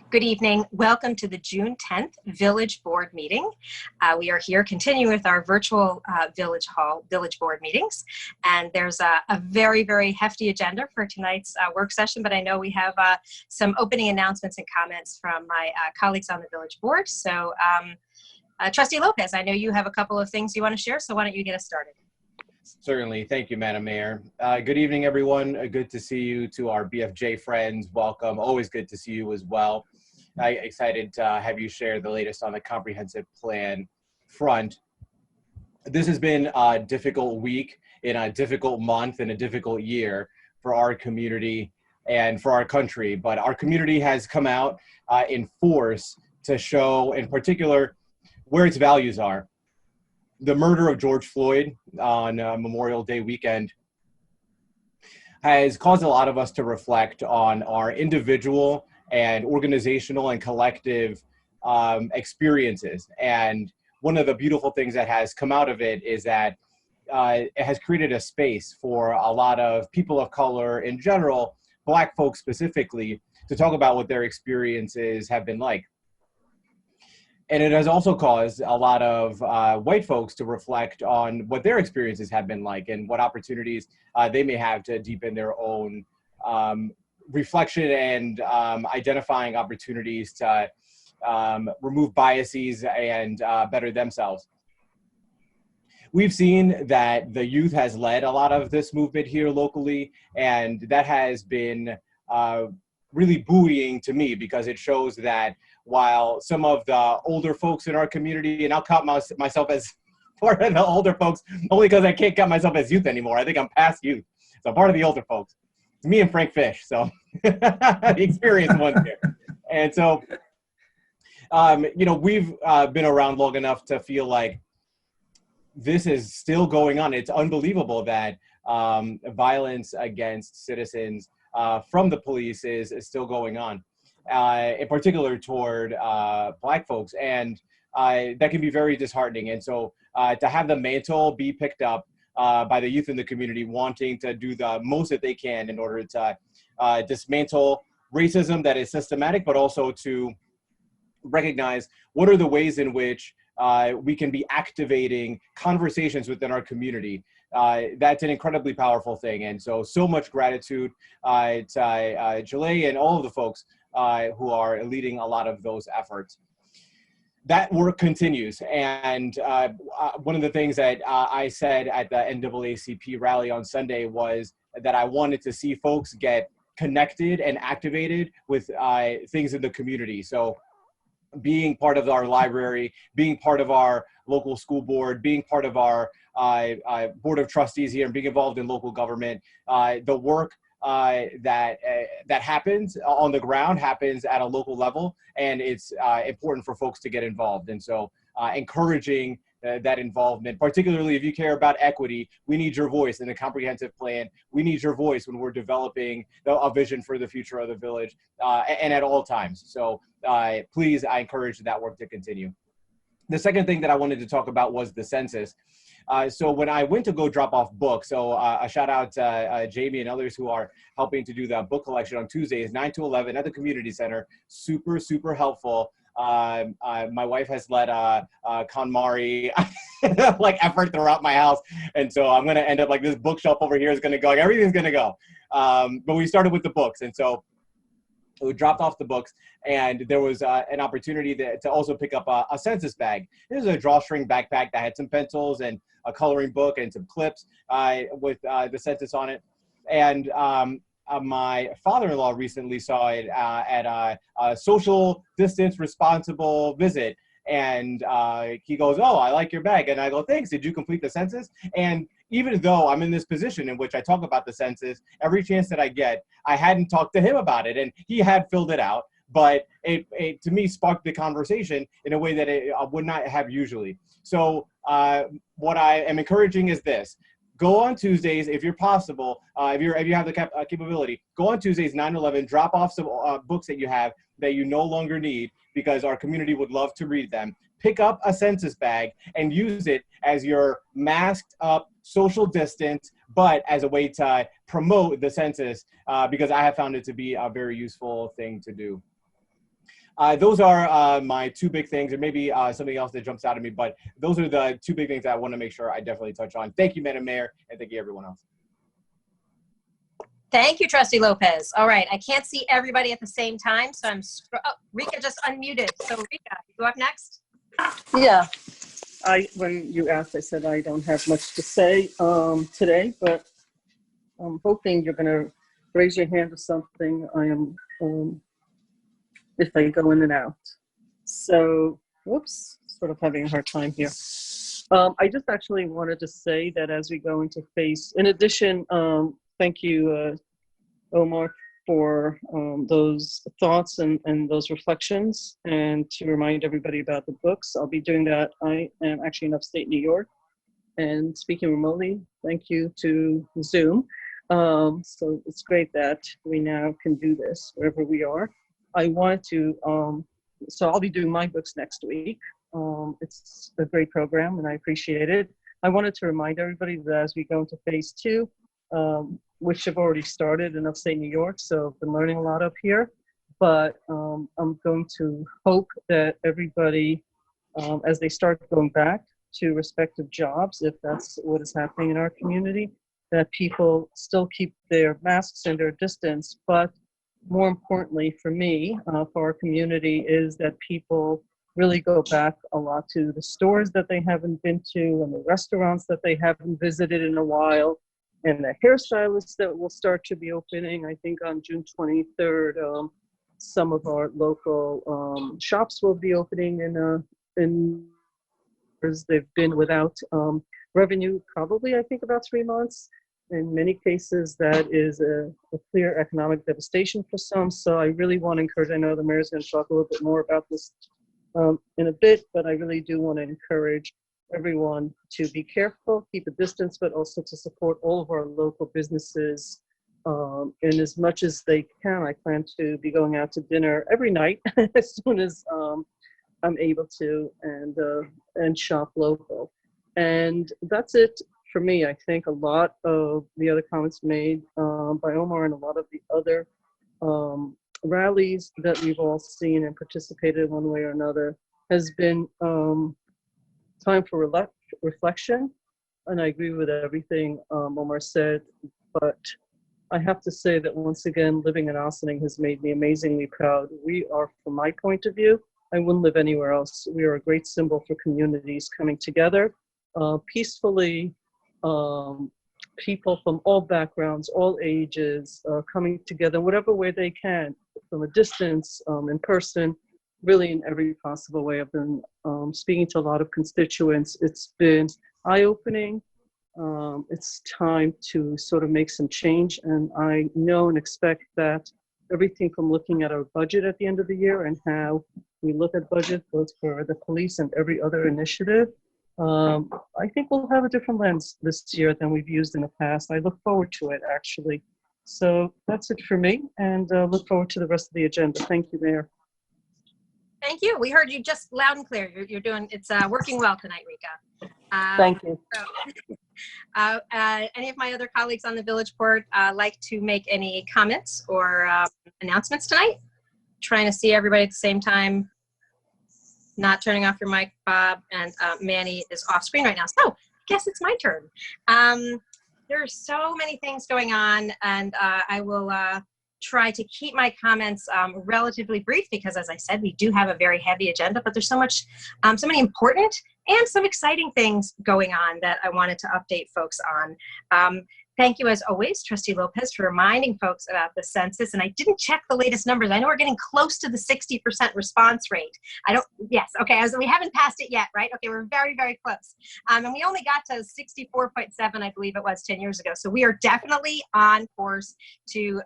Good evening. Welcome to the June 10th Village Board meeting. We are here continuing with our virtual Village Board meetings. And there's a very, very hefty agenda for tonight's work session, but I know we have some opening announcements and comments from my colleagues on the Village Board. So Trustee Lopez, I know you have a couple of things you want to share, so why don't you get us started? Certainly. Thank you, Madam Mayor. Good evening, everyone. Good to see you. To our BFJ friends, welcome. Always good to see you as well. Excited to have you share the latest on the comprehensive plan front. This has been a difficult week, in a difficult month, and a difficult year for our community and for our country. But our community has come out in force to show, in particular, where its values are. The murder of George Floyd on Memorial Day weekend has caused a lot of us to reflect on our individual and organizational and collective experiences. And one of the beautiful things that has come out of it is that it has created a space for a lot of people of color in general, Black folks specifically, to talk about what their experiences have been like. And it has also caused a lot of white folks to reflect on what their experiences have been like and what opportunities they may have to deepen their own reflection and identifying opportunities to remove biases and better themselves. We've seen that the youth has led a lot of this movement here locally, and that has been really buoying to me because it shows that while some of the older folks in our community, and I'll count myself as part of the older folks only because I can't count myself as youth anymore. I think I'm past youth. So part of the older folks. It's me and Frank Fish, so the experienced ones here. And so, we've been around long enough to feel like this is still going on. It's unbelievable that violence against citizens from the police is still going on, in particular toward Black folks. And that can be very disheartening. And so to have the mantle be picked up by the youth in the community wanting to do the most that they can in order to dismantle racism that is systematic, but also to recognize what are the ways in which we can be activating conversations within our community. That's an incredibly powerful thing. And so much gratitude to Jalay and all of the folks who are leading a lot of those efforts. That work continues. And one of the things that I said at the NAACP rally on Sunday was that I wanted to see folks get connected and activated with things in the community. So being part of our library, being part of our local school board, being part of our board of trustees here, and being involved in local government, the work that happens on the ground happens at a local level, and it's important for folks to get involved. And so encouraging that involvement, particularly if you care about equity, we need your voice in the comprehensive plan. We need your voice when we're developing a vision for the future of the village, and at all times. So please, I encourage that work to continue. The second thing that I wanted to talk about was the census. So when I went to go drop off books, so a shout out to Jaime and others who are helping to do the book collection on Tuesdays, 9 to 11 at the community center. Super, super helpful. My wife has led KonMari like effort throughout my house. And so I'm going to end up like this bookshelf over here is going to go, everything's going to go. But we started with the books. And so we dropped off the books, and there was an opportunity to also pick up a census bag. This is a drawstring backpack that had some pencils and a coloring book and some clips with the census on it. And my father-in-law recently saw it at a social distance responsible visit. And he goes, "Oh, I like your bag." And I go, "Thanks. Did you complete the census?" And even though I'm in this position in which I talk about the census every chance that I get, I hadn't talked to him about it, and he had filled it out. But it to me sparked the conversation in a way that I would not have usually. So what I am encouraging is this. Go on Tuesdays if you're possible. If you have the capability, go on Tuesdays 9 to 11. Drop off some books that you have that you no longer need because our community would love to read them. Pick up a census bag and use it as your masked up social distance, but as a way to promote the census because I have found it to be a very useful thing to do. those are my two big things, and maybe something else that jumps out at me, but those are the two big things that I want to make sure I definitely touch on. Thank you, Madam Mayor, and thank you, everyone else. Thank you, Trustee Lopez. All right, I can't see everybody at the same time, so Rika just unmuted. So Rika, you go up next. Yeah, when you asked, I said I don't have much to say today, but I'm hoping you're going to raise your hand or something. I am, if I go in and out. So, whoops, sort of having a hard time here. I just actually wanted to say that as we go into phase, in addition, thank you, Omar, for those thoughts and those reflections, and to remind everybody about the books. I'll be doing that. I am actually in upstate New York and speaking remotely. Thank you to Zoom. So it's great that we now can do this wherever we are. I want to, so I'll be doing my books next week. It's a great program and I appreciate it. I wanted to remind everybody that as we go into phase 2, which have already started in upstate New York, so I've been learning a lot up here, but I'm going to hope that everybody, as they start going back to respective jobs, if that's what is happening in our community, that people still keep their masks and their distance, but more importantly for me, for our community, is that people really go back a lot to the stores that they haven't been to and the restaurants that they haven't visited in a while, and the hairstylists that will start to be opening. I think on June 23rd, some of our local shops will be opening in they've been without revenue probably, I think, about 3 months. In many cases, that is a clear economic devastation for some. So I really want to encourage, I know the mayor's going to talk a little bit more about this in a bit, but I really do want to encourage everyone to be careful, keep a distance, but also to support all of our local businesses in as much as they can. I plan to be going out to dinner every night as soon as I'm able to, and shop local. And that's it for me. I think a lot of the other comments made by Omar and a lot of the other rallies that we've all seen and participated in one way or another has been time for reflection. And I agree with everything Omar said, but I have to say that once again, living in Ossining has made me amazingly proud. We are, from my point of view, I wouldn't live anywhere else. We are a great symbol for communities coming together peacefully, people from all backgrounds, all ages, coming together whatever way they can, from a distance, in person, really in every possible way. I've been speaking to a lot of constituents. It's been eye-opening. It's time to sort of make some change, and I know and expect that everything from looking at our budget at the end of the year and how we look at budget both for the police and every other initiative, I think we'll have a different lens this year than we've used in the past. I look forward to it, actually. So that's it for me, and look forward to the rest of the agenda. Thank you, Mayor. Thank you. We heard you just loud and clear. You're doing, it's working well tonight, Rika. Thank you. So, any of my other colleagues on the village board like to make any comments or announcements tonight? Trying to see everybody at the same time. Not turning off your mic, Bob, and Manny is off screen right now. So I guess it's my turn. There are so many things going on, and I will try to keep my comments relatively brief because, as I said, we do have a very heavy agenda, but there's so much, so many important and some exciting things going on that I wanted to update folks on. Thank you, as always, Trustee Lopez, for reminding folks about the census. And I didn't check the latest numbers. I know we're getting close to the 60% response rate. Yes, okay, we haven't passed it yet, right? Okay, we're very, very close. And we only got to 64.7, I believe it was 10 years ago. So we are definitely on course to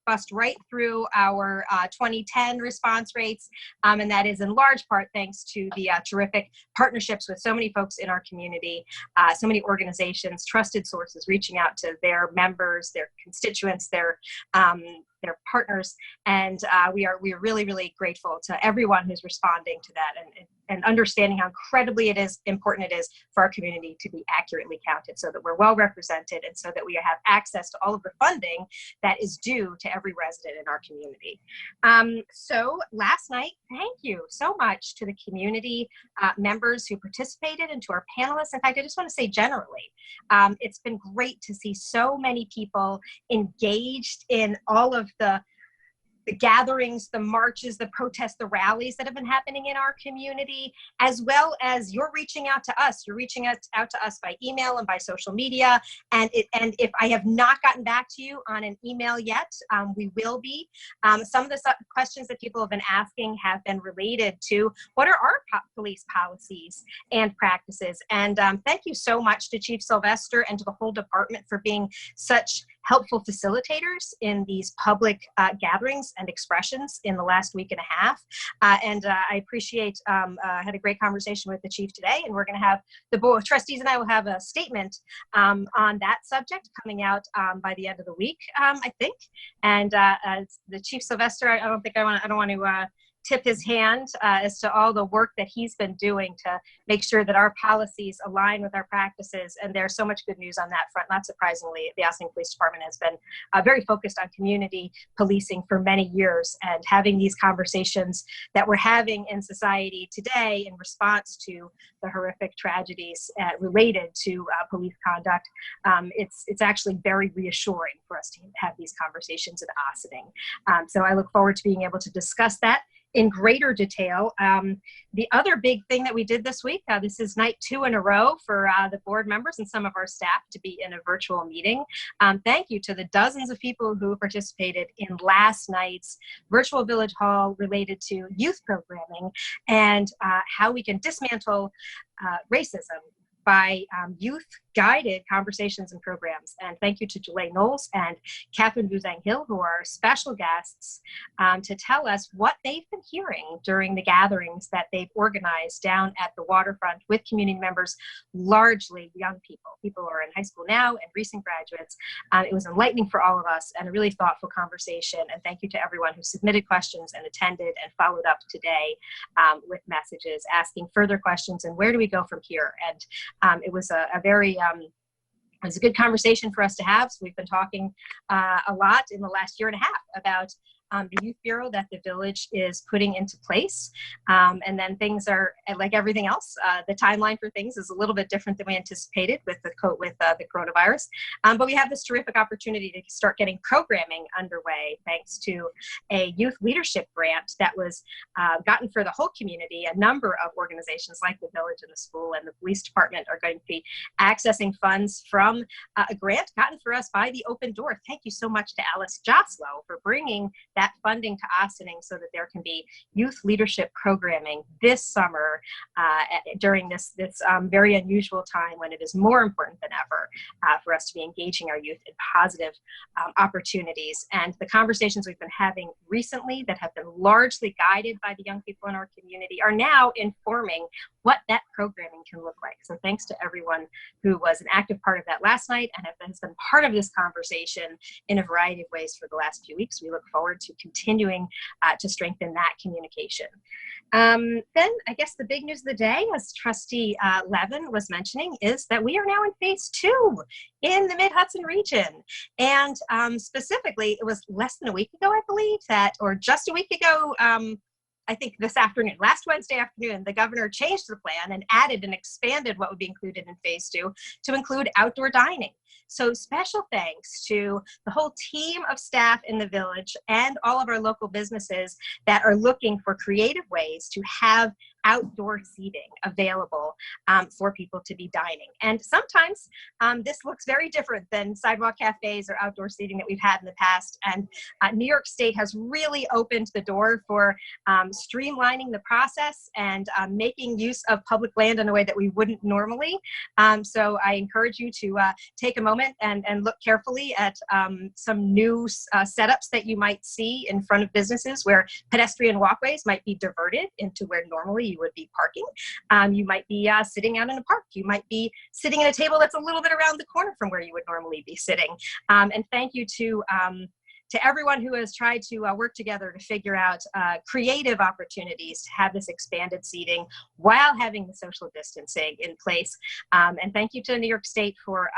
bust right through our 2010 response rates, and that is in large part thanks to the terrific partnerships with so many folks in our community, so many organizations, trusted sources reaching out to their members, their constituents, their partners, and we are really, really grateful to everyone who's responding to that, and and understanding how incredibly important it is for our community to be accurately counted so that we're well represented and so that we have access to all of the funding that is due to every resident in our community. So last night, thank you so much to the community members who participated and to our panelists. In fact, I just want to say generally, it's been great to see so many people engaged in all of the gatherings, the marches, the protests, the rallies that have been happening in our community, as well as you're reaching out to us. You're reaching out to us by email and by social media. And if I have not gotten back to you on an email yet, we will be. Some of the questions that people have been asking have been related to what are our police policies and practices. And thank you so much to Chief Sylvester and to the whole department for being such helpful facilitators in these public gatherings and expressions in the last week and a half. I appreciate, I had a great conversation with the chief today, and we're going to have the board of trustees and I will have a statement on that subject coming out by the end of the week, I think. And the Chief Sylvester, I don't want to tip his hand as to all the work that he's been doing to make sure that our policies align with our practices. And there's so much good news on that front. Not surprisingly, the Austin Police Department has been very focused on community policing for many years, and having these conversations that we're having in society today in response to the horrific tragedies related to police conduct. It's actually very reassuring for us to have these conversations in Ossining. So I look forward to being able to discuss that in greater detail. The other big thing that we did this week, this is night 2 in a row for the board members and some of our staff to be in a virtual meeting. Thank you to the dozens of people who participated in last night's virtual village hall related to youth programming and how we can dismantle racism by youth-guided conversations and programs. And thank you to Jalay Knowles and Catherine Buzang-Hill, who are special guests, to tell us what they've been hearing during the gatherings that they've organized down at the waterfront with community members, largely young people who are in high school now and recent graduates. It was enlightening for all of us and a really thoughtful conversation. And thank you to everyone who submitted questions and attended and followed up today with messages asking further questions and where do we go from here. And it was it was a good conversation for us to have. So we've been talking a lot in the last year and a half about the Youth Bureau that the village is putting into place. And then things are, like everything else, the timeline for things is a little bit different than we anticipated with the coronavirus. But we have this terrific opportunity to start getting programming underway thanks to a youth leadership grant that was gotten for the whole community. A number of organizations like the village and the school and the police department are going to be accessing funds from a grant gotten for us by the Open Door. Thank you so much to Alice Joslow for bringing that funding to Ossining so that there can be youth leadership programming this summer during this very unusual time when it is more important than ever for us to be engaging our youth in positive opportunities. And the conversations we've been having recently that have been largely guided by the young people in our community are now informing what that programming can look like. So thanks to everyone who was an active part of that last night and has been part of this conversation in a variety of ways for the last few weeks. We look forward to continuing to strengthen that communication. Then I guess the big news of the day, as Trustee Levin was mentioning, is that we are now in phase 2 in the Mid-Hudson region. And specifically, it was less than a week ago, I believe, or just a week ago, I think this afternoon, last Wednesday afternoon, the governor changed the plan and added and expanded what would be included in phase 2 to include outdoor dining. So special thanks to the whole team of staff in the village and all of our local businesses that are looking for creative ways to have outdoor seating available for people to be dining. And sometimes this looks very different than sidewalk cafes or outdoor seating that we've had in the past. And New York State has really opened the door for streamlining the process and making use of public land in a way that we wouldn't normally. So I encourage you to take a moment and look carefully at some new setups that you might see in front of businesses where pedestrian walkways might be diverted into where normally you would be parking. You might be sitting out in a park. You might be sitting at a table that's a little bit around the corner from where you would normally be sitting. And thank you to to everyone who has tried to work together to figure out creative opportunities to have this expanded seating while having the social distancing in place. And thank you to New York State for,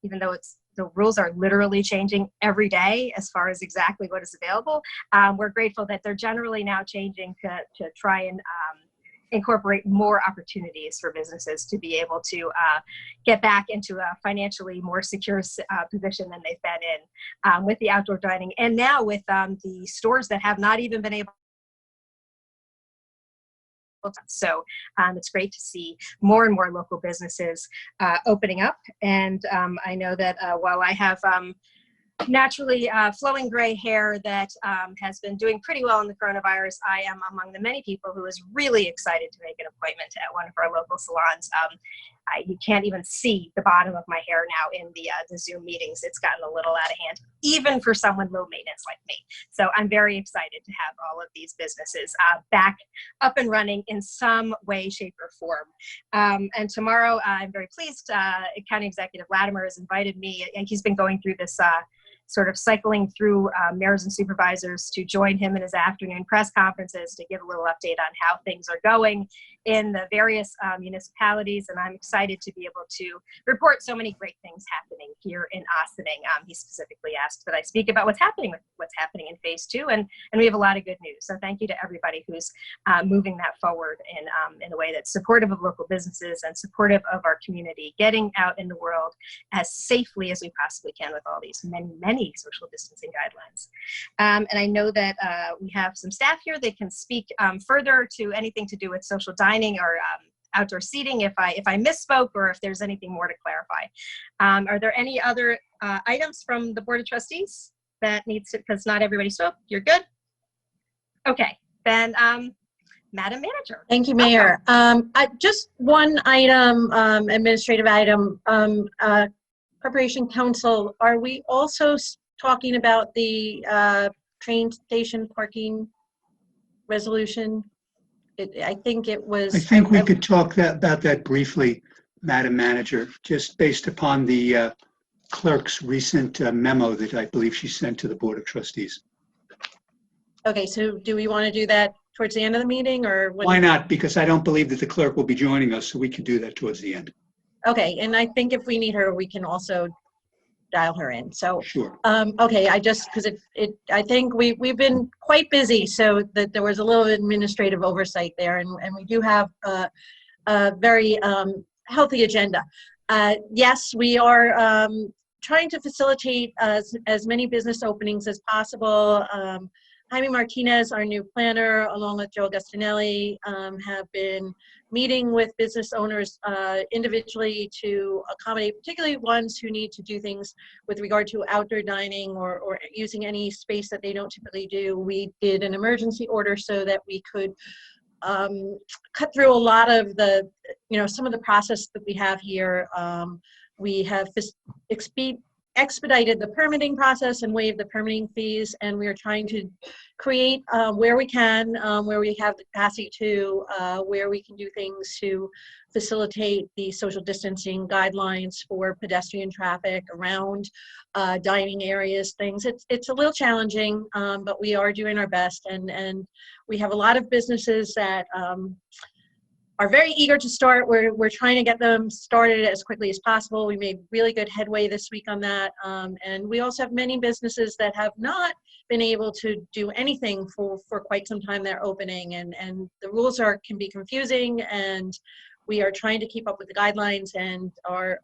even though the rules are literally changing every day as far as exactly what is available, we're grateful that they're generally now changing to try and incorporate more opportunities for businesses to be able to get back into a financially more secure position than they've been in with the outdoor dining. And now with the stores that have not even been able. So it's great to see more and more local businesses opening up. And I know that while I have naturally flowing gray hair that has been doing pretty well in the coronavirus, I am among the many people who is really excited to make an appointment at one of our local salons. You can't even see the bottom of my hair now in the Zoom meetings. It's gotten a little out of hand, even for someone low maintenance like me. So I'm very excited to have all of these businesses back up and running in some way, shape, or form. And tomorrow, I'm very pleased, County Executive Latimer has invited me, and he's been going through this sort of cycling through mayors and supervisors to join him in his afternoon press conferences to give a little update on how things are going in the various municipalities. And I'm excited to be able to report so many great things happening here in Ossining. He specifically asked that I speak about what's happening in phase 2, and we have a lot of good news. So thank you to everybody who's moving that forward in a way that's supportive of local businesses and supportive of our community, getting out in the world as safely as we possibly can with all these many social distancing guidelines. And I know that we have some staff here that can speak further to anything to do with social dining or outdoor seating if I misspoke, or if there's anything more to clarify. Are there any other items from the Board of Trustees that needs to, because not everybody spoke? You're good? Okay, then Madam Manager. Thank you, Mayor. Just one item, administrative item, Preparation Council. Are we also talking about the train station parking resolution? I think it was. I think we could talk about that briefly, Madam Manager, just based upon the clerk's recent memo that I believe she sent to the Board of Trustees. Okay, so do we want to do that towards the end of the meeting, or why not? Because I don't believe that the clerk will be joining us, so we can do that towards the end. Okay, and I think if we need her, we can also dial her in. So sure. Okay, because I think we've been quite busy, so that there was a little administrative oversight there, and we do have a very healthy agenda. Yes, we are trying to facilitate as many business openings as possible. Jaime Martinez, our new planner, along with Joe Agostinelli, have been meeting with business owners individually to accommodate particularly ones who need to do things with regard to outdoor dining or using any space that they don't typically do. We did an emergency order so that we could cut through a lot of the, some of the process that we have here. We have expedited the permitting process and waived the permitting fees, and we are trying to create where we can, where we have the capacity to, where we can do things to facilitate the social distancing guidelines for pedestrian traffic around dining areas, things. It's a little challenging, but we are doing our best, and we have a lot of businesses that are very eager to start. We're trying to get them started as quickly as possible. We made really good headway this week on that. And we also have many businesses that have not been able to do anything for quite some time. They're opening, and the rules can be confusing, and we are trying to keep up with the guidelines, and our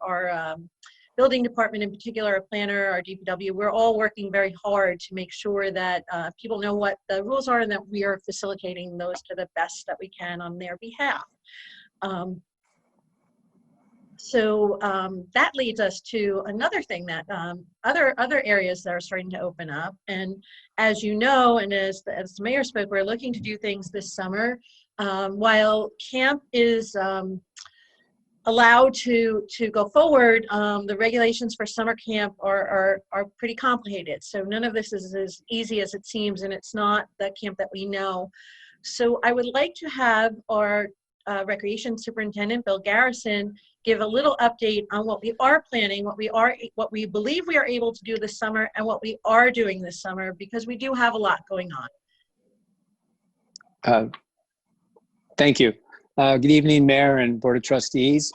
building department in particular, our planner, our DPW, we're all working very hard to make sure that people know what the rules are and that we are facilitating those to the best that we can on their behalf. So that leads us to another thing that other areas that are starting to open up. And as you know, and as the mayor spoke, we're looking to do things this summer. While camp is allowed to go forward, the regulations for summer camp are pretty complicated. So none of this is as easy as it seems, and it's not the camp that we know. So I would like to have our Recreation Superintendent, Bill Garrison, give a little update on what we are planning, what we believe we are able to do this summer, and what we are doing this summer, because we do have a lot going on. Thank you. Good evening, Mayor and Board of Trustees.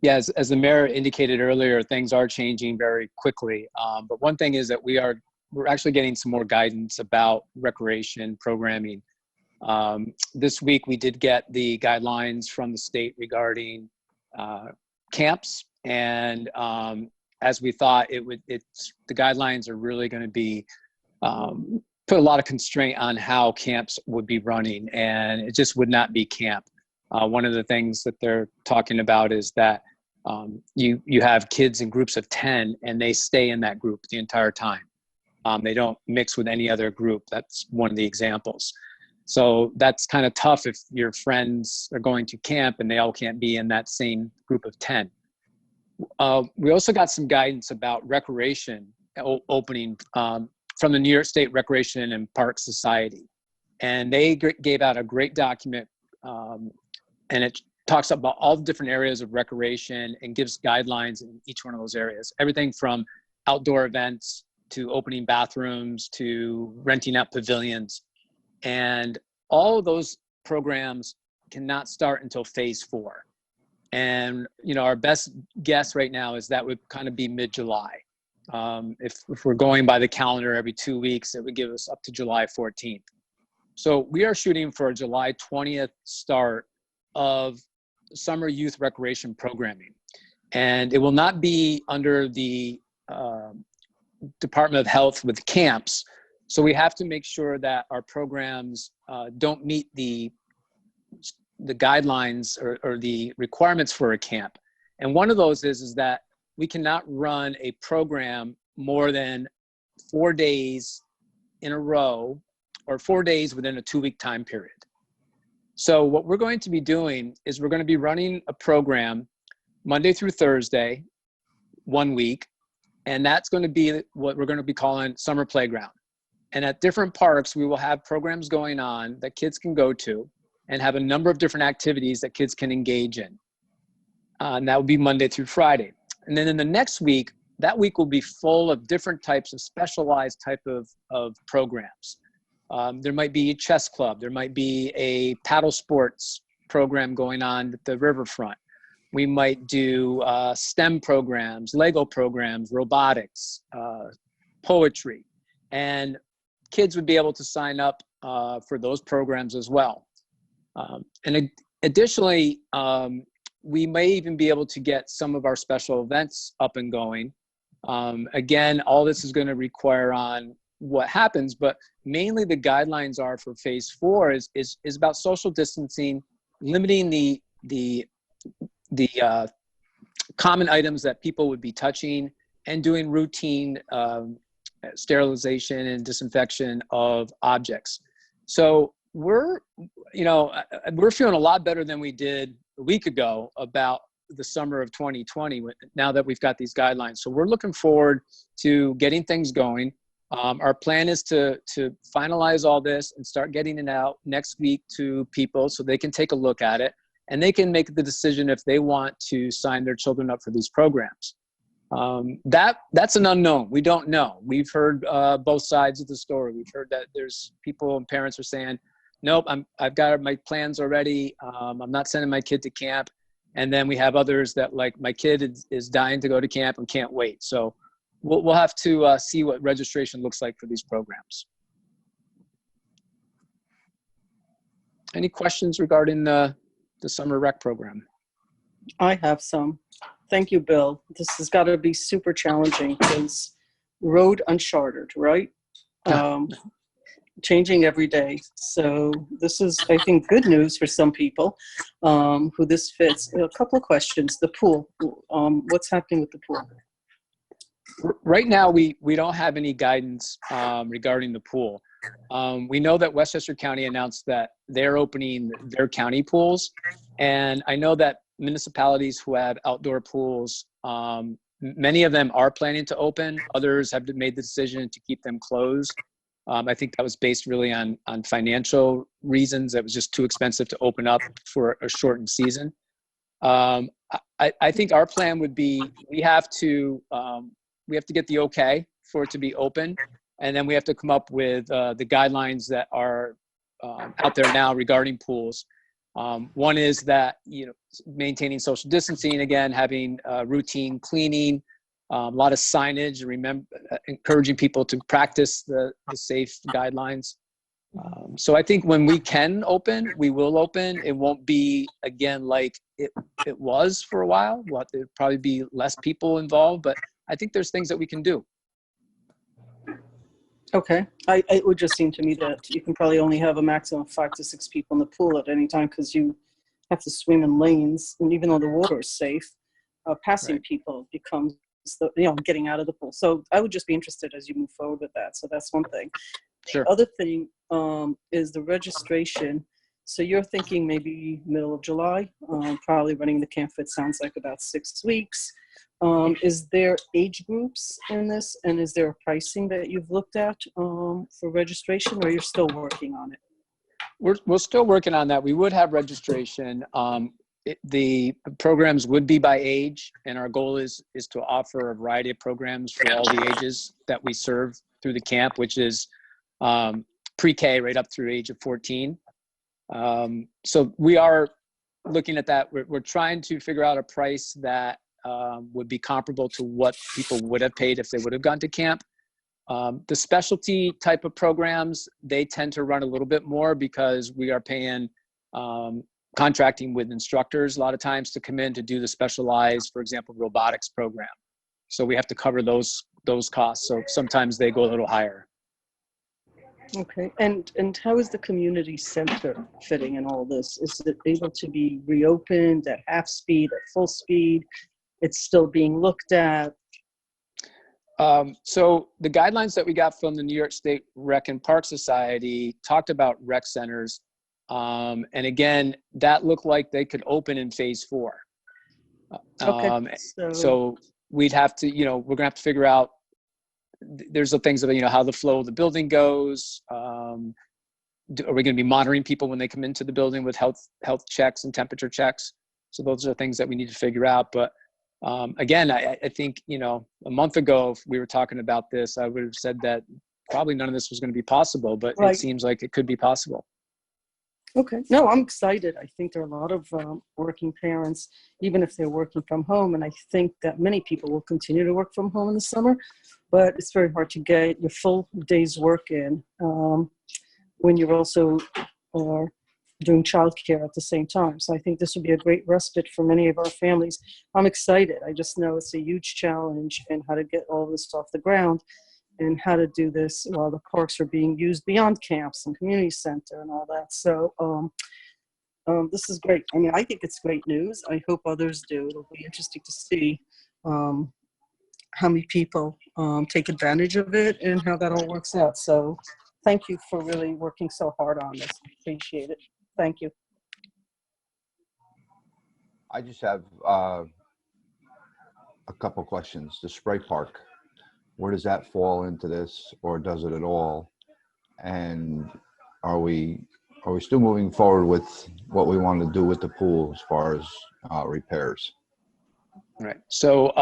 Yeah, as the Mayor indicated earlier, things are changing very quickly. But one thing is that we're actually getting some more guidance about recreation programming. This week we did get the guidelines from the state regarding camps, and as we thought, the guidelines are really going to be put a lot of constraint on how camps would be running, and it just would not be camp. One of the things that they're talking about is that you have kids in groups of 10 and they stay in that group the entire time. They don't mix with any other group. That's one of the examples. So that's kind of tough if your friends are going to camp and they all can't be in that same group of 10. We also got some guidance about recreation opening from the New York State Recreation and Park Society. And they gave out a great document, and it talks about all the different areas of recreation and gives guidelines in each one of those areas. Everything from outdoor events to opening bathrooms to renting out pavilions. And all of those programs cannot start until phase 4. And, you know, our best guess right now is that would kind of be mid-July. If we're going by the calendar every 2 weeks, it would give us up to July 14th. So we are shooting for a July 20th start of summer youth recreation programming. And it will not be under the Department of Health with camps. So we have to make sure that our programs don't meet the guidelines or the requirements for a camp. And one of those is that we cannot run a program more than 4 days in a row or 4 days within a 2-week time period. So what we're going to be doing is we're going to be running a program Monday through Thursday, 1 week, and that's going to be what we're going to be calling Summer Playground. And at different parks, we will have programs going on that kids can go to and have a number of different activities that kids can engage in. And that will be Monday through Friday. And then in the next week, that week will be full of different types of specialized type of programs. There might be a chess club. There might be a paddle sports program going on at the riverfront. We might do STEM programs, Lego programs, robotics, poetry. And kids would be able to sign up for those programs as well. And additionally, we may even be able to get some of our special events up and going. Again, all this is going to require on what happens, but mainly the guidelines are for phase 4 is about social distancing, limiting the common items that people would be touching, and doing routine sterilization and disinfection of objects. So we're feeling a lot better than we did a week ago about the summer of 2020 now that we've got these guidelines. So we're looking forward to getting things going. Our plan is to finalize all this and start getting it out next week to people so they can take a look at it and they can make the decision if they want to sign their children up for these programs. That's an unknown. We don't know. We've heard both sides of the story. We've heard that there's people and parents are saying, nope, I've got my plans already. I'm not sending my kid to camp. And then we have others that, like, my kid is dying to go to camp and can't wait. So we'll have to see what registration looks like for these programs. Any questions regarding the summer rec program? I have some. Thank you, Bill. This has got to be super challenging because road uncharted, right? Changing every day. So this is, I think, good news for some people who this fits. A couple of questions. The pool. What's happening with the pool? Right now, we don't have any guidance regarding the pool. We know that Westchester County announced that they're opening their county pools. And I know that municipalities who have outdoor pools, many of them are planning to open. Others have made the decision to keep them closed. I think that was based really on financial reasons. It was just too expensive to open up for a shortened season. I think our plan would be we have to get the okay for it to be open, and then we have to come up with the guidelines that are out there now regarding pools. One is that, maintaining social distancing, again, having routine cleaning, a lot of signage, encouraging people to practice the safe guidelines. So I think when we can open, we will open. It won't be, again, like it was for a while. There'll probably be less people involved, but I think there's things that we can do. Okay. It would just seem to me that you can probably only have a maximum of 5 to 6 people in the pool at any time, because you have to swim in lanes. And even though the water is safe, passing Right. people becomes, getting out of the pool. So I would just be interested as you move forward with that. So that's one thing. Sure. The other thing is the registration. So you're thinking maybe middle of July, probably running the camp fit sounds like about 6 weeks. Is there age groups in this, and is there a pricing that you've looked at for registration, or you're still working on it? We're still working on that. We would have registration. The programs would be by age, and our goal is to offer a variety of programs for all the ages that we serve through the camp, which is pre-K right up through age of 14. So we are looking at that. We're trying to figure out a price that would be comparable to what people would have paid if they would have gone to camp. The specialty type of programs, they tend to run a little bit more because we are paying, contracting with instructors a lot of times to come in to do the specialized, for example, robotics program. So we have to cover those costs. So sometimes they go a little higher. Okay. And how is the community center fitting in all this? Is it able to be reopened at half speed, at full speed? It's still being looked at? So the guidelines that we got from the New York State Rec and Park Society talked about rec centers. And again, that looked like they could open in phase 4. Okay. So we'd have to, we're gonna have to figure out, there's the things of, how the flow of the building goes. Are we gonna be monitoring people when they come into the building with health checks and temperature checks? So those are things that we need to figure out. But again, I think, a month ago, if we were talking about this, I would have said that probably none of this was going to be possible, but Right. It seems like it could be possible. Okay. No, I'm excited. I think there are a lot of working parents, even if they're working from home, and I think that many people will continue to work from home in the summer, but it's very hard to get your full day's work in when you're also doing childcare at the same time. So I think this would be a great respite for many of our families. I'm excited. I just know it's a huge challenge in how to get all this off the ground and how to do this while the parks are being used beyond camps and community center and all that. So this is great. I mean, I think it's great news. I hope others do. It'll be interesting to see how many people take advantage of it and how that all works out. So thank you for really working so hard on this. I appreciate it. Thank you. I just have a couple questions. The spray park, where does that fall into this, or does it at all? And are we still moving forward with what we want to do with the pool as far as repairs? Right. So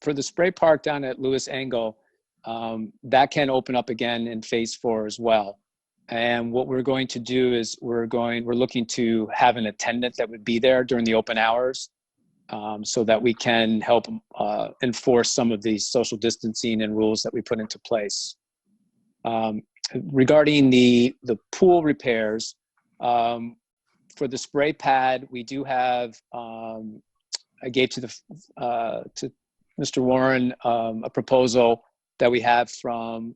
for the spray park down at Lewis Angle, that can open up again in phase 4 as well. And what we're going to do is we're looking to have an attendant that would be there during the open hours, so that we can help enforce some of these social distancing and rules that we put into place. Regarding the pool repairs, for the spray pad, we do have, I gave to Mr. Warren a proposal that we have from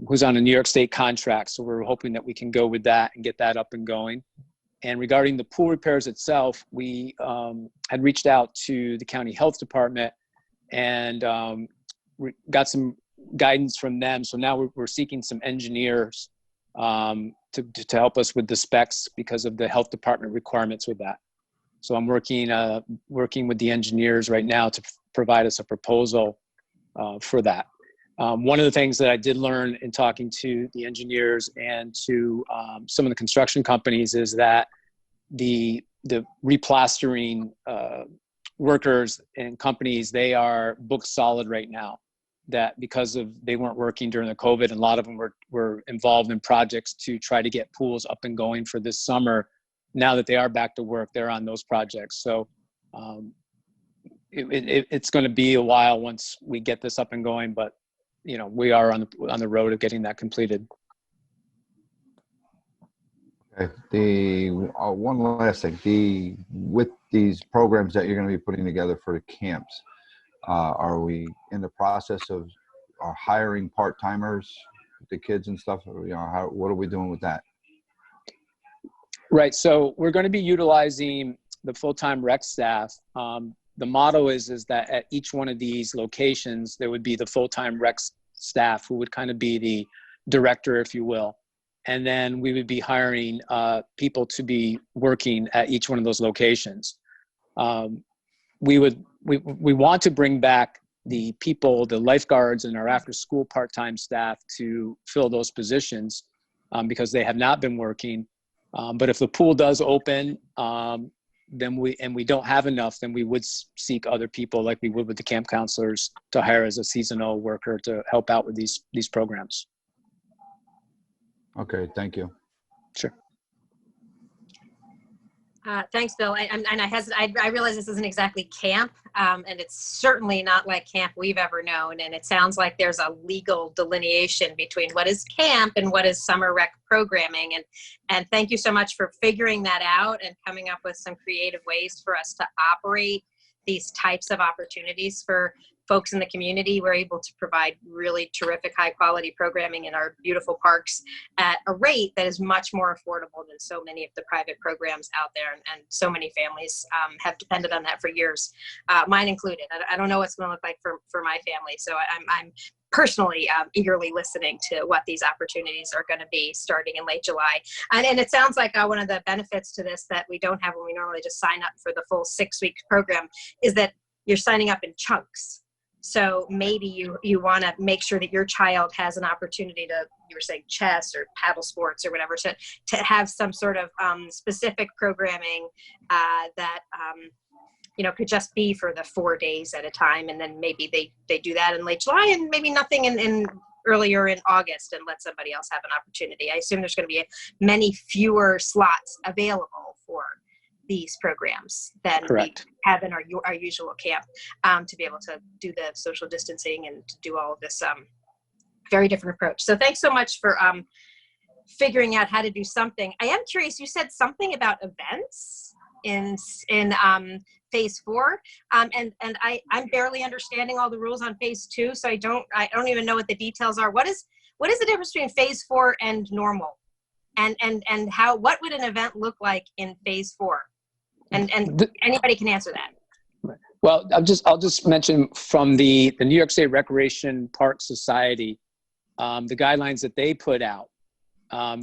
who's on a New York State contract. So we're hoping that we can go with that and get that up and going. And regarding the pool repairs itself, we had reached out to the county health department and got some guidance from them. So now we're seeking some engineers to help us with the specs because of the health department requirements with that. So I'm working with the engineers right now to provide us a proposal for that. One of the things that I did learn in talking to the engineers and to some of the construction companies is that the the replastering workers and companies, they are booked solid right now. That because of they weren't working during the COVID, and a lot of them were involved in projects to try to get pools up and going for this summer. Now that they are back to work, they're on those projects. So it's going to be a while once we get this up and going, but you know, we are on the road of getting that completed. Okay. The one last thing, with these programs that you're going to be putting together for the camps, are we in the process of hiring part-timers, the kids and stuff? You know, what are we doing with that? Right. So we're going to be utilizing the full-time rec staff. The motto is that at each one of these locations, there would be the full-time rec staff who would kind of be the director, if you will. And then we would be hiring people to be working at each one of those locations. We want to bring back the people, the lifeguards and our after-school part-time staff to fill those positions because they have not been working. But if the pool does open, then we don't have enough, then we would seek other people like we would with the camp counselors to hire as a seasonal worker to help out with these programs. Okay, thank you. Sure. Thanks, Bill. I realize this isn't exactly camp, and it's certainly not like camp we've ever known. And it sounds like there's a legal delineation between what is camp and what is summer rec programming. And thank you so much for figuring that out and coming up with some creative ways for us to operate these types of opportunities for folks in the community. We're able to provide really terrific high quality programming in our beautiful parks at a rate that is much more affordable than so many of the private programs out there. And so many families have depended on that for years, mine included. I don't know what's going to look like for my family. So I'm personally eagerly listening to what these opportunities are going to be starting in late July. And it sounds like one of the benefits to this that we don't have when we normally just sign up for the full 6-week program is that you're signing up in chunks. So maybe you want to make sure that your child has an opportunity to, you were saying chess or paddle sports or whatever, to have some sort of specific programming that you know, could just be for the 4 days at a time. And then maybe they do that in late July and maybe nothing in earlier in August and let somebody else have an opportunity. I assume there's going to be many fewer slots available for these programs than Correct. we have in our usual camp to be able to do the social distancing and to do all of this very different approach. So thanks so much for figuring out how to do something. I am curious, you said something about events in phase 4 and I'm barely understanding all the rules on phase 2, so I don't even know what the details are. What is the difference between phase 4 and normal, and what would an event look like in phase 4? And anybody can answer that. Well, I'll just mention from the New York State Recreation Park Society, the guidelines that they put out.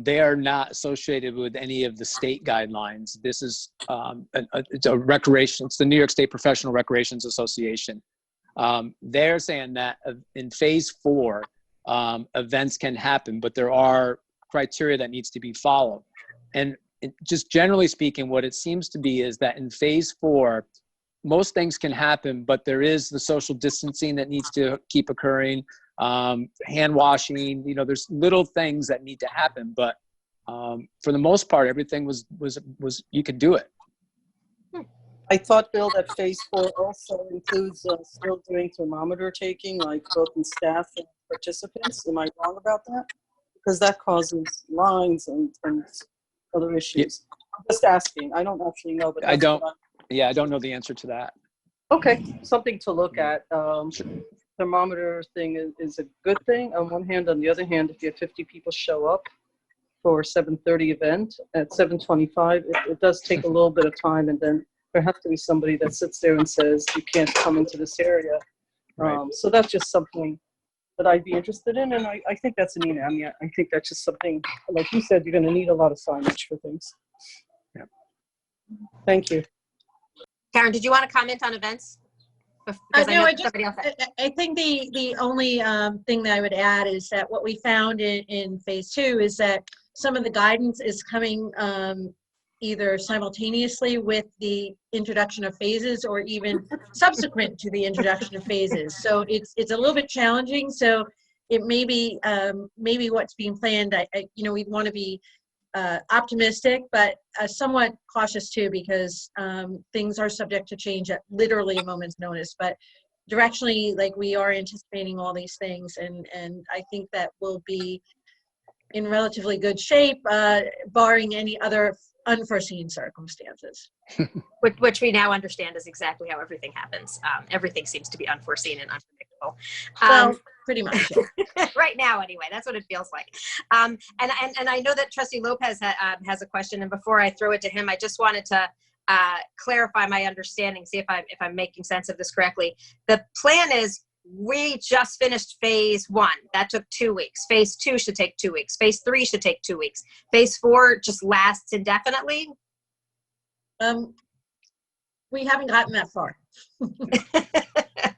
They are not associated with any of the state guidelines. This is it's a recreation. It's the New York State Professional Recreations Association. They're saying that in phase 4, events can happen, but there are criteria that needs to be followed. And just generally speaking, what it seems to be is that in phase 4, most things can happen, but there is the social distancing that needs to keep occurring, hand washing, you know, there's little things that need to happen, but for the most part, everything was you could do it. I thought, Bill, that phase 4 also includes still doing thermometer taking, like both in staff and participants. Am I wrong about that? Because that causes lines and other issues. I'm just asking. I don't actually know, but I don't know the answer to that. Okay, something to look at. Thermometer thing is a good thing on one hand. On the other hand, if you have 50 people show up for 7:30 event at 7:25, it does take a little bit of time, and then there has to be somebody that sits there and says you can't come into this area. Right. So that's just something that I'd be interested in, and I think that's an I mean, I think that's just something, like you said, you're going to need a lot of signage for things. Yeah. Thank you. Karen, did you want to comment on events? No, I think the only thing that I would add is that what we found in phase 2 is that some of the guidance is coming either simultaneously with the introduction of phases or even subsequent to the introduction of phases. So it's a little bit challenging. So it may be maybe what's being planned. We want to be optimistic, but somewhat cautious too, because things are subject to change at literally a moment's notice. But directionally, like, we are anticipating all these things, and I think that we'll be in relatively good shape, barring any other unforeseen circumstances. Which we now understand is exactly how everything happens. Everything seems to be unforeseen and unpredictable. Well, pretty much. Yeah. Right now, anyway, that's what it feels like. And I know that Trustee Lopez has a question, and before I throw it to him, I just wanted to clarify my understanding, see if I'm making sense of this correctly. The plan is, we just finished phase 1. That took 2 weeks. Phase 2 should take 2 weeks. Phase 3 should take 2 weeks. Phase 4 just lasts indefinitely. We haven't gotten that far.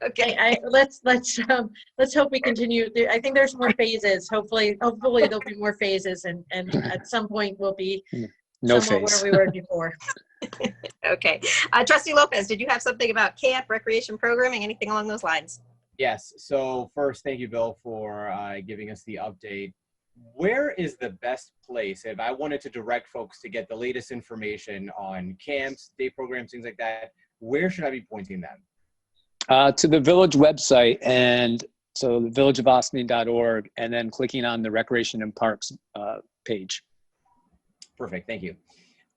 Okay. Let's hope we continue. I think there's more phases. Hopefully there'll be more phases, and at some point we'll be somewhere where we were before. Okay. Trustee Lopez, did you have something about camp, recreation programming, anything along those lines? Yes. So first, thank you, Bill, for giving us the update. Where is the best place if I wanted to direct folks to get the latest information on camps, day programs, things like that? Where should I be pointing them? To the village website, and so the villageofosney.org, and then clicking on the Recreation and Parks page. Perfect. Thank you.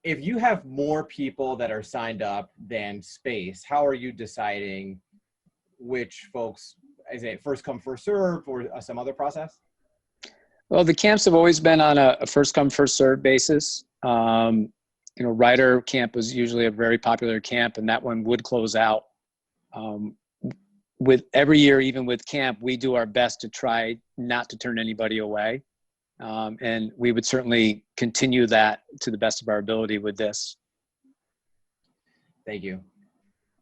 If you have more people that are signed up than space, how are you deciding which folks? Is it first come, first serve, or some other process? Well, the camps have always been on a first come, first serve basis. Ryder Camp was usually a very popular camp, and that one would close out. With every year, even with camp, we do our best to try not to turn anybody away. And we would certainly continue that to the best of our ability with this. Thank you.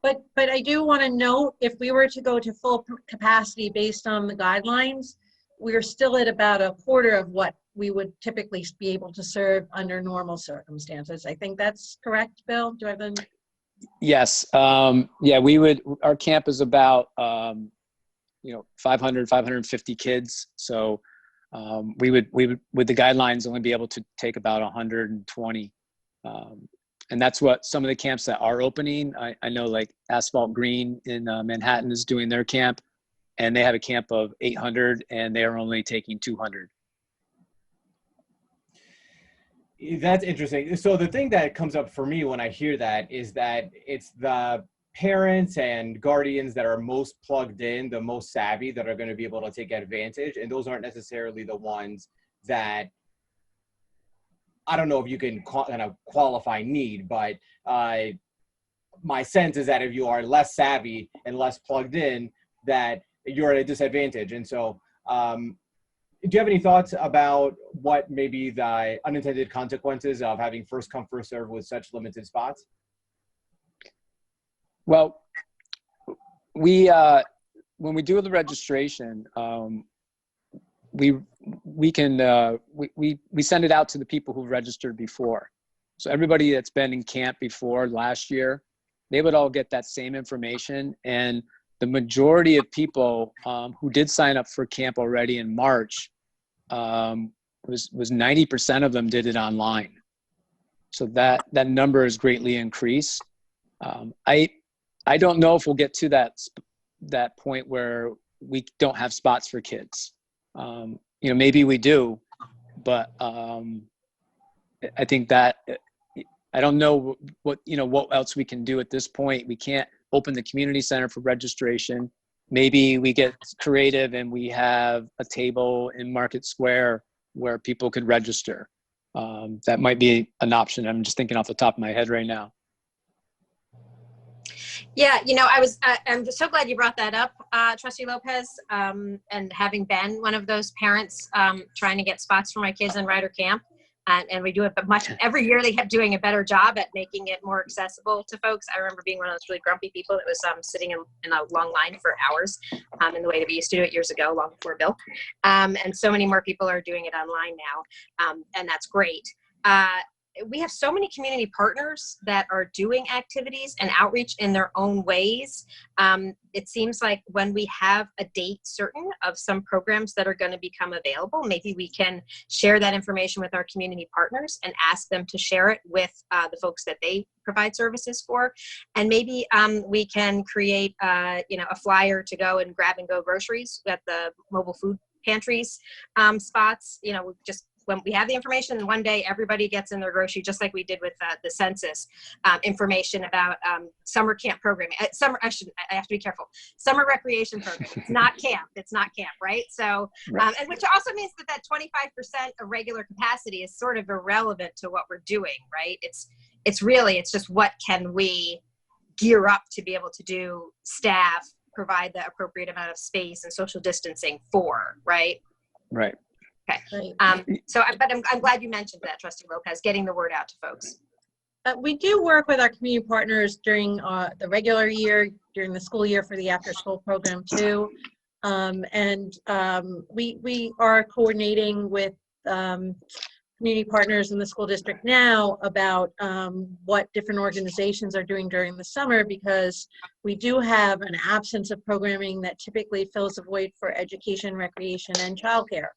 But I do want to note, if we were to go to full capacity based on the guidelines, we're still at about a quarter of what we would typically be able to serve under normal circumstances. I think that's correct, Bill? Do I have any? Yes. Yeah, our camp is about, 500, 550 kids. So we would, with the guidelines, only be able to take about 120. And that's what some of the camps that are opening. I know, like Asphalt Green in Manhattan is doing their camp, and they have a camp of 800, and they are only taking 200. That's interesting. So the thing that comes up for me when I hear that is that it's the parents and guardians that are most plugged in, the most savvy, that are going to be able to take advantage. And those aren't necessarily the ones that, I don't know if you can kind of qualify need, but my sense is that if you are less savvy and less plugged in, that you're at a disadvantage. And so do you have any thoughts about what maybe the unintended consequences of having first come, first serve with such limited spots? Well, we when we do the registration, we send it out to the people who registered before. So everybody that's been in camp before last year, they would all get that same information. And the majority of people who did sign up for camp already in March, was 90% of them did it online. So that number has greatly increased. I don't know if we'll get to that point where we don't have spots for kids. Maybe we do, but I think that I don't know what else we can do at this point. We can't open the community center for registration. Maybe we get creative and we have a table in Market Square where people could register. That might be an option. I'm just thinking off the top of my head right now. Yeah, I'm so glad you brought that up, Trustee Lopez, and having been one of those parents trying to get spots for my kids in Ryder Camp. And we do it, but every year they kept doing a better job at making it more accessible to folks. I remember being one of those really grumpy people that was sitting in a long line for hours in the way that we used to do it years ago, long before Bill. And so many more people are doing it online now, and that's great. we have so many community partners that are doing activities and outreach in their own ways. It seems like when we have a date certain of some programs that are going to become available, maybe we can share that information with our community partners and ask them to share it with the folks that they provide services for. And maybe we can create, a flyer to go and grab and go groceries at the mobile food pantries spots, just when we have the information, and one day everybody gets in their grocery, just like we did with the census information about summer camp programming. I have to be careful. Summer recreation program. It's not camp. It's not camp, right? So, and which also means that 25% of regular capacity is sort of irrelevant to what we're doing, right? It's just what can we gear up to be able to do, staff, provide the appropriate amount of space and social distancing for, right? Right. Okay. But I'm glad you mentioned that, Trustee Lopez, getting the word out to folks. We do work with our community partners during the regular year, during the school year for the after-school program too. We are coordinating with community partners in the school district now about what different organizations are doing during the summer, because we do have an absence of programming that typically fills a void for education, recreation, and childcare.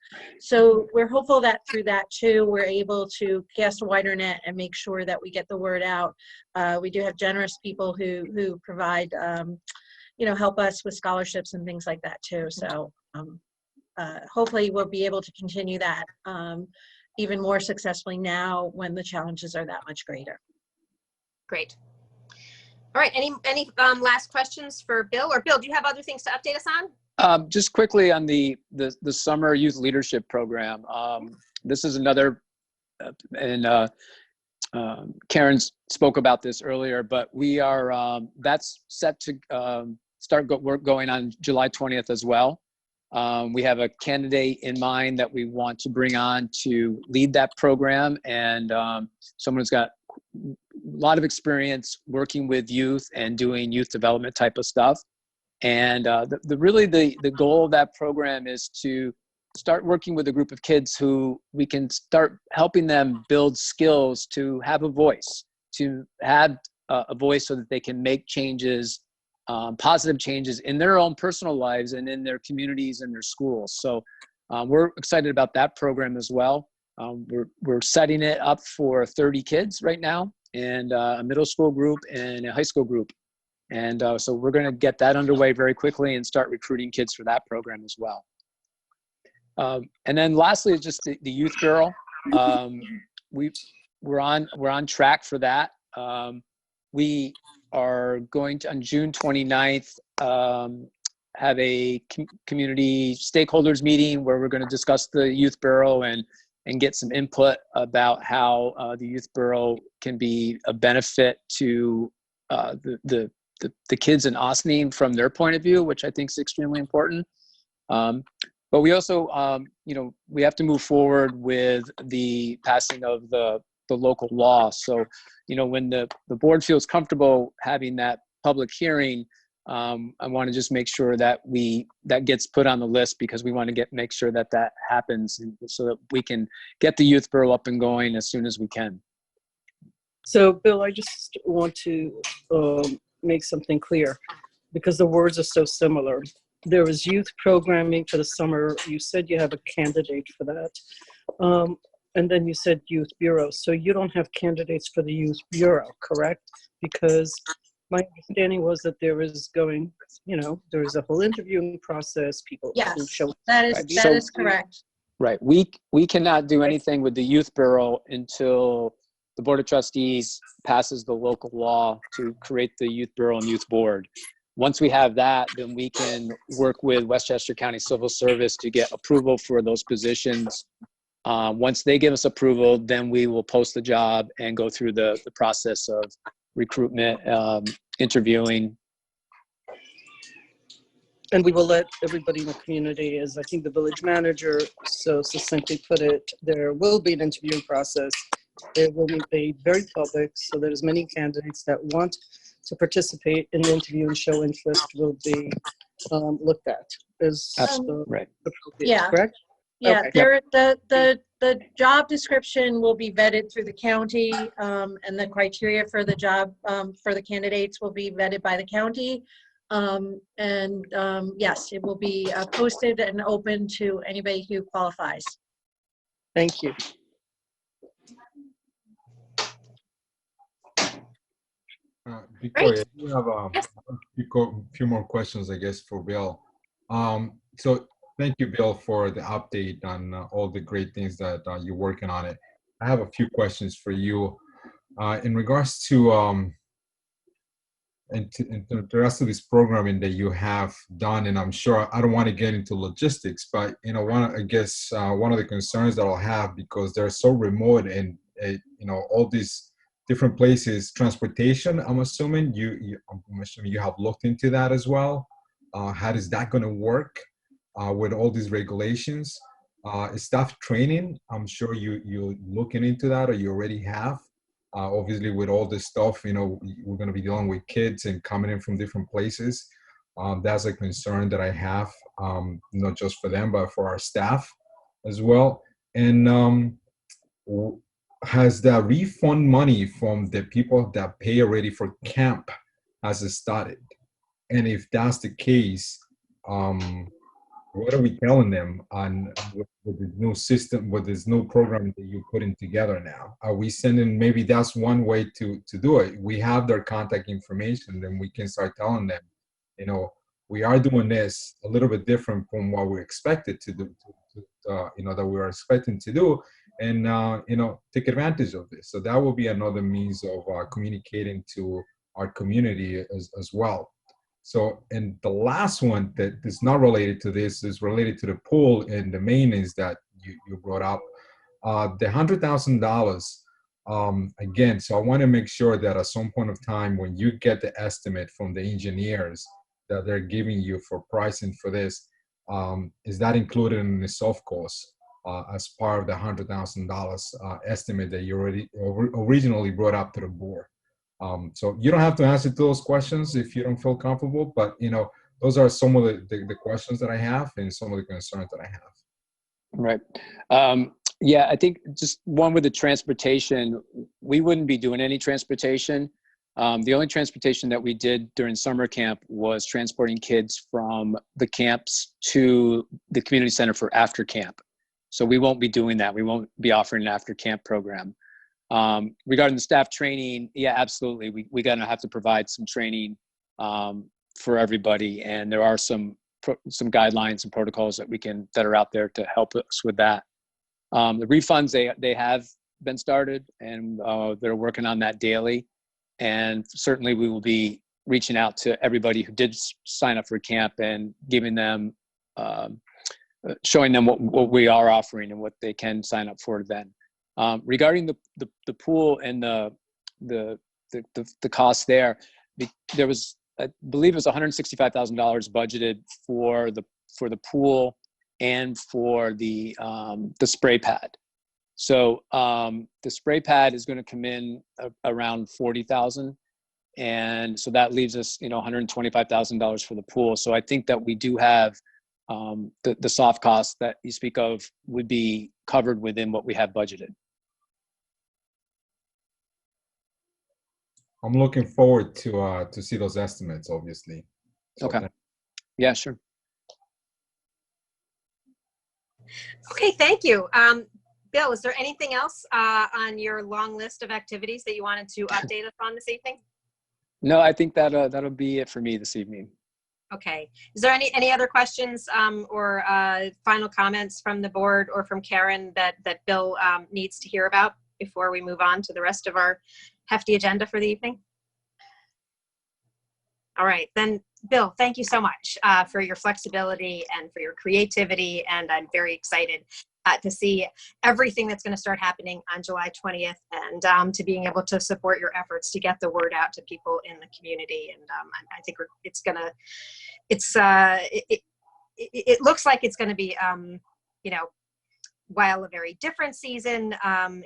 So we're hopeful that through that too, we're able to cast a wider net and make sure that we get the word out. We do have generous people who provide, help us with scholarships and things like that too. So hopefully we'll be able to continue that even more successfully now when the challenges are that much greater. Great. All right, any last questions for Bill? Or Bill, do you have other things to update us on? Just quickly on the summer youth leadership program. This is another, and Karen spoke about this earlier, but we are, that's set to start work going on July 20th as well. We have a candidate in mind that we want to bring on to lead that program, and someone who's got a lot of experience working with youth and doing youth development type of stuff. And the goal of that program is to start working with a group of kids who we can start helping them build skills to have a voice, so that they can make changes, positive changes in their own personal lives and in their communities and their schools. So we're excited about that program as well. We're setting it up for 30 kids right now, and a middle school group and a high school group. And so we're going to get that underway very quickly and start recruiting kids for that program as well. And then lastly, just the Youth Bureau. We're on track for that. We are going to, on June 29th, have a community stakeholders meeting where we're going to discuss the Youth Bureau and get some input about how the Youth Bureau can be a benefit to the kids in Ossining from their point of view, which I think is extremely important. But we also, we have to move forward with the passing of the local law. So, when the board feels comfortable having that public hearing, I want to just make sure that that gets put on the list, because we want to make sure that happens, so that we can get the Youth Bureau up and going as soon as we can. So, Bill, I just want to make something clear, because the words are so similar. There is youth programming for the summer. You said you have a candidate for that. And then you said Youth Bureau. So you don't have candidates for the Youth Bureau, correct? Because my understanding was that there is there is a whole interviewing process. People Yes, show. that is correct. Right. We cannot do anything with the Youth Bureau until the Board of Trustees passes the local law to create the Youth Bureau and Youth Board. Once we have that, then we can work with Westchester County Civil Service to get approval for those positions. Once they give us approval, then we will post the job and go through the process of recruitment, interviewing. And we will let everybody in the community, as I think the village manager so succinctly put it, there will be an interviewing process. It will be very public, so that as many candidates that want to participate in the interview and show interest will be looked at as right. appropriate, Yeah. correct? Yeah, Okay. the the job description will be vetted through the county, and the criteria for the job, for the candidates will be vetted by the county. Yes, it will be posted and open to anybody who qualifies. Thank you. Victoria, you have a few more questions, I guess, for Bill. So thank you, Bill, for the update on all the great things that you're working on it. I have a few questions for you in regards to the rest of this programming that you have done. And I'm sure I don't want to get into logistics, but you know, one of the concerns that I'll have, because they're so remote and you know, all these different places, transportation, I'm assuming you have looked into that as well. How is that going to work with all these regulations? Staff training, I'm sure you're looking into that, or you already have. Obviously, with all this stuff, you know, we're going to be dealing with kids and coming in from different places. That's a concern that I have, not just for them, but for our staff as well. And has the refund money from the people that pay already for camp has it started? And if that's the case, what are we telling them on with the new system, with this new program that you're putting together now? Are we sending, maybe that's one way to do it. We have their contact information, then we can start telling them, you know, we are doing this a little bit different from what we expected to do, you know, that we were expecting to do. And, you know, take advantage of this. So that will be another means of communicating to our community as well. So, and the last one that is not related to this is related to the pool and the maintenance that you brought up. The $100,000, again, so I want to make sure that at some point of time when you get the estimate from the engineers that they're giving you for pricing for this, is that included in the soft cost? As part of the $100,000 estimate that you originally brought up to the board. So you don't have to answer those questions if you don't feel comfortable, but you know, those are some of the questions that I have and some of the concerns that I have. Right. Yeah, I think just one with the transportation, we wouldn't be doing any transportation. The only transportation that we did during summer camp was transporting kids from the camps to the community center for after camp. So we won't be doing that. We won't be offering an after camp program. Regarding the staff training, yeah, absolutely. We're gonna have to provide some training for everybody, and there are some guidelines and protocols that are out there to help us with that. The refunds, they have been started, and they're working on that daily. And certainly we will be reaching out to everybody who did sign up for camp and giving them, showing them what we are offering and what they can sign up for then. Regarding the pool and the cost there was, I believe it was $165,000 budgeted for the pool and for the spray pad. So the spray pad is going to come in around $40,000, and so that leaves us, you know, $125,000 for the pool. So I think that we do have the soft costs that you speak of would be covered within what we have budgeted. I'm looking forward to see those estimates, obviously. So okay. Yeah, sure. Okay, thank you. Bill, is there anything else on your long list of activities that you wanted to update us on this evening? No, I think that'll be it for me this evening. Okay. Is there any other questions or final comments from the board or from Karen that Bill needs to hear about before we move on to the rest of our hefty agenda for the evening? All right, then Bill, thank you so much for your flexibility and for your creativity, and I'm very excited to see everything that's going to start happening on July 20th, and to being able to support your efforts to get the word out to people in the community. And I think it looks like it's going to be, you know, while a very different season,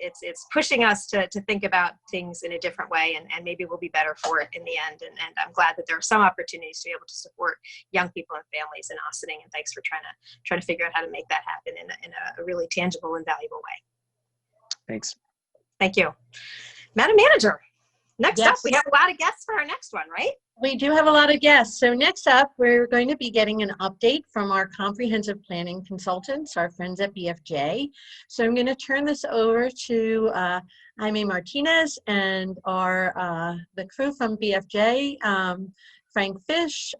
it's pushing us to think about things in a different way, and maybe we'll be better for it in the end. And I'm glad that there are some opportunities to be able to support young people and families in Austining, and thanks for trying to figure out how to make that happen in a really tangible and valuable way. Thanks. Thank you. Madam Manager, next up, Yes. we have a lot of guests for our next one, right? We do have a lot of guests. So next up, we're going to be getting an update from our comprehensive planning consultants, our friends at BFJ. So I'm going to turn this over to Jaime Martinez and the crew from BFJ, Frank Fish,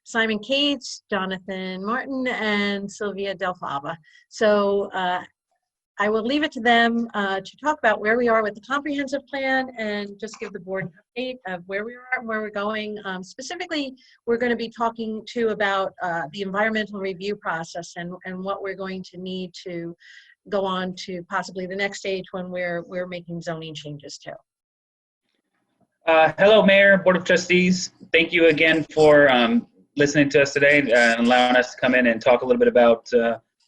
Simon Cates, Jonathan Martin, and Sylvia Del Fava. So I will leave it to them to talk about where we are with the comprehensive plan and just give the board an update of where we are and where we're going. Specifically, we're going to be talking too about the environmental review process and what we're going to need to go on to possibly the next stage when we're making zoning changes too. Hello, Mayor, Board of Trustees. Thank you again for listening to us today and allowing us to come in and talk a little bit about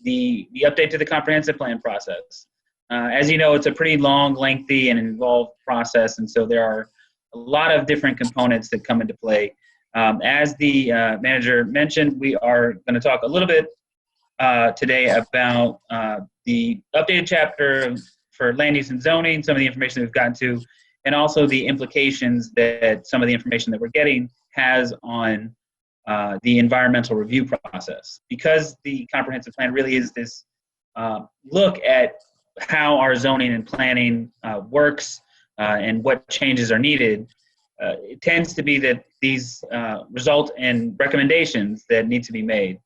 the update to the comprehensive plan process. As you know, it's a pretty long, lengthy, and involved process, and so there are a lot of different components that come into play. As the manager mentioned, we are going to talk a little bit today about the updated chapter for land use and zoning, some of the information that we've gotten to, and also the implications that some of the information that we're getting has on the environmental review process. Because the comprehensive plan really is this look at how our zoning and planning works and what changes are needed, it tends to be that these result in recommendations that need to be made.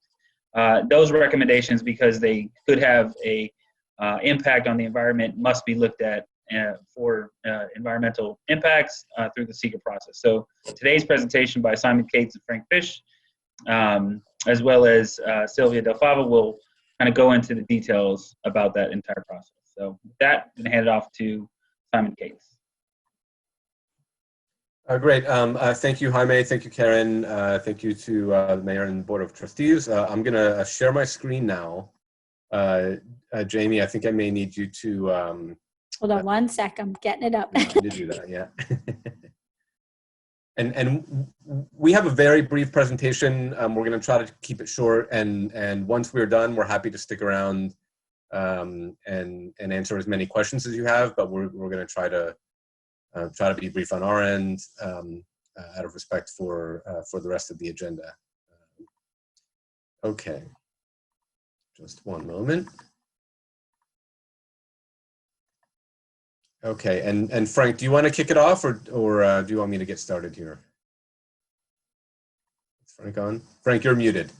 Those recommendations, because they could have a impact on the environment, must be looked at for environmental impacts through the SEQA process. So today's presentation by Simon Cates and Frank Fish, as well as Sylvia Del Fava, will kind of go into the details about that entire process. So with that, I'm going to hand it off to Simon Cates. Great. Thank you, Jaime. Thank you, Karen. Thank you to the Mayor and Board of Trustees. I'm going to share my screen now. Jamie, I think I may need you to... Hold on one sec. I'm getting it up. to do that, yeah. And we have a very brief presentation. We're going to try to keep it short, and once we're done, we're happy to stick around and answer as many questions as you have. But we're going to try to be brief on our end, out of respect for the rest of the agenda. Okay, just one moment. Okay, and Frank, do you want to kick it off, or do you want me to get started here? Is Frank on? Frank, you're muted.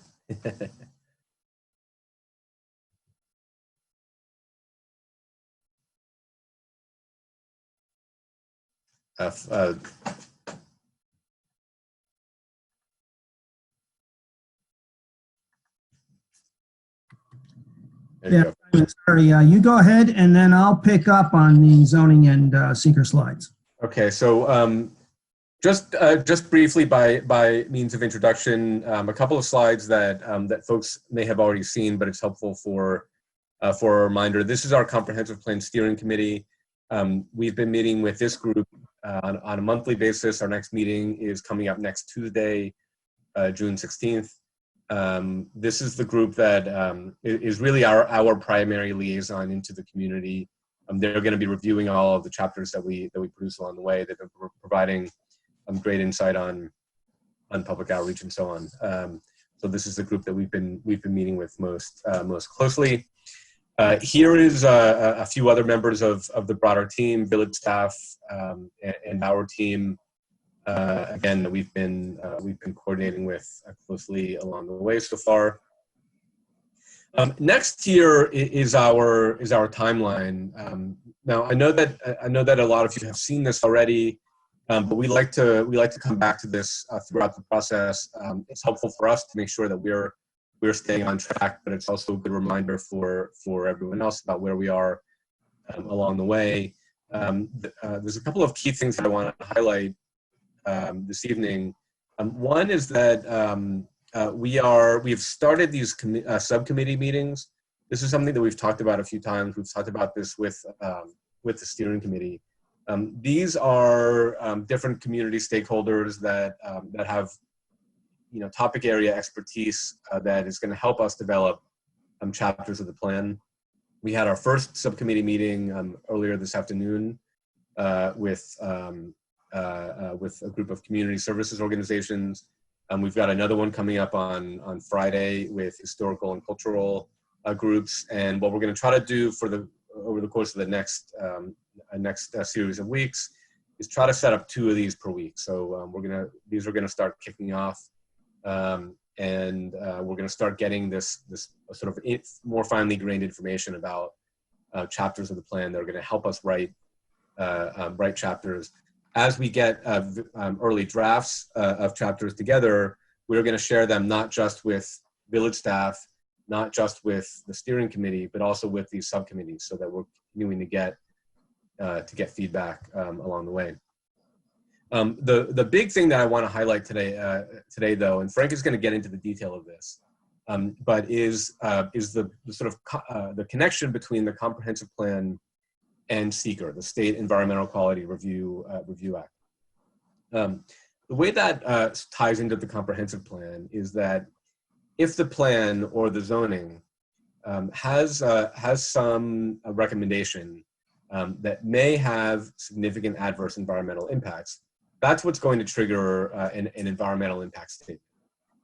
Yeah, sorry, you go ahead, and then I'll pick up on the zoning and seeker slides. Okay, so just briefly by means of introduction, a couple of slides that that folks may have already seen, but it's helpful for a reminder. This is our comprehensive plan steering committee. We've been meeting with this group on a monthly basis. Our next meeting is coming up next Tuesday, June 16th. This is the group that is really our primary liaison into the community. They're going to be reviewing all of the chapters that we produce along the way. They've been providing great insight on public outreach and so on. So this is the group that we've been meeting with most closely. Here is a few other members of the broader team, village staff, and our team. Again, that we've been coordinating with closely along the way so far. Next here is our timeline. Now I know that a lot of you have seen this already, but we like to come back to this throughout the process. It's helpful for us to make sure that we're staying on track, but it's also a good reminder for everyone else about where we are along the way. There's a couple of key things that I want to highlight this evening. One is that we've started these subcommittee meetings This is something that we've talked about a few times. We've talked about this with the steering committee. These are different community stakeholders that have, topic area expertise that is going to help us develop chapters of the plan. We had our first subcommittee meeting earlier this afternoon with a group of community services organizations. We've got another one coming up on Friday with historical and cultural groups. And what we're going to try to do over the course of the next series of weeks is try to set up 2 of these per week. So these are going to start kicking off, and we're going to start getting this sort of more finely grained information about chapters of the plan that are going to help us write chapters. As we get early drafts of chapters together, we're going to share them not just with village staff, not just with the steering committee, but also with these subcommittees, so that we're continuing to get feedback along the way. The big thing that I want to highlight today though, and Frank is going to get into the detail of this, but is the sort of the connection between the comprehensive plan and SEQR, the State Environmental Quality Review Act. The way that ties into the comprehensive plan is that if the plan or the zoning has some recommendation that may have significant adverse environmental impacts, that's what's going to trigger an environmental impact statement.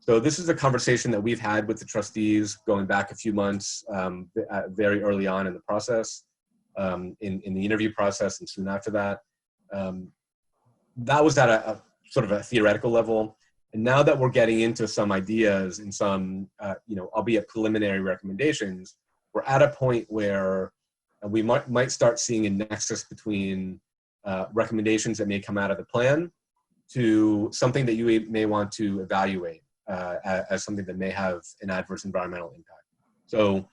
So this is a conversation that we've had with the trustees going back a few months, very early on in the process, in the interview process, and soon after that. That was at a sort of a theoretical level. And now that we're getting into some ideas and some, albeit preliminary recommendations, we're at a point where we might start seeing a nexus between recommendations that may come out of the plan to something that you may want to evaluate as something that may have an adverse environmental impact. So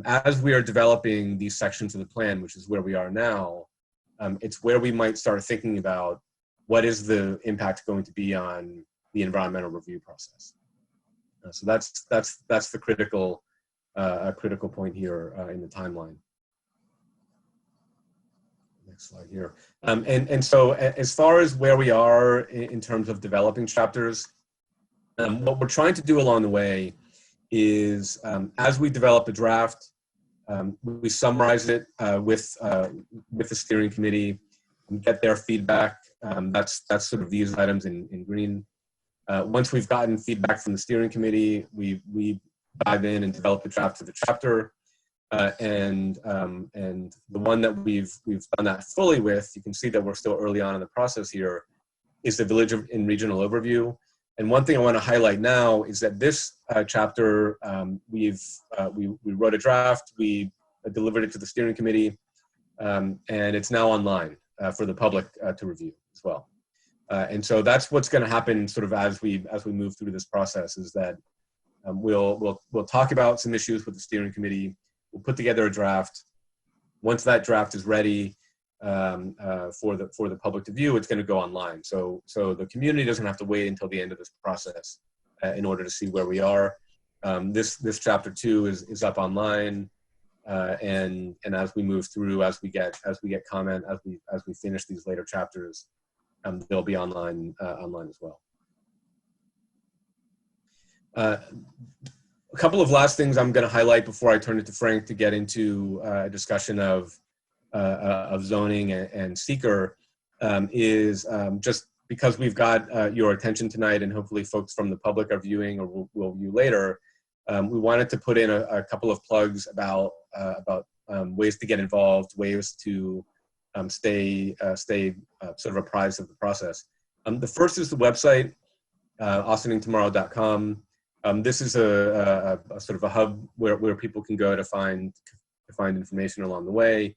as we are developing these sections of the plan, which is where we are now, it's where we might start thinking about what is the impact going to be on the environmental review process. So that's the critical point here in the timeline. Next slide here. And so as far as where we are in terms of developing chapters, what we're trying to do along the way is as we develop a draft, we summarize it with the steering committee and get their feedback. That's sort of these items in green. Once we've gotten feedback from the steering committee, we dive in and develop the draft of the chapter. And the one that we've done that fully with, you can see that we're still early on in the process here, is the Village and Regional Overview. And one thing I want to highlight now is that this chapter, we wrote a draft, we delivered it to the steering committee, and it's now online for the public to review as well. And so that's what's going to happen sort of as we move through this process, is that we'll talk about some issues with the steering committee. We'll put together a draft. Once that draft is ready for the public to view, it's going to go online. So the community doesn't have to wait until the end of this process in order to see where we are. This chapter 2 is up online, and as we move through, as we get comment, as we finish these later chapters, they'll be online as well. A couple of last things I'm going to highlight before I turn it to Frank to get into a discussion of zoning and SEQR is just because we've got your attention tonight, and hopefully folks from the public are viewing or will view later. We wanted to put in a couple of plugs about ways to get involved, ways to stay sort of apprised of the process. The first is the website, austiningtomorrow.com. This is a sort of a hub where people can go to find information along the way.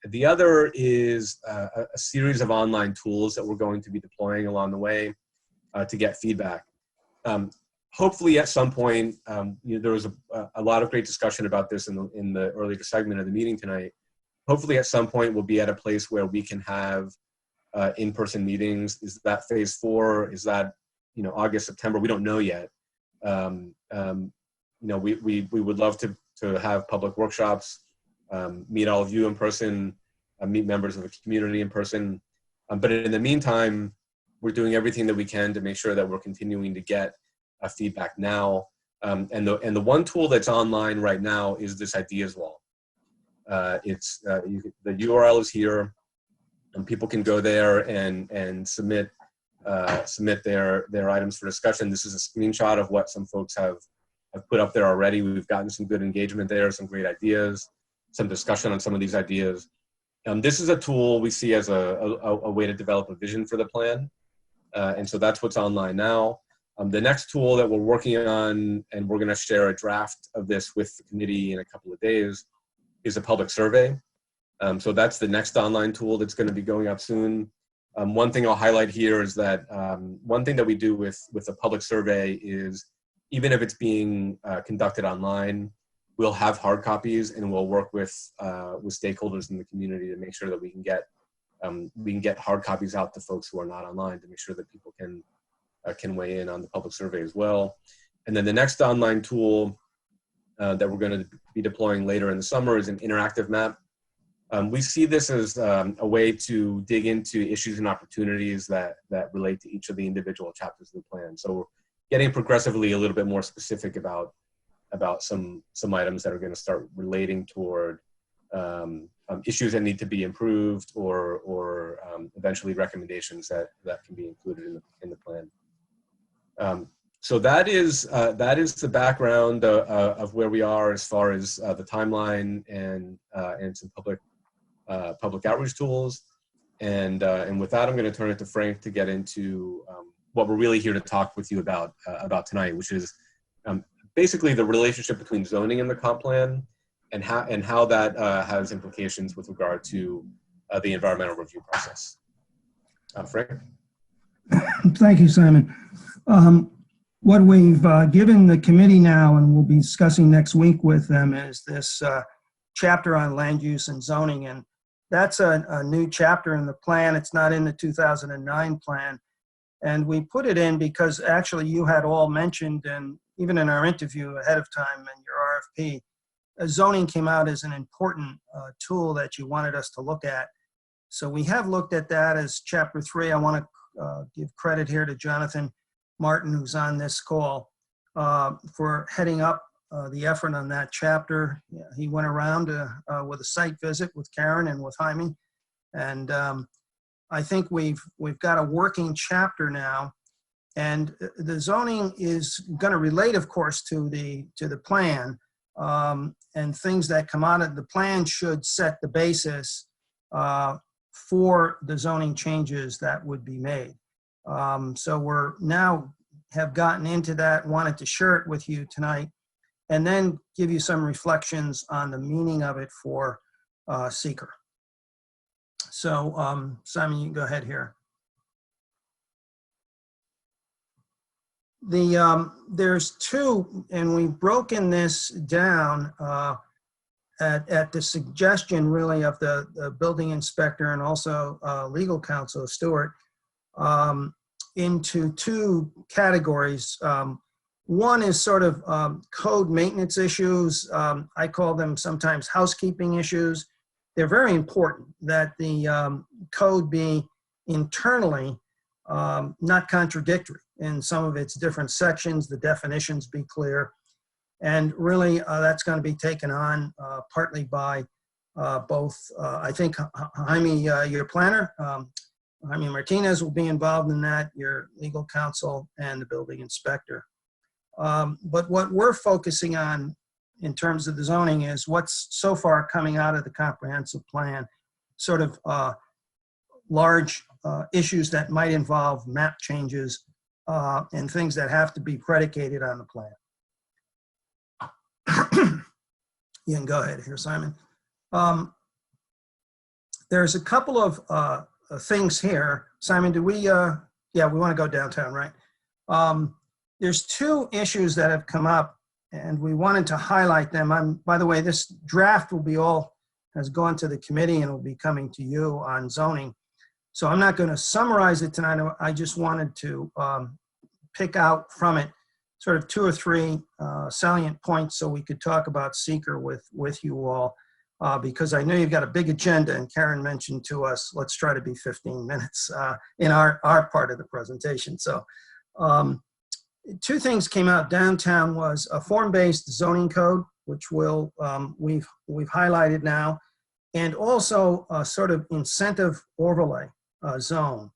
The other is a series of online tools that we're going to be deploying along the way to get feedback. Hopefully at some point, there was a lot of great discussion about this in the earlier segment of the meeting tonight. Hopefully at some point we'll be at a place where we can have in-person meetings. Is that phase 4? Is that August, September? We don't know yet. We would love to to have public workshops, meet all of you in person, meet members of the community in person. But in the meantime, we're doing everything that we can to make sure that we're continuing to get feedback now. And the one tool that's online right now is this ideas wall. The URL is here, and people can go there and submit their items for discussion. This is a screenshot of what some folks have put up there already. We've gotten some good engagement there, some great ideas, some discussion on some of these ideas. This is a tool we see as a way to develop a vision for the plan. And so that's what's online now. The next tool that we're working on, and we're going to share a draft of this with the committee in a couple of days, is a public survey. So that's the next online tool that's going to be going up soon. One thing I'll highlight here is that one thing that we do with a public survey is, even if it's being conducted online, we'll have hard copies, and we'll work with stakeholders in the community to make sure that we can get hard copies out to folks who are not online, to make sure that people can weigh in on the public survey as well. And then the next online tool that we're going to be deploying later in the summer is an interactive map. We see this as a way to dig into issues and opportunities that relate to each of the individual chapters of the plan. So we're getting progressively a little bit more specific about some items that are going to start relating toward issues that need to be improved, or eventually recommendations that can be included in the plan. So that is the background of where we are as far as the timeline and some public outreach tools. And with that, I'm going to turn it to Frank to get into what we're really here to talk with you about tonight, which is basically the relationship between zoning and the comp plan, and how that has implications with regard to the environmental review process. Frank? Thank you, Simon. What we've given the committee now, and we'll be discussing next week with them, is this chapter on land use and zoning. And that's a new chapter in the plan. It's not in the 2009 plan. And we put it in because actually you had all mentioned, and even in our interview ahead of time in your RFP, zoning came out as an important tool that you wanted us to look at. So we have looked at that as chapter 3. I want to give credit here to Jonathan Martin, who's on this call, for heading up the effort on that chapter. Yeah, he went around with a site visit with Karen and with Jaime, and I think we've got a working chapter now. And the zoning is going to relate, of course, to the plan, and things that come out of the plan should set the basis for the zoning changes that would be made. So we're now have gotten into that, wanted to share it with you tonight, and then give you some reflections on the meaning of it for seeker. So Simon, you can go ahead here. There's two, and we've broken this down at the suggestion really of the building inspector and also legal counsel, Stuart, into two categories. One is sort of code maintenance issues. I call them sometimes housekeeping issues. They're very important that the code be internally not contradictory in some of its different sections, the definitions be clear. And really that's going to be taken on partly by both, I think, Jaime, your planner, Jaime Martinez will be involved in that, your legal counsel, and the building inspector. But what we're focusing on in terms of the zoning is what's so far coming out of the comprehensive plan, sort of large issues that might involve map changes and things that have to be predicated on the plan. You can go ahead here, Simon. There's a couple of things here. Simon, do we, yeah, we want to go downtown, right? There's two issues that have come up, and we wanted to highlight them. By the way, this draft will be has gone to the committee and will be coming to you on zoning. So I'm not going to summarize it tonight. I just wanted to pick out from it sort of 2 or 3 salient points so we could talk about seeker with you all, because I know you've got a big agenda, and Karen mentioned to us, let's try to be 15 minutes in our part of the presentation. So 2 things came out downtown was a form-based zoning code, which we've highlighted now, and also a sort of incentive overlay zone.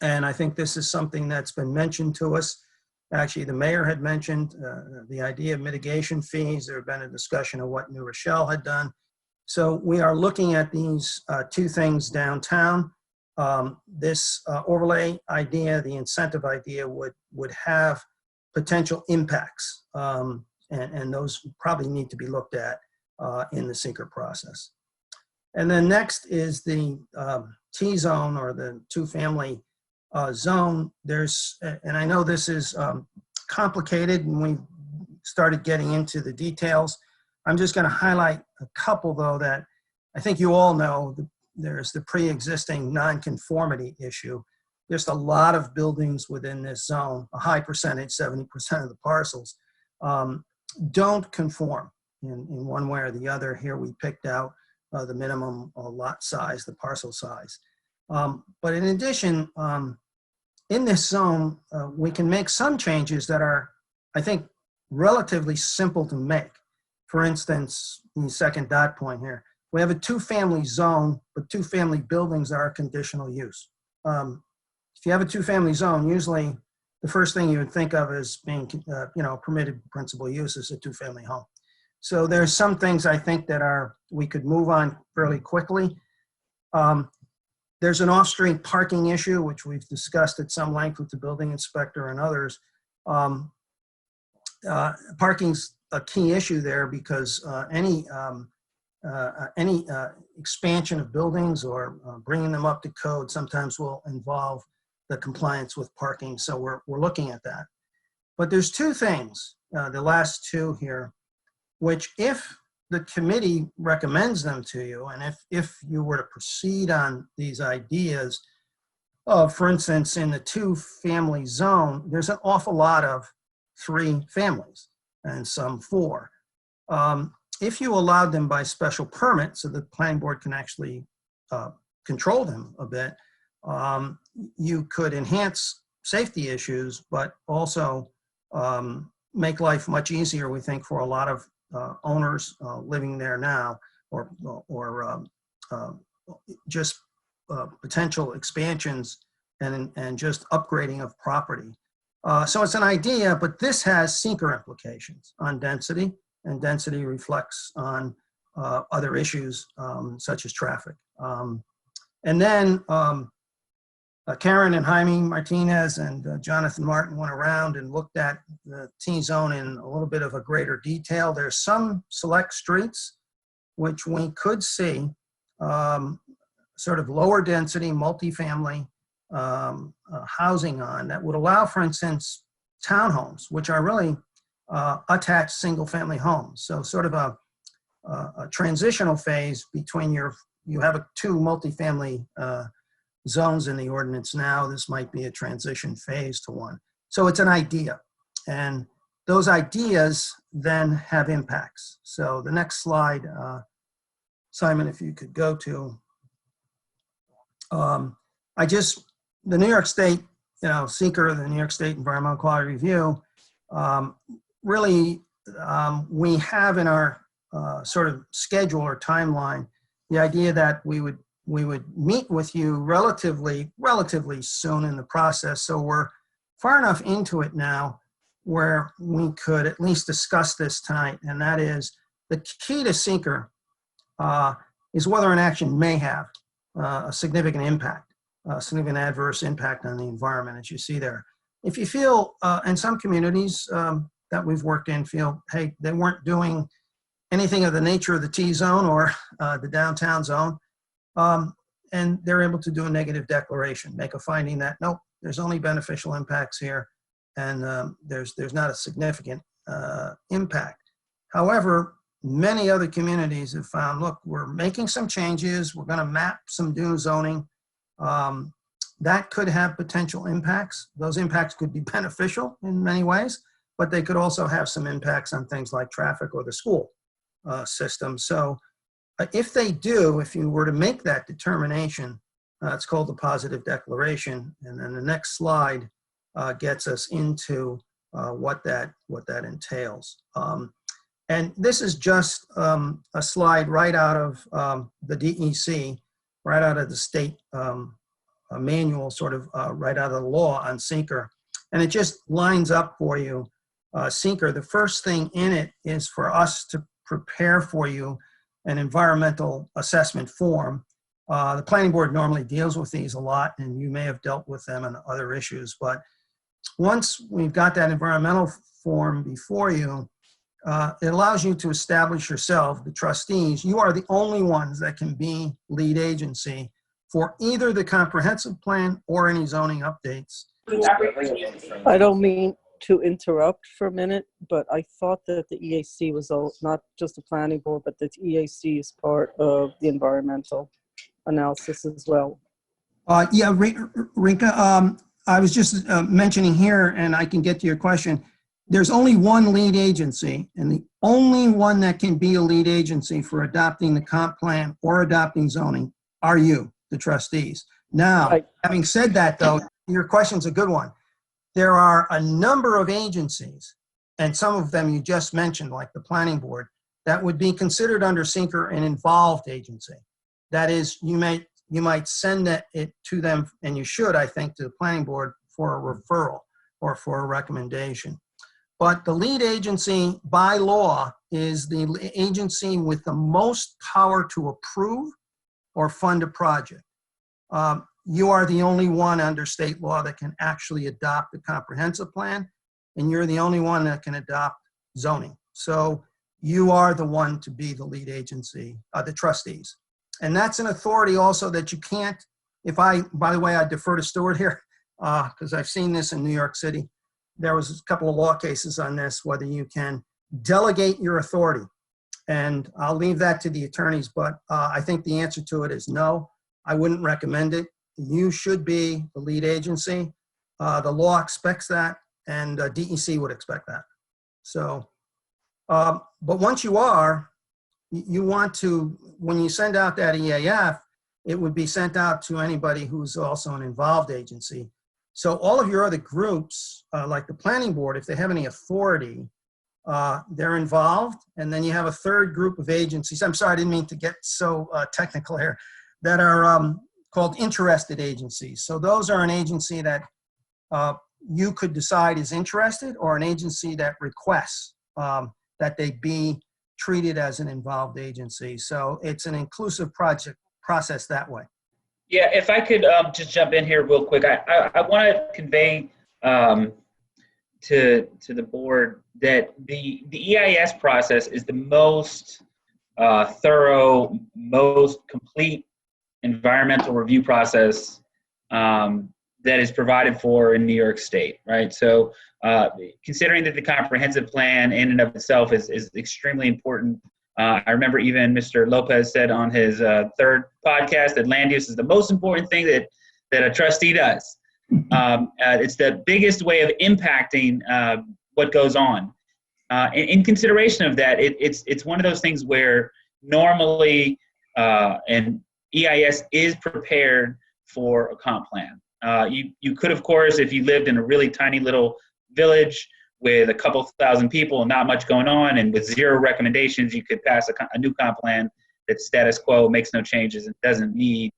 And I think this is something that's been mentioned to us. Actually, the mayor had mentioned the idea of mitigation fees. There had been a discussion of what New Rochelle had done. So we are looking at these 2 things downtown. This overlay idea, the incentive idea, would have potential impacts, and those probably need to be looked at in the seeker process. And then next is the T-zone, or the 2-family zone. And I know this is complicated, and we started getting into the details. I'm just going to highlight a couple, though, that I think you all know. There's the pre-existing nonconformity issue. There's a lot of buildings within this zone, a high percentage, 70% of the parcels, don't conform in one way or the other. Here we picked out the minimum lot size, the parcel size. But in addition, in this zone, we can make some changes that are, I think, relatively simple to make. For instance, the second dot point here, we have a 2-family zone, but 2-family buildings are conditional use. If you have a 2-family zone, usually the first thing you would think of as being, permitted principal use is a 2-family home. So there's some things I think that we could move on fairly quickly. There's an off-street parking issue, which we've discussed at some length with the building inspector and others. Parking's a key issue there, because any expansion of buildings or bringing them up to code sometimes will involve the compliance with parking. So we're looking at that. But there's 2 things, the last 2 here, which if the committee recommends them to you, and if you were to proceed on these ideas, for instance, in the 2-family zone, there's an awful lot of 3 families and some 4. If you allowed them by special permit, so the planning board can actually control them a bit, you could enhance safety issues, but also make life much easier, we think, for a lot of owners living there now, or just potential expansions and just upgrading of property. So it's an idea, but this has seeker implications on density, and density reflects on other issues such as traffic. And then Karen and Jaime Martinez and Jonathan Martin went around and looked at the T-zone in a little bit of a greater detail. There's some select streets which we could see sort of lower density, multifamily housing on, that would allow, for instance, townhomes, which are really attached single-family homes. So sort of a transitional phase between you have 2 multifamily zones in the ordinance now. This might be a transition phase to one. So it's an idea, and those ideas then have impacts. So the next slide, Simon, if you could go to, the New York State, seeker, the New York State Environmental Quality Review, really, we have in our sort of schedule or timeline the idea that we would meet with you relatively soon in the process. So we're far enough into it now where we could at least discuss this tonight, and that is the key to seeker is whether an action may have a significant impact, a significant adverse impact on the environment, as you see there. If you feel, in some communities that we've worked in, feel, hey, they weren't doing anything of the nature of the T-zone or the downtown zone, and they're able to do a negative declaration, make a finding that, nope, there's only beneficial impacts here, and there's not a significant impact. However, many other communities have found, look, we're making some changes, we're gonna map some new zoning, that could have potential impacts. Those impacts could be beneficial in many ways, but they could also have some impacts on things like traffic or the school system. So if they do, if you were to make that determination, it's called the positive declaration. And then the next slide gets us into what that entails. And this is just a slide right out of the DEC, right out of the state manual, sort of right out of the law on seeker. And it just lines up for you seeker. The first thing in it is for us to prepare for you an environmental assessment form. The planning board normally deals with these a lot, and you may have dealt with them on other issues, but once we've got that environmental form before you, it allows you to establish yourself, the trustees. You are the only ones that can be lead agency for either the comprehensive plan or any zoning updates. I don't mean to interrupt for a minute, but I thought that the EAC was not just the planning board, but that the EAC is part of the environmental analysis as well. Yeah, Rika, I was just mentioning here, and I can get to your question. There's only one lead agency, and the only one that can be a lead agency for adopting the comp plan or adopting zoning are you, the trustees. Now, having said that, though, your question's a good one. There are a number of agencies, and some of them you just mentioned, like the planning board, that would be considered under seeker an involved agency. That is, you might send it to them, and you should, I think, to the planning board for a referral or for a recommendation. But the lead agency by law is the agency with the most power to approve or fund a project. You are the only one under state law that can actually adopt the comprehensive plan, and you're the only one that can adopt zoning. So you are the one to be the lead agency, the trustees. And that's an authority also that you can't, by the way, I defer to Stuart here, because I've seen this in New York City. There was a couple of law cases on this, whether you can delegate your authority. And I'll leave that to the attorneys, but I think the answer to it is no. I wouldn't recommend it. You should be the lead agency. The law expects that, and DEC would expect that. So, but once you are, you want to, when you send out that EAF, it would be sent out to anybody who's also an involved agency. So all of your other groups, like the planning board, if they have any authority, they're involved. And then you have a third group of agencies. I'm sorry, I didn't mean to get so technical here, that are called interested agencies. So those are an agency that you could decide is interested, or an agency that requests that they be treated as an involved agency. So it's an inclusive process that way. Yeah, if I could just jump in here real quick, I want to convey to the board that the EIS process is the most thorough, most complete environmental review process that is provided for in New York State, right? So considering that the comprehensive plan in and of itself is extremely important. I remember even Mr. Lopez said on his third podcast that land use is the most important thing that a trustee does. It's the biggest way of impacting what goes on. In consideration of that, it's one of those things where normally an EIS is prepared for a comp plan. You could, of course, if you lived in a really tiny little village with a couple thousand people and not much going on and with zero recommendations, you could pass a new comp plan that's status quo, makes no changes, and doesn't need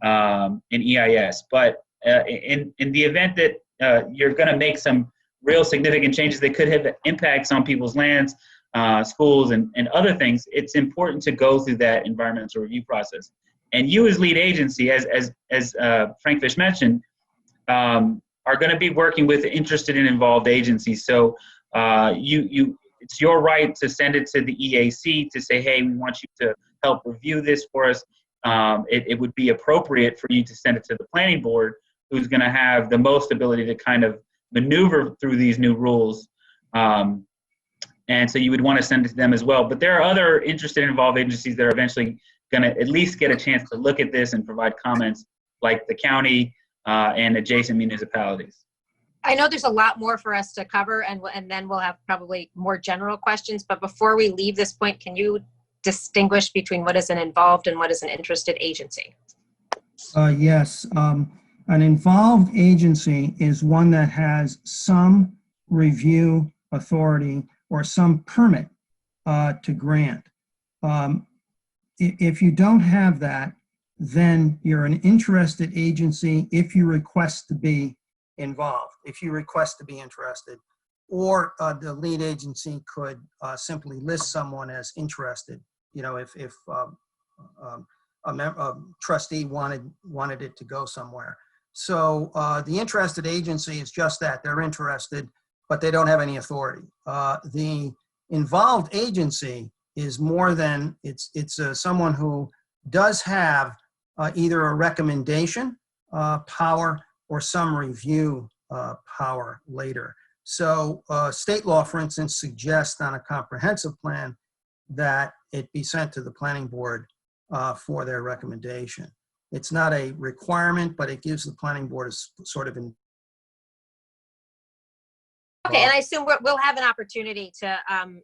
an EIS. But in the event that you're going to make some real significant changes that could have impacts on people's lands, schools, and other things, it's important to go through that environmental review process. And you as lead agency, as Frank Fish mentioned, are going to be working with interested and involved agencies. So it's your right to send it to the EAC to say, hey, we want you to help review this for us. It would be appropriate for you to send it to the planning board, who's going to have the most ability to kind of maneuver through these new rules. And so you would want to send it to them as well. But there are other interested and involved agencies that are eventually going to at least get a chance to look at this and provide comments, like the county and adjacent municipalities. I know there's a lot more for us to cover, and then we'll have probably more general questions. But before we leave this point, can you distinguish between what is an involved and what is an interested agency? Yes. An involved agency is one that has some review authority or some permit to grant. If you don't have that, then you're an interested agency if you request to be involved, if you request to be interested, or the lead agency could simply list someone as interested. You know, if a trustee wanted it to go somewhere. So the interested agency is just that, they're interested, but they don't have any authority. The involved agency is more than, it's someone who does have either a recommendation power or some review power later. So state law, for instance, suggests on a comprehensive plan that it be sent to the planning board for their recommendation. It's not a requirement, but it gives the planning board a sort of an. Okay, and I assume we'll have an opportunity to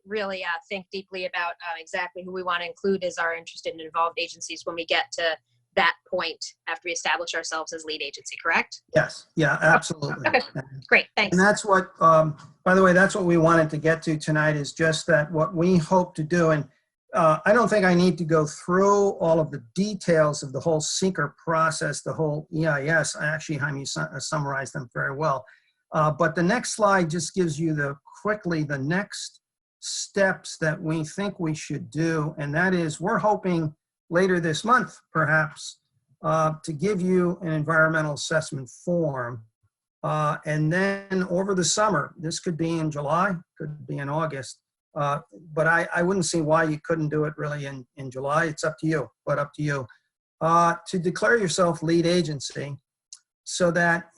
really think deeply about exactly who we want to include as our interested and involved agencies when we get to that point after we establish ourselves as lead agency, correct? Yes, yeah, absolutely. Okay, great, thanks. And that's what, by the way, that's what we wanted to get to tonight, is just that what we hope to do. And I don't think I need to go through all of the details of the whole seeker process, the whole EIS. Actually, Jaime summarized them very well. But the next slide just gives you quickly the next steps that we think we should do. And that is, we're hoping later this month, perhaps, to give you an environmental assessment form. And then over the summer, this could be in July, could be in August, but I wouldn't see why you couldn't do it really in July. It's up to you, but up to you. To declare yourself lead agency, so that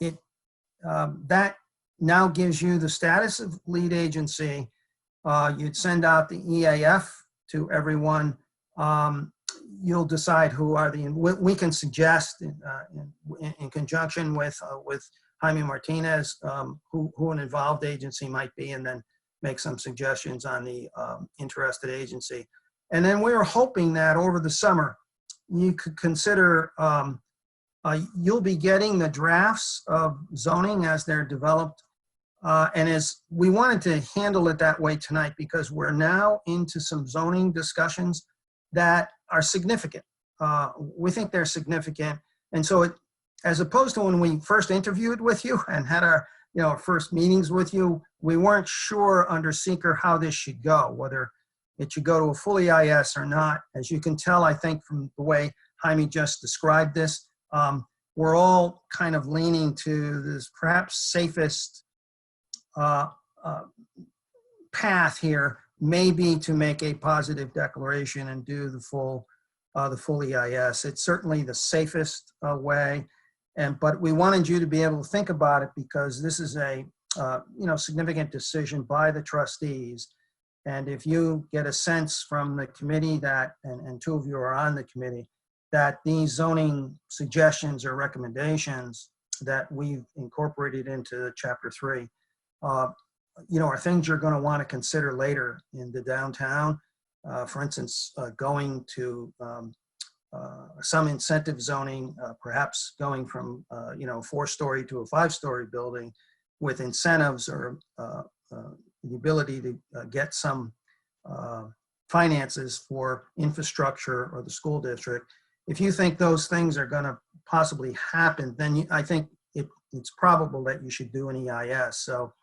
that now gives you the status of lead agency. You'd send out the EAF to everyone. You'll decide who are we can suggest in conjunction with Jaime Martinez, who an involved agency might be, and then make some suggestions on the interested agency. And then we were hoping that over the summer, you could consider, you'll be getting the drafts of zoning as they're developed. And as we wanted to handle it that way tonight, because we're now into some zoning discussions that are significant. We think they're significant. And so as opposed to when we first interviewed with you and had our first meetings with you, we weren't sure under seeker how this should go, whether it should go to a full EIS or not. As you can tell, I think from the way Jaime just described this, we're all kind of leaning to this perhaps safest path here, maybe to make a positive declaration and do the full EIS. It's certainly the safest way, but we wanted you to be able to think about it, because this is a significant decision by the trustees. And if you get a sense from the committee that, and two of you are on the committee, that these zoning suggestions or recommendations that we've incorporated into Chapter 3 are things you're going to want to consider later in the downtown. For instance, going to some incentive zoning, perhaps going from 4-story to a 5-story building with incentives, or the ability to get some finances for infrastructure or the school district. If you think those things are going to possibly happen, then I think it's probable that you should do an EIS. So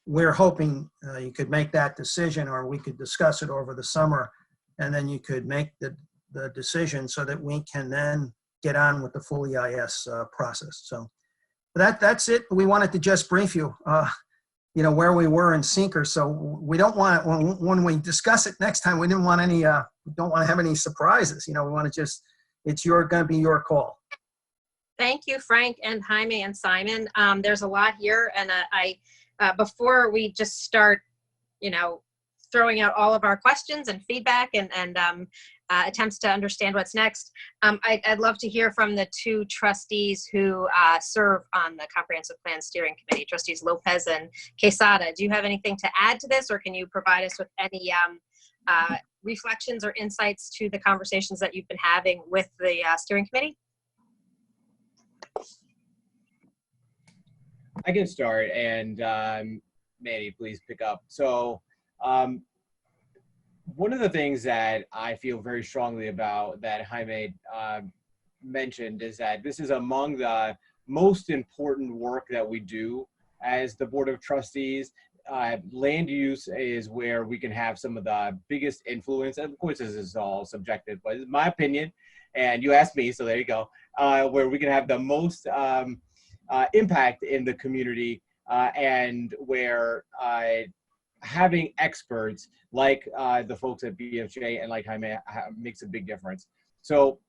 we're hoping you could make that decision, or we could discuss it over the summer, and then you could make the decision so that we can then get on with the full EIS process. So that's it. We wanted to just brief you, where we were in seeker. So we don't want, when we discuss it next time, we didn't want any, we don't want to have any surprises. We want to just, it's going to be your call. Thank you, Frank and Jaime and Simon. There's a lot here, and before we just start, throwing out all of our questions and feedback, and attempts to understand what's next. I'd love to hear from the two trustees who serve on the Comprehensive Plan Steering Committee, Trustees Lopez and Quesada. Do you have anything to add to this, or can you provide us with any reflections or insights to the conversations that you've been having with the steering committee? I can start, and Manny, please pick up. So one of the things that I feel very strongly about that Jaime mentioned is that this is among the most important work that we do as the Board of Trustees. Land use is where we can have some of the biggest influence. Of course, this is all subjective, but it's my opinion, and you asked me, so there you go, where we can have the most impact in the community, and where having experts like the folks at BFJ and like Jaime makes a big difference. So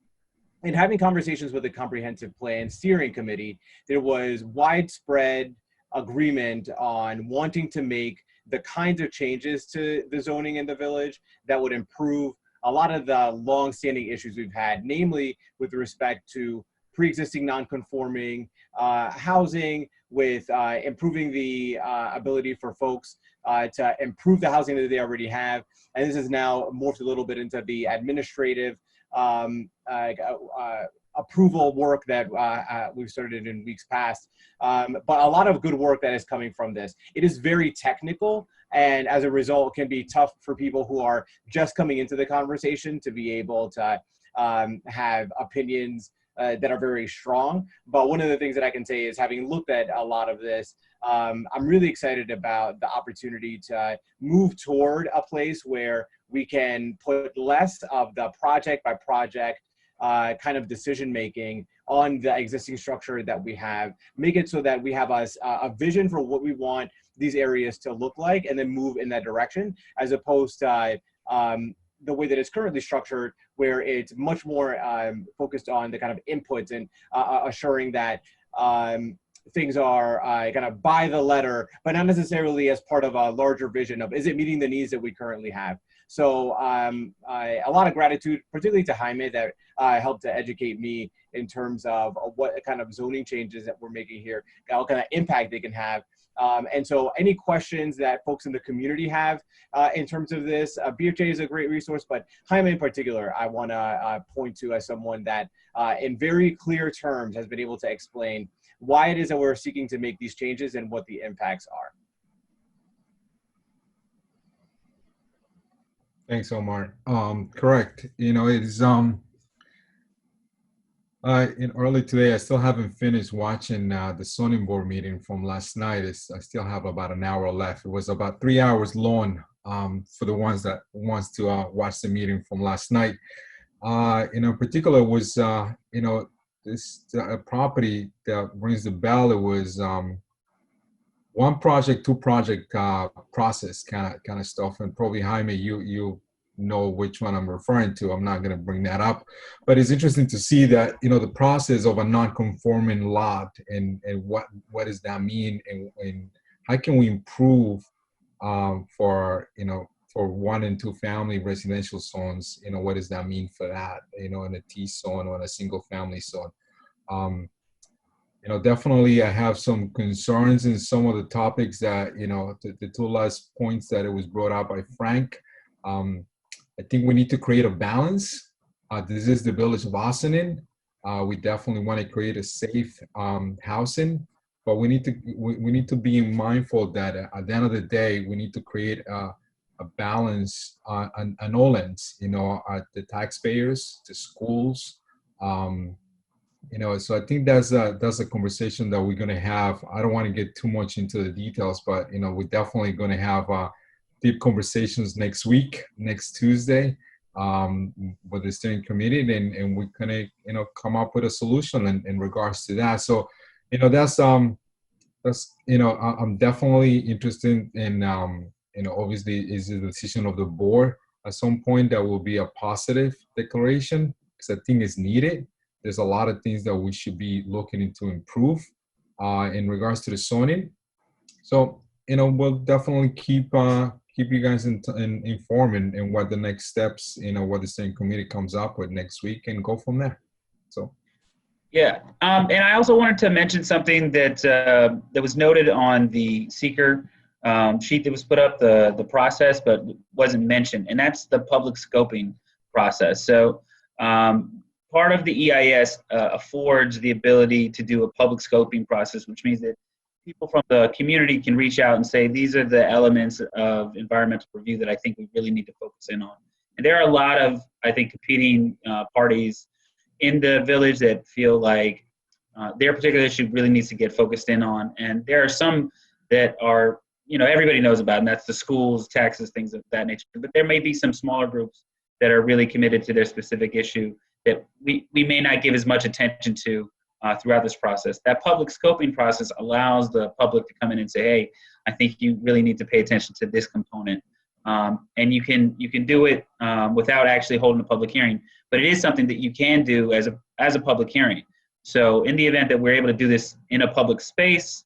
in having conversations with the Comprehensive Plan Steering Committee, there was widespread agreement on wanting to make the kinds of changes to the zoning in the village that would improve a lot of the long-standing issues we've had, namely with respect to pre-existing non-conforming housing, with improving the ability for folks to improve the housing that they already have. And this is now morphed a little bit into the administrative approval work that we've started in weeks past. But a lot of good work that is coming from this. It is very technical, and as a result, can be tough for people who are just coming into the conversation to be able to have opinions that are very strong. But one of the things that I can say is, having looked at a lot of this, I'm really excited about the opportunity to move toward a place where we can put less of the project by project kind of decision making on the existing structure that we have, make it so that we have a vision for what we want these areas to look like, and then move in that direction, as opposed to the way that it's currently structured, where it's much more focused on the kind of inputs and assuring that things are kind of by the letter, but not necessarily as part of a larger vision of, is it meeting the needs that we currently have? So a lot of gratitude, particularly to Jaime, that helped to educate me in terms of what kind of zoning changes that we're making here, what kind of impact they can have. And so any questions that folks in the community have in terms of this, BFJ is a great resource, but Jaime in particular, I want to point to as someone that in very clear terms has been able to explain why it is that we're seeking to make these changes and what the impacts are. Thanks, Omar. Correct. You know, it's in early today, I still haven't finished watching the zoning board meeting from last night. I still have about an hour left. It was about 3 hours long for the ones that wants to watch the meeting from last night. In particular was, you know, this property that rings the bell. It was one project, two project process kind of stuff. And probably Jaime, you know which one I'm referring to. I'm not going to bring that up, but it's interesting to see that, you know, the process of a non-conforming lot and what does that mean, and how can we improve for, you know, for 1 and 2 family residential zones, you know, what does that mean for that, you know, in a T zone or in a single family zone. You know, definitely I have some concerns in some of the topics that, you know, the 2 last points that it was brought up by Frank. I think we need to create a balance. This is the village of Ossining. We definitely want to create a safe housing, but we need to be mindful that at the end of the day, we need to create a balance on all ends. You know, the taxpayers, the schools. You know, so I think that's a conversation that we're going to have. I don't want to get too much into the details, but, you know, we're definitely going to have deep conversations next week, next Tuesday, with the steering committee, and we're going to, you know, come up with a solution in regards to that. So, you know, that's you know, I'm definitely interested in, you know, obviously is the decision of the board. At some point, that will be a positive declaration, because I think it's needed. There's a lot of things that we should be looking into improve in regards to the zoning. So, you know, we'll definitely keep keep you guys informed in what the next steps, what the steering committee comes up with next week, and go from there. So. Yeah, and I also wanted to mention something that that was noted on the seeker sheet that was put up, the process, but wasn't mentioned, and that's the public scoping process. So part of the EIS affords the ability to do a public scoping process, which means that people from the community can reach out and say, these are the elements of environmental review that I think we really need to focus in on. And there are a lot of, I think, competing parties in the village that feel like their particular issue really needs to get focused in on. And there are some that are, everybody knows about, and that's the schools, taxes, things of that nature. But there may be some smaller groups that are really committed to their specific issue that we may not give as much attention to throughout this process. That public scoping process allows the public to come in and say, hey, I think you really need to pay attention to this component. And you can do it without actually holding a public hearing, but it is something that you can do as a public hearing. So in the event that we're able to do this in a public space,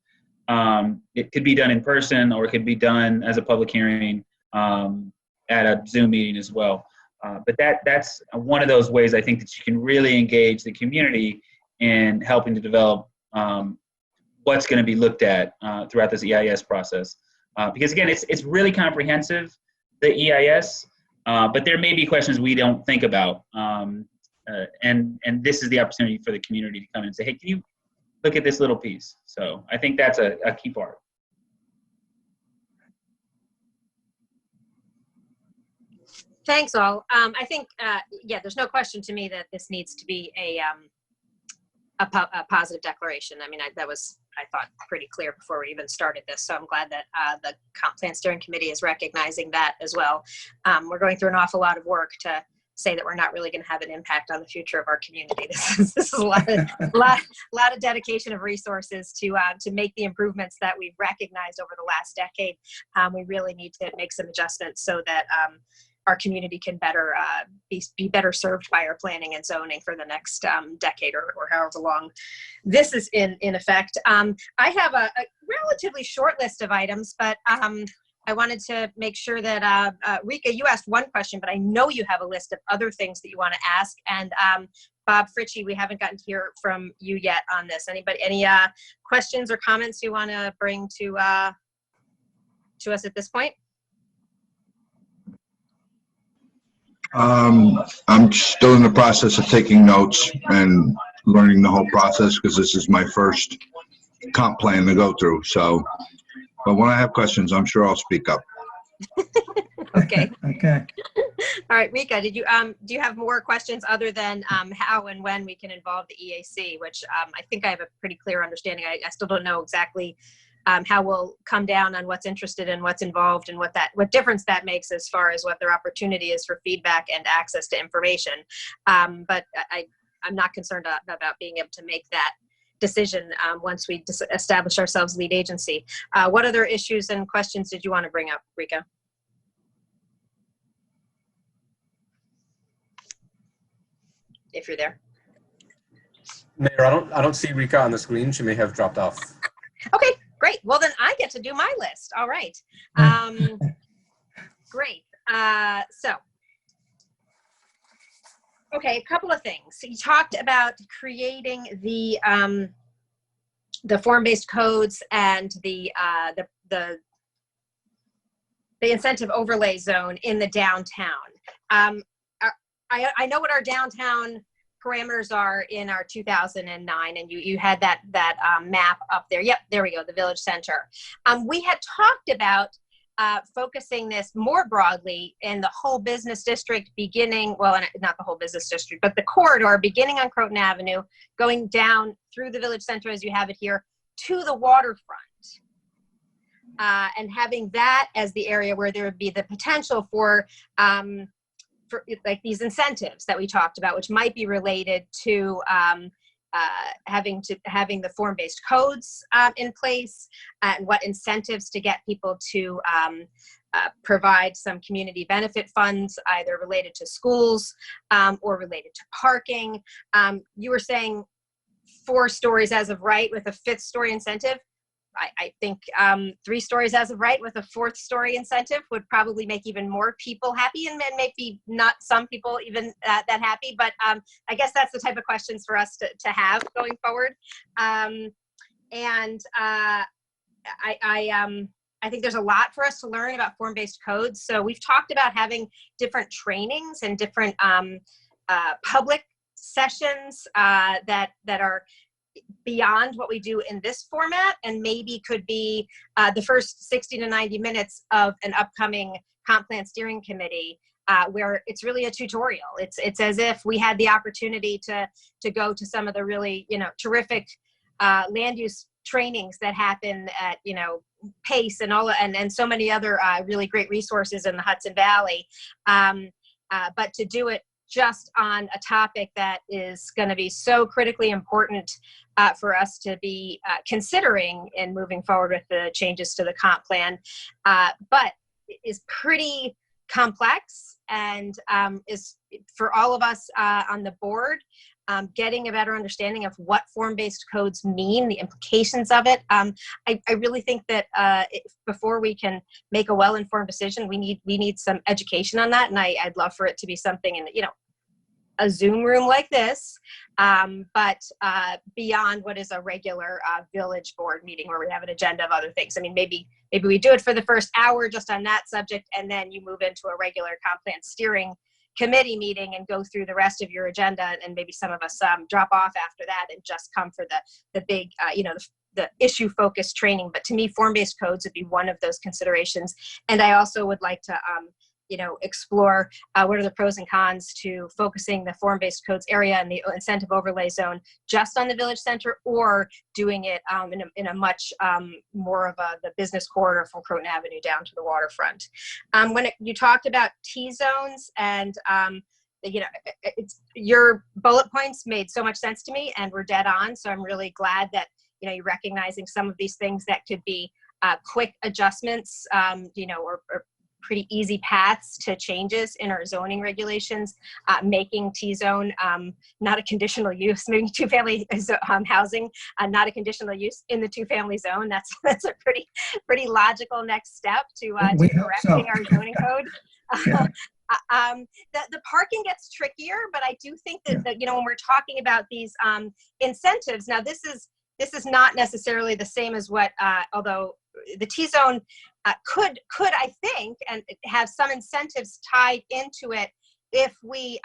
it could be done in person, or it could be done as a public hearing at a Zoom meeting as well. But that's one of those ways I think that you can really engage the community in helping to develop what's going to be looked at throughout this EIS process. Because again, it's really comprehensive, the EIS, but there may be questions we don't think about. And this is the opportunity for the community to come in and say, hey, can you look at this little piece? So I think that's a key part. Thanks all. I think, yeah, there's no question to me that this needs to be a positive declaration. I mean, that was, I thought, pretty clear before we even started this. So I'm glad that the Comp Plan Steering Committee is recognizing that as well. We're going through an awful lot of work to say that we're not really going to have an impact on the future of our community. This is a lot of dedication of resources to make the improvements that we've recognized over the last decade. We really need to make some adjustments so that our community can better be better served by our planning and zoning for the next decade or however long this is in effect. I have a relatively short list of items, but I wanted to make sure that Rika, you asked one question, but I know you have a list of other things that you want to ask. And Bob Fritchie, we haven't gotten to hear from you yet on this. Anybody, any questions or comments you want to bring to us at this point? I'm still in the process of taking notes and learning the whole process because this is my first comp plan to go through. So, but when I have questions, I'm sure I'll speak up. Okay. Okay. All right, Rika, do you have more questions other than how and when we can involve the EAC, which I think I have a pretty clear understanding. I still don't know exactly how we'll come down on what's interested and what's involved and what difference that makes as far as what their opportunity is for feedback and access to information. But I'm not concerned about being able to make that decision once we establish ourselves lead agency. What other issues and questions did you want to bring up, Rika? If you're there. Mayor, I don't see Rika on the screen. She may have dropped off. Okay, great. Well, then I get to do my list. All right. Great. So, okay, a couple of things. You talked about creating the form-based codes and the incentive overlay zone in the downtown. I know what our downtown parameters are in our 2009, and you had that map up there. Yep, there we go, the village center. We had talked about focusing this more broadly in the whole business district beginning, well, not the whole business district, but the corridor beginning on Croton Avenue, going down through the village center as you have it here to the waterfront. And having that as the area where there would be the potential for like these incentives that we talked about, which might be related to having the form-based codes in place, and what incentives to get people to provide some community benefit funds, either related to schools or related to parking. You were saying 4 stories as of right with a 5th story incentive. I think 3 stories as of right with a 4th story incentive would probably make even more people happy, and maybe not some people even that happy. But I guess that's the type of questions for us to have going forward. I think there's a lot for us to learn about form-based codes. So we've talked about having different trainings and different public sessions that are beyond what we do in this format, and maybe could be the first 60 to 90 minutes of an upcoming comp plan steering committee, where it's really a tutorial. It's as if we had the opportunity to go to some of the really, terrific land use trainings that happen at, PACE and and so many other really great resources in the Hudson Valley. But to do it just on a topic that is going to be so critically important for us to be considering in moving forward with the changes to the comp plan, but is pretty complex, and is for all of us on the board, getting a better understanding of what form-based codes mean, the implications of it. I really think that before we can make a well-informed decision, we need some education on that, and I'd love for it to be something in, a Zoom room like this, but beyond what is a regular village board meeting where we have an agenda of other things. I mean, maybe we do it for the first hour just on that subject, and then you move into a regular comp plan steering committee meeting and go through the rest of your agenda, and maybe some of us drop off after that and just come for the big, the issue focused training. But to me, form-based codes would be one of those considerations. And I also would like to, explore what are the pros and cons to focusing the form-based codes area and the incentive overlay zone just on the village center, or doing it in a much more of the business corridor from Croton Avenue down to the waterfront. When you talked about T-zones and your bullet points made so much sense to me and were dead on. So I'm really glad that, you're recognizing some of these things that could be quick adjustments, or pretty easy paths to changes in our zoning regulations, making T-zone not a conditional use, making two-family housing not a conditional use in the two-family zone. That's a pretty logical next step to correcting our zoning code. Yeah. The parking gets trickier, but I do think that, when we're talking about these incentives, now this is not necessarily the same as what, although the T-zone could I think, and have some incentives tied into it if we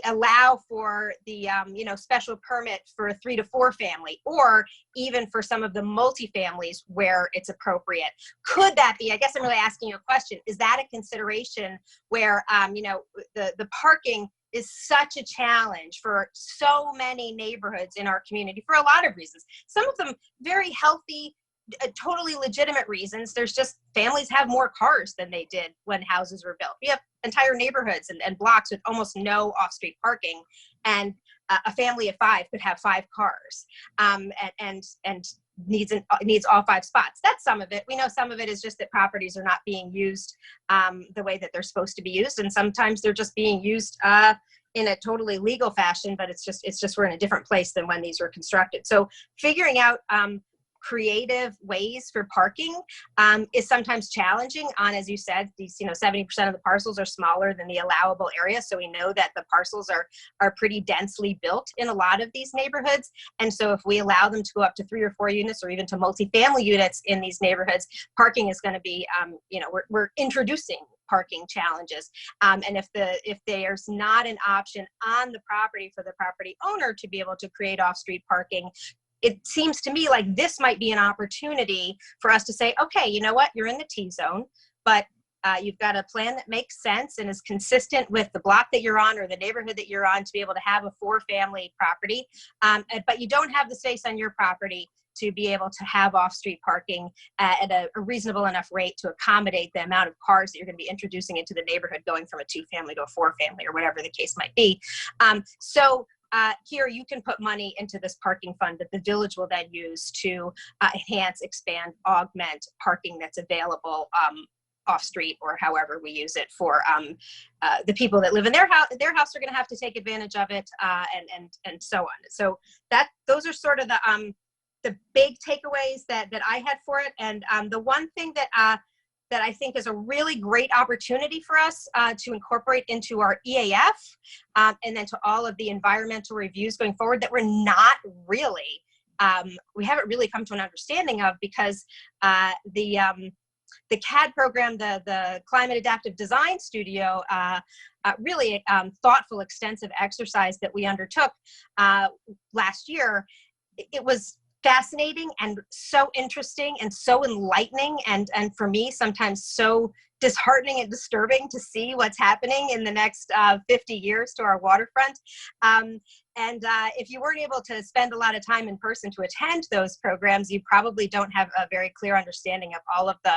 allow for the special permit for a 3 to 4 family, or even for some of the multifamilies where it's appropriate. Could that be? I guess I'm really asking you a question. Is that a consideration where the parking is such a challenge for so many neighborhoods in our community for a lot of reasons? Some of them very healthy, totally legitimate reasons. There's just families have more cars than they did when houses were built. We have entire neighborhoods and blocks with almost no off-street parking, and a family of 5 could have 5 cars, and needs all 5 spots. That's some of it. We know some of it is just that properties are not being used the way that they're supposed to be used, and sometimes they're just being used in a totally legal fashion, but it's just we're in a different place than when these were constructed. So figuring out creative ways for parking is sometimes challenging on, as you said, these 70% of the parcels are smaller than the allowable area. So we know that the parcels are pretty densely built in a lot of these neighborhoods. And so if we allow them to go up to 3 or 4 units, or even to multifamily units in these neighborhoods, parking is going to be, we're introducing parking challenges. And if there's not an option on the property for the property owner to be able to create off-street parking, it seems to me like this might be an opportunity for us to say, okay, you know what, you're in the T-zone, but you've got a plan that makes sense and is consistent with the block that you're on or the neighborhood that you're on to be able to have a 4-family property, but you don't have the space on your property to be able to have off-street parking at a reasonable enough rate to accommodate the amount of cars that you're going to be introducing into the neighborhood, going from a 2-family to a 4-family or whatever the case might be. Here you can put money into this parking fund that the village will then use to enhance, expand, augment parking that's available off-street, or however we use it for the people that live in their house. Their house are going to have to take advantage of it, and so on. So those are sort of big takeaways that I had for it, and the one thing that I think is a really great opportunity for us to incorporate into our EAF, and then to all of the environmental reviews going forward that we're not really, we haven't really come to an understanding of, because the CAD program, the Climate Adaptive Design Studio, really thoughtful, extensive exercise that we undertook last year. It was fascinating and so interesting and so enlightening, and for me sometimes so disheartening and disturbing to see what's happening in the next 50 years to our waterfront. And if you weren't able to spend a lot of time in person to attend those programs, you probably don't have a very clear understanding of all of the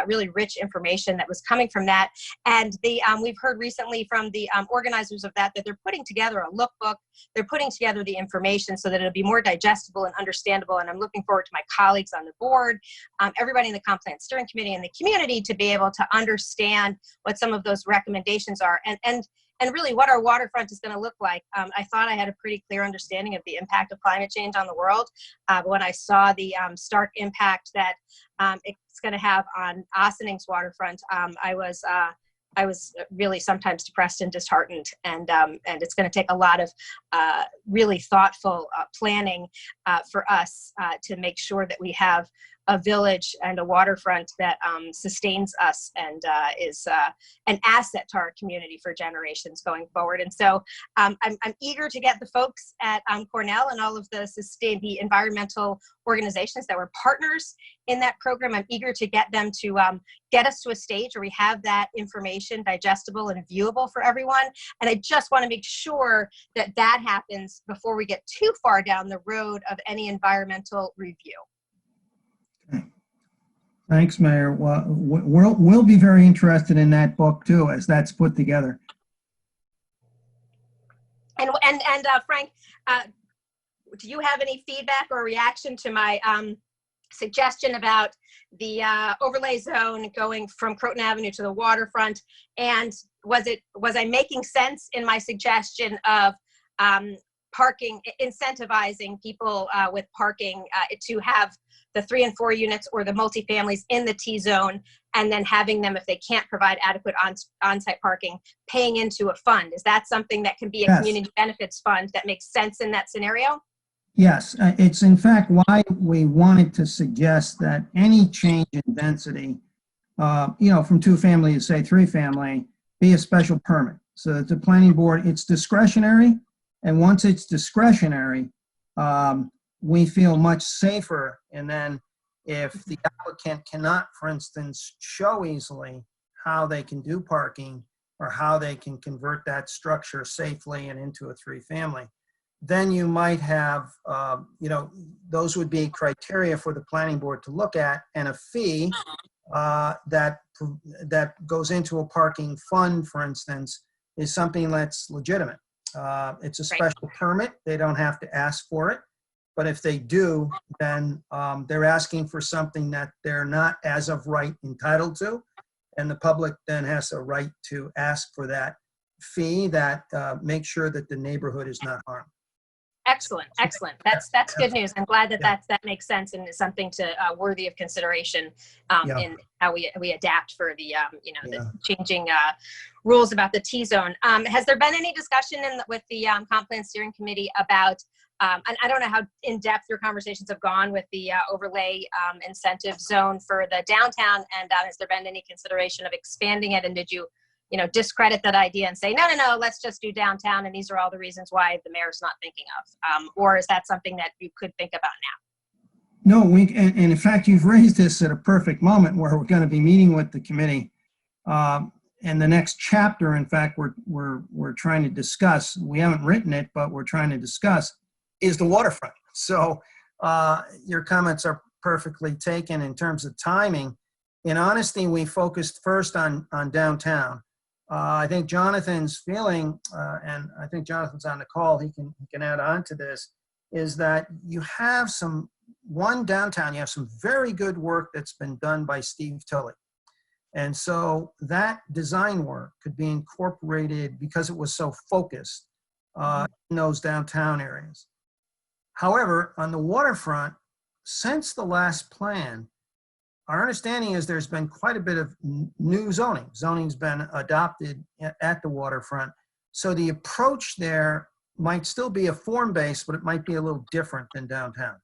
really rich information that was coming from that. And we've heard recently from the organizers of that they're putting together a lookbook. They're putting together the information so that it'll be more digestible and understandable. And I'm looking forward to my colleagues on the board, everybody in the Comp Plan Steering Committee, and the community to be able to understand what some of those recommendations are, and really what our waterfront is going to look like. I thought I had a pretty clear understanding of the impact of climate change on the world. But when I saw the stark impact that it's going to have on Ossinings's waterfront, I was really sometimes depressed and disheartened, and it's going to take a lot of really thoughtful planning for us to make sure that we have a village and a waterfront that sustains us and is an asset to our community for generations going forward. And so I'm eager to get the folks at Cornell and all of the environmental organizations that were partners in that program. I'm eager to get them to get us to a stage where we have that information digestible and viewable for everyone. And I just want to make sure that that happens before we get too far down the road of any environmental review. Thanks, Mayor. Well, we'll be very interested in that book too, as that's put together. And Frank, do you have any feedback or reaction to my suggestion about the overlay zone going from Croton Avenue to the waterfront? And was I making sense in my suggestion of parking, incentivizing people with parking to have the 3 and 4 units or the multifamilies in the T zone, and then having them, if they can't provide adequate on-site parking, paying into a fund? Is that something that can be a community benefits fund that makes sense in that scenario? Yes, it's in fact why we wanted to suggest that any change in density, from 2-family to say 3-family, be a special permit. So that the planning board, it's discretionary, and once it's discretionary, we feel much safer. And then if the applicant cannot, for instance, show easily how they can do parking or how they can convert that structure safely and into a 3-family, then you might have, those would be criteria for the planning board to look at, and a fee that goes into a parking fund, for instance, is something that's legitimate. It's a special permit. They don't have to ask for it. But if they do, then they're asking for something that they're not as of right entitled to. And the public then has a right to ask for that fee that makes sure that the neighborhood is not harmed. Excellent, excellent. That's good news. I'm glad that makes sense and is something to worthy of consideration in how we adapt for the the changing rules about the T zone. Has there been any discussion with the Comp Plan Steering Committee about? And I don't know how in depth your conversations have gone with the overlay incentive zone for the downtown, and has there been any consideration of expanding it? And did you discredit that idea and say, no, let's just do downtown, and these are all the reasons why the mayor's not thinking of? Or is that something that you could think about now? No, and in fact, you've raised this at a perfect moment where we're going to be meeting with the committee. And the next chapter, in fact, we're trying to discuss, we haven't written it, but we're trying to discuss, is the waterfront. So your comments are perfectly taken in terms of timing. In honesty, we focused first on downtown. I think Jonathan's feeling, and I think Jonathan's on the call, he can add on to this, is that you have downtown, you have some very good work that's been done by Steve Tully. And so that design work could be incorporated because it was so focused in those downtown areas. However, on the waterfront, since the last plan, our understanding is there's been quite a bit of new zoning. Zoning's been adopted at the waterfront. So the approach there might still be a form-based, but it might be a little different than downtown.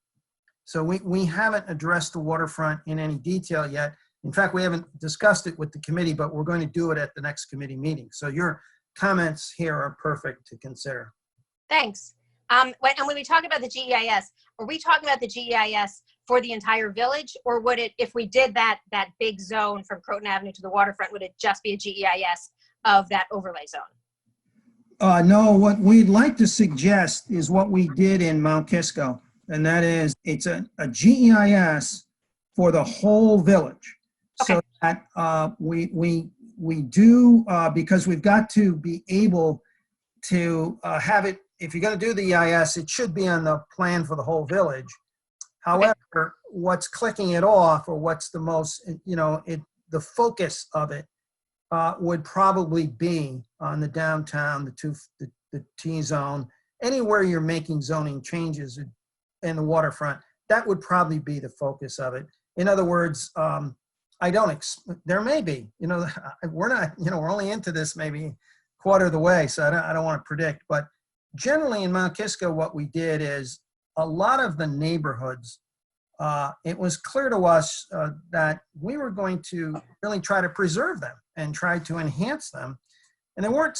So we haven't addressed the waterfront in any detail yet. In fact, we haven't discussed it with the committee, but we're going to do it at the next committee meeting. So your comments here are perfect to consider. Thanks. And when we talk about the GEIS, are we talking about the GEIS for the entire village, or would it, if we did that big zone from Croton Avenue to the waterfront, would it just be a GEIS of that overlay zone? No, what we'd like to suggest is what we did in Mount Kisco, and that is it's a GEIS for the whole village. Okay. So that we do, because we've got to be able to have it, if you're going to do the EIS, it should be on the plan for the whole village. However, what's clicking it off, or what's the most, the focus of it would probably be on the downtown, the T-zone, anywhere you're making zoning changes in the waterfront. That would probably be the focus of it. In other words, there may be, we're not, we're only into this maybe quarter of the way, so I don't want to predict, but generally in Mount Kisco, what we did is a lot of the neighborhoods, it was clear to us that we were going to really try to preserve them and try to enhance them. And there weren't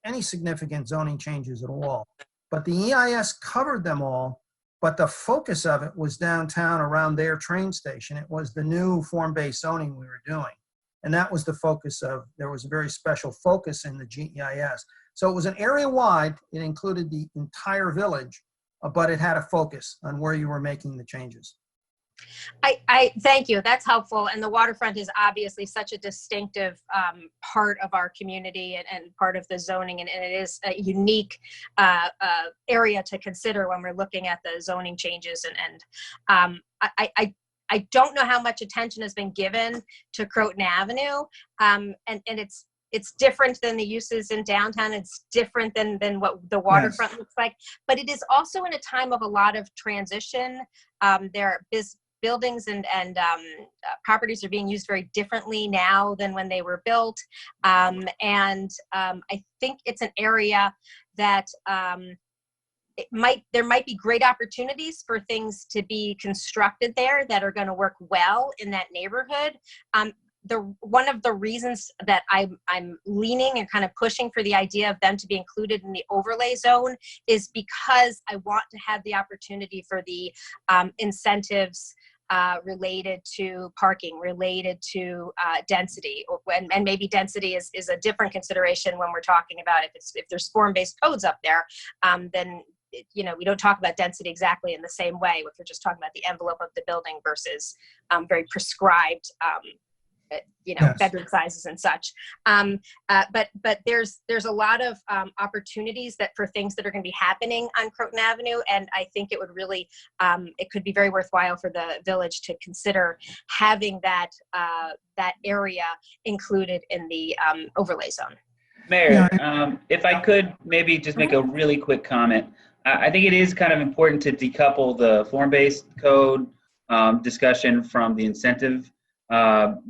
any significant zoning changes at all. But the EIS covered them all, but the focus of it was downtown around their train station. It was the new form-based zoning we were doing. And that was the focus there was a very special focus in the GEIS. So it was an area-wide, it included the entire village, but it had a focus on where you were making the changes. I thank you. That's helpful. And the waterfront is obviously such a distinctive part of our community and part of the zoning, and it is a unique area to consider when we're looking at the zoning changes. And I don't know how much attention has been given to Croton Avenue, and it's different than the uses in downtown. It's different than what the waterfront looks like, but it is also in a time of a lot of transition. There are buildings and properties are being used very differently now than when they were built. I think it's an area that there might be great opportunities for things to be constructed there that are going to work well in that neighborhood. One of the reasons that I'm leaning and kind of pushing for the idea of them to be included in the overlay zone is because I want to have the opportunity for the incentives related to parking, related to density, and maybe density is a different consideration when we're talking about if there's form-based codes up there, then we don't talk about density exactly in the same way if we're just talking about the envelope of the building versus very prescribed Yes. bedroom sizes and such. But there's a lot of opportunities for things that are going to be happening on Croton Avenue, and I think it would really it could be very worthwhile for the village to consider having that area included in the overlay zone. Mayor, if I could maybe just make a really quick comment. I think it is kind of important to decouple the form-based code discussion from the incentive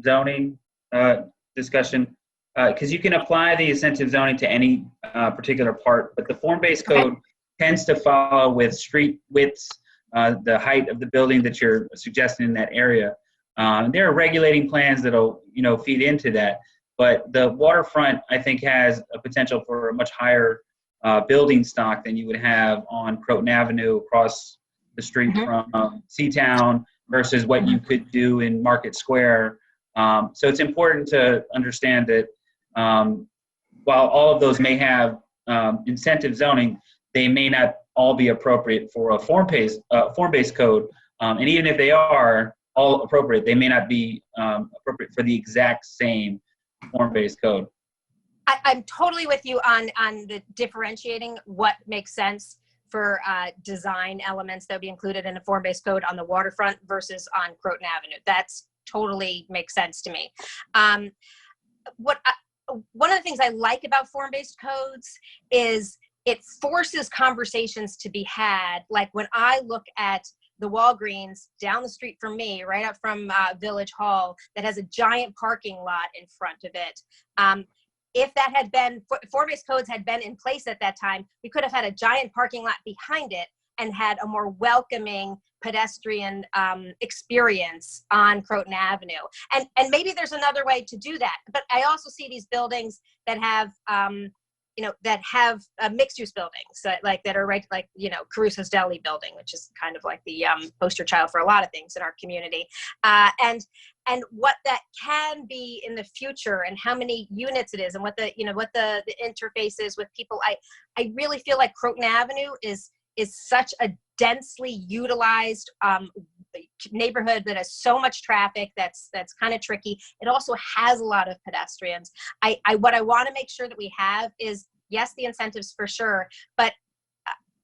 zoning discussion, because you can apply the incentive zoning to any particular part, but the form-based code tends to follow with street widths, the height of the building that you're suggesting in that area. There are regulating plans that'll feed into that, but the waterfront I think has a potential for a much higher building stock than you would have on Croton Avenue across the street from Seatown versus what you could do in Market Square. So it's important to understand that while all of those may have incentive zoning, they may not all be appropriate for a form-based code. And even if they are all appropriate, they may not be appropriate for the exact same form-based code. I'm totally with you on the differentiating what makes sense for design elements that would be included in a form-based code on the waterfront versus on Croton Avenue. That's totally makes sense to me. One of the things I like about form-based codes is it forces conversations to be had. Like when I look at the Walgreens down the street from me, right up from Village Hall, that has a giant parking lot in front of it. If that had been, form-based codes had been in place at that time, we could have had a giant parking lot behind it and had a more welcoming pedestrian experience on Croton Avenue. And maybe there's another way to do that. But I also see these buildings that have, that have mixed-use buildings, that are right, like, Caruso's Deli building, which is kind of like the poster child for a lot of things in our community. And what that can be in the future, and how many units it is, and what the interface is with people. I really feel like Croton Avenue is such a densely utilized neighborhood that has so much traffic that's kind of tricky. It also has a lot of pedestrians. What I want to make sure that we have is, yes, the incentives for sure, but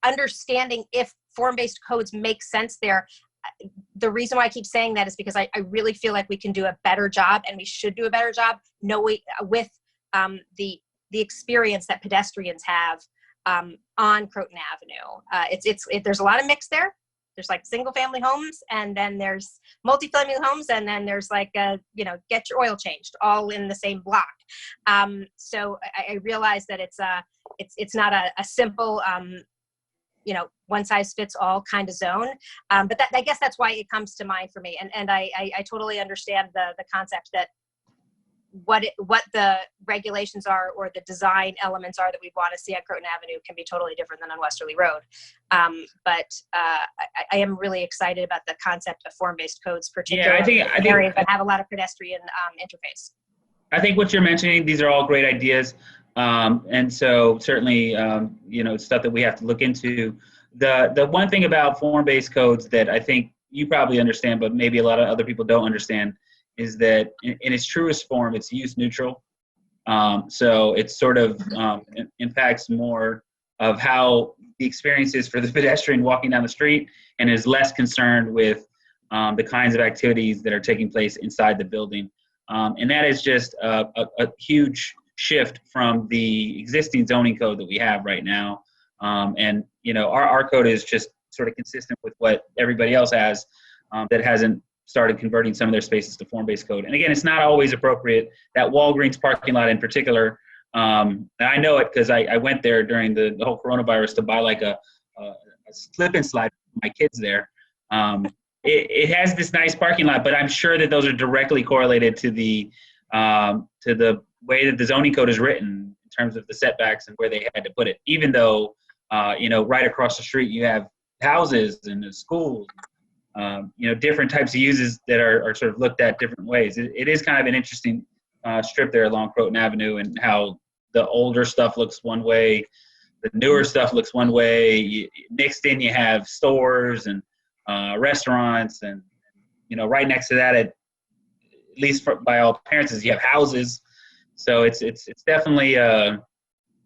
understanding if form-based codes make sense there. The reason why I keep saying that is because I really feel like we can do a better job, and we should do a better job with the experience that pedestrians have on Croton Avenue. There's a lot of mix there. There's like single family homes, and then there's multi-family homes, and then there's like get your oil changed all in the same block. So I realize that it's not a simple one size fits all kind of zone. But I guess that's why it comes to mind for me. And I totally understand the concept that what the regulations are, or the design elements are that we want to see at Croton Avenue, can be totally different than on Westerly Road. But I am really excited about the concept of form-based codes, particularly in areas that have a lot of pedestrian interface. I think what you're mentioning, these are all great ideas. And so certainly, it's stuff that we have to look into. The one thing about form-based codes that I think you probably understand, but maybe a lot of other people don't understand, is that in its truest form, it's use neutral. So it sort of impacts more of how the experience is for the pedestrian walking down the street, and is less concerned with the kinds of activities that are taking place inside the building. And that is just a huge shift from the existing zoning code that we have right now. And our code is just sort of consistent with what everybody else has that hasn't started converting some of their spaces to form-based code. And again, it's not always appropriate. That Walgreens parking lot in particular, and I know it because I went there during the whole coronavirus to buy like a slip and slide for my kids there. It has this nice parking lot, but I'm sure that those are directly correlated to the way that the zoning code is written in terms of the setbacks and where they had to put it. Even though, right across the street you have houses and the schools, different types of uses that are sort of looked at different ways. It is kind of an interesting strip there along Croton Avenue, and how the older stuff looks one way, the newer stuff looks one way. Mixed in, you have stores and restaurants, and right next to that, at least by all appearances, you have houses. So it's definitely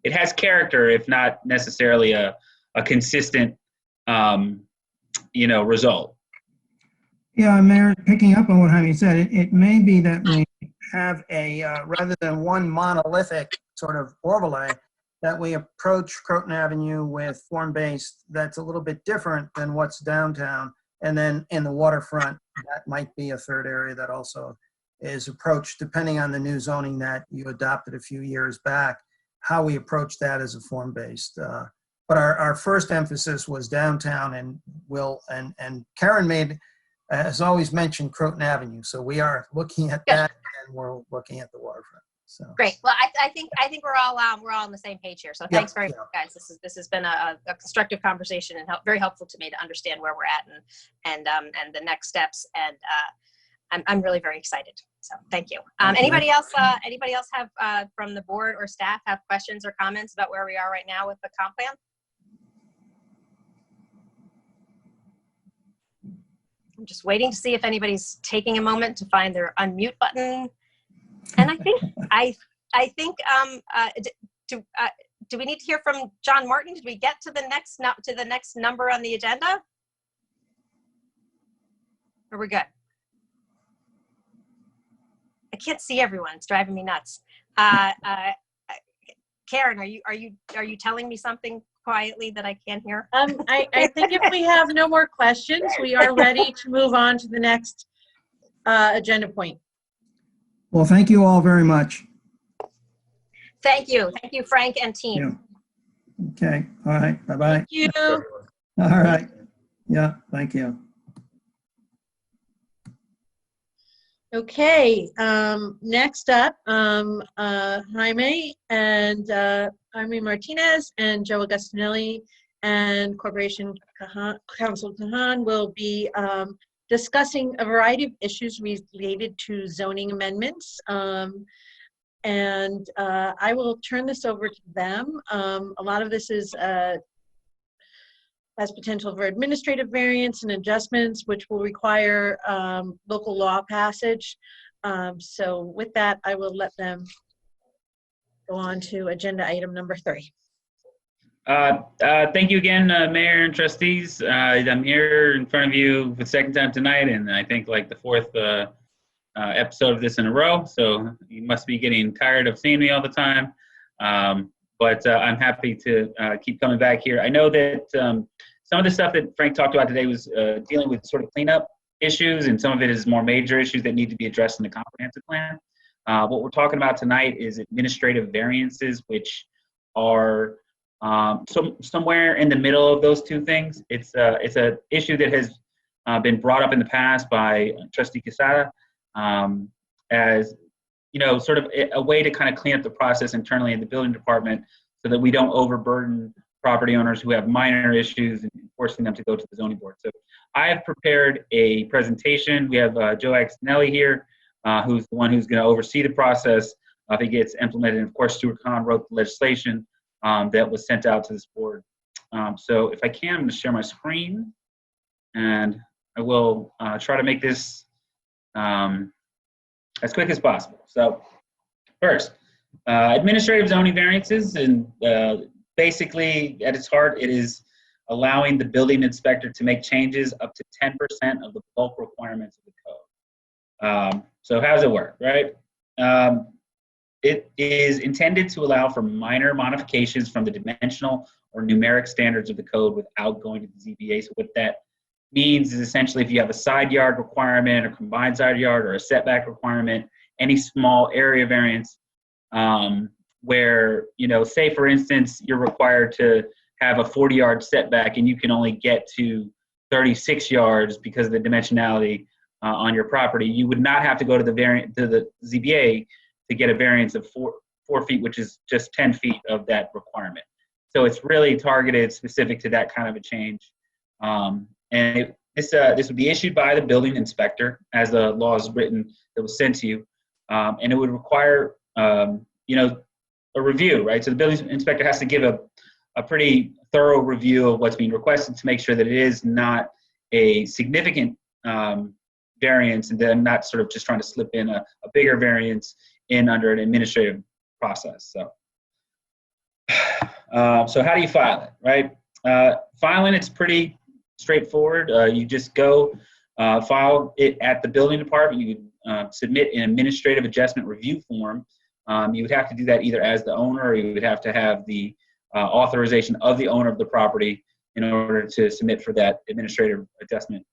it has character, if not necessarily a consistent result. Yeah, Mayor, picking up on what Jaime said, it may be that we have a, rather than one monolithic sort of overlay, that we approach Croton Avenue with form-based that's a little bit different than what's downtown. And then in the waterfront, that might be a third area that also is approached, depending on the new zoning that you adopted a few years back, how we approach that as a form-based. But our first emphasis was downtown, and Karen has always mentioned Croton Avenue. So we are looking at that, and we're looking at the waterfront. So great. Well, I think we're all on the same page here. So thanks very much, guys. This has been a constructive conversation, and very helpful to me to understand where we're at and the next steps. And I'm really very excited. So thank you. Anybody else have from the board or staff have questions or comments about where we are right now with the comp plan? I'm just waiting to see if anybody's taking a moment to find their unmute button. And I think do we need to hear from John Martin? Did we get to the next number on the agenda? Or we're good? I can't see everyone. It's driving me nuts. Karen, are you telling me something quietly that I can't hear? I think if we have no more questions, we are ready to move on to the next agenda point. Well, thank you all very much. Thank you. Thank you, Frank and team. Yeah. Okay. All right. Bye-bye. Thank you. All right. Yeah. Thank you. Okay. Next up, Jaime and Jaime Martinez and Joe Agostinelli and Corporation Counsel Kahan will be discussing a variety of issues related to zoning amendments. And I will turn this over to them. A lot of this is has potential for administrative variance and adjustments, which will require local law passage. So with that, I will let them go on to agenda item number 3. Thank you again, Mayor and trustees. I'm here in front of you for the second time tonight, and I think like the 4th episode of this in a row. So you must be getting tired of seeing me all the time. But I'm happy to keep coming back here. I know that some of the stuff that Frank talked about today was dealing with sort of cleanup issues, and some of it is more major issues that need to be addressed in the comprehensive plan. What we're talking about tonight is administrative variances, which are somewhere in the middle of those two things. It's an issue that has been brought up in the past by Trustee Quesada as, you know, sort of a way to kind of clean up the process internally in the building department so that we don't overburden property owners who have minor issues and forcing them to go to the zoning board. So I have prepared a presentation. We have Joe Agostinelli here, who's the one who's going to oversee the process if it gets implemented. And of course, Stuart Kahan wrote the legislation that was sent out to this board. So if I can, I'm going to share my screen, and I will try to make this as quick as possible. So first, administrative zoning variances, and basically at its heart, it is allowing the building inspector to make changes up to 10% of the bulk requirements of the code. So how does it work, right? It is intended to allow for minor modifications from the dimensional or numeric standards of the code without going to the ZBA. So what that means is essentially if you have a side yard requirement or combined side yard or a setback requirement, any small area variance where, you know, say for instance, you're required to have a 40-yard setback and you can only get to 36 yards because of the dimensionality on your property, you would not have to go to the ZBA to get a variance of 4 feet, which is just 10 feet of that requirement. So it's really targeted specific to that kind of a change. And this would be issued by the building inspector as the law is written that was sent to you. And it would require, you know, a review, right? So the building inspector has to give a pretty thorough review of what's being requested to make sure that it is not a significant variance and then not sort of just trying to slip in a bigger variance in under an administrative process. So, so how do you file it, right? Filing, it's pretty straightforward. You just go file it at the building department. You would submit an administrative adjustment review form. You would have to do that either as the owner, or you would have to have the authorization of the owner of the property in order to submit for that administrative adjustment.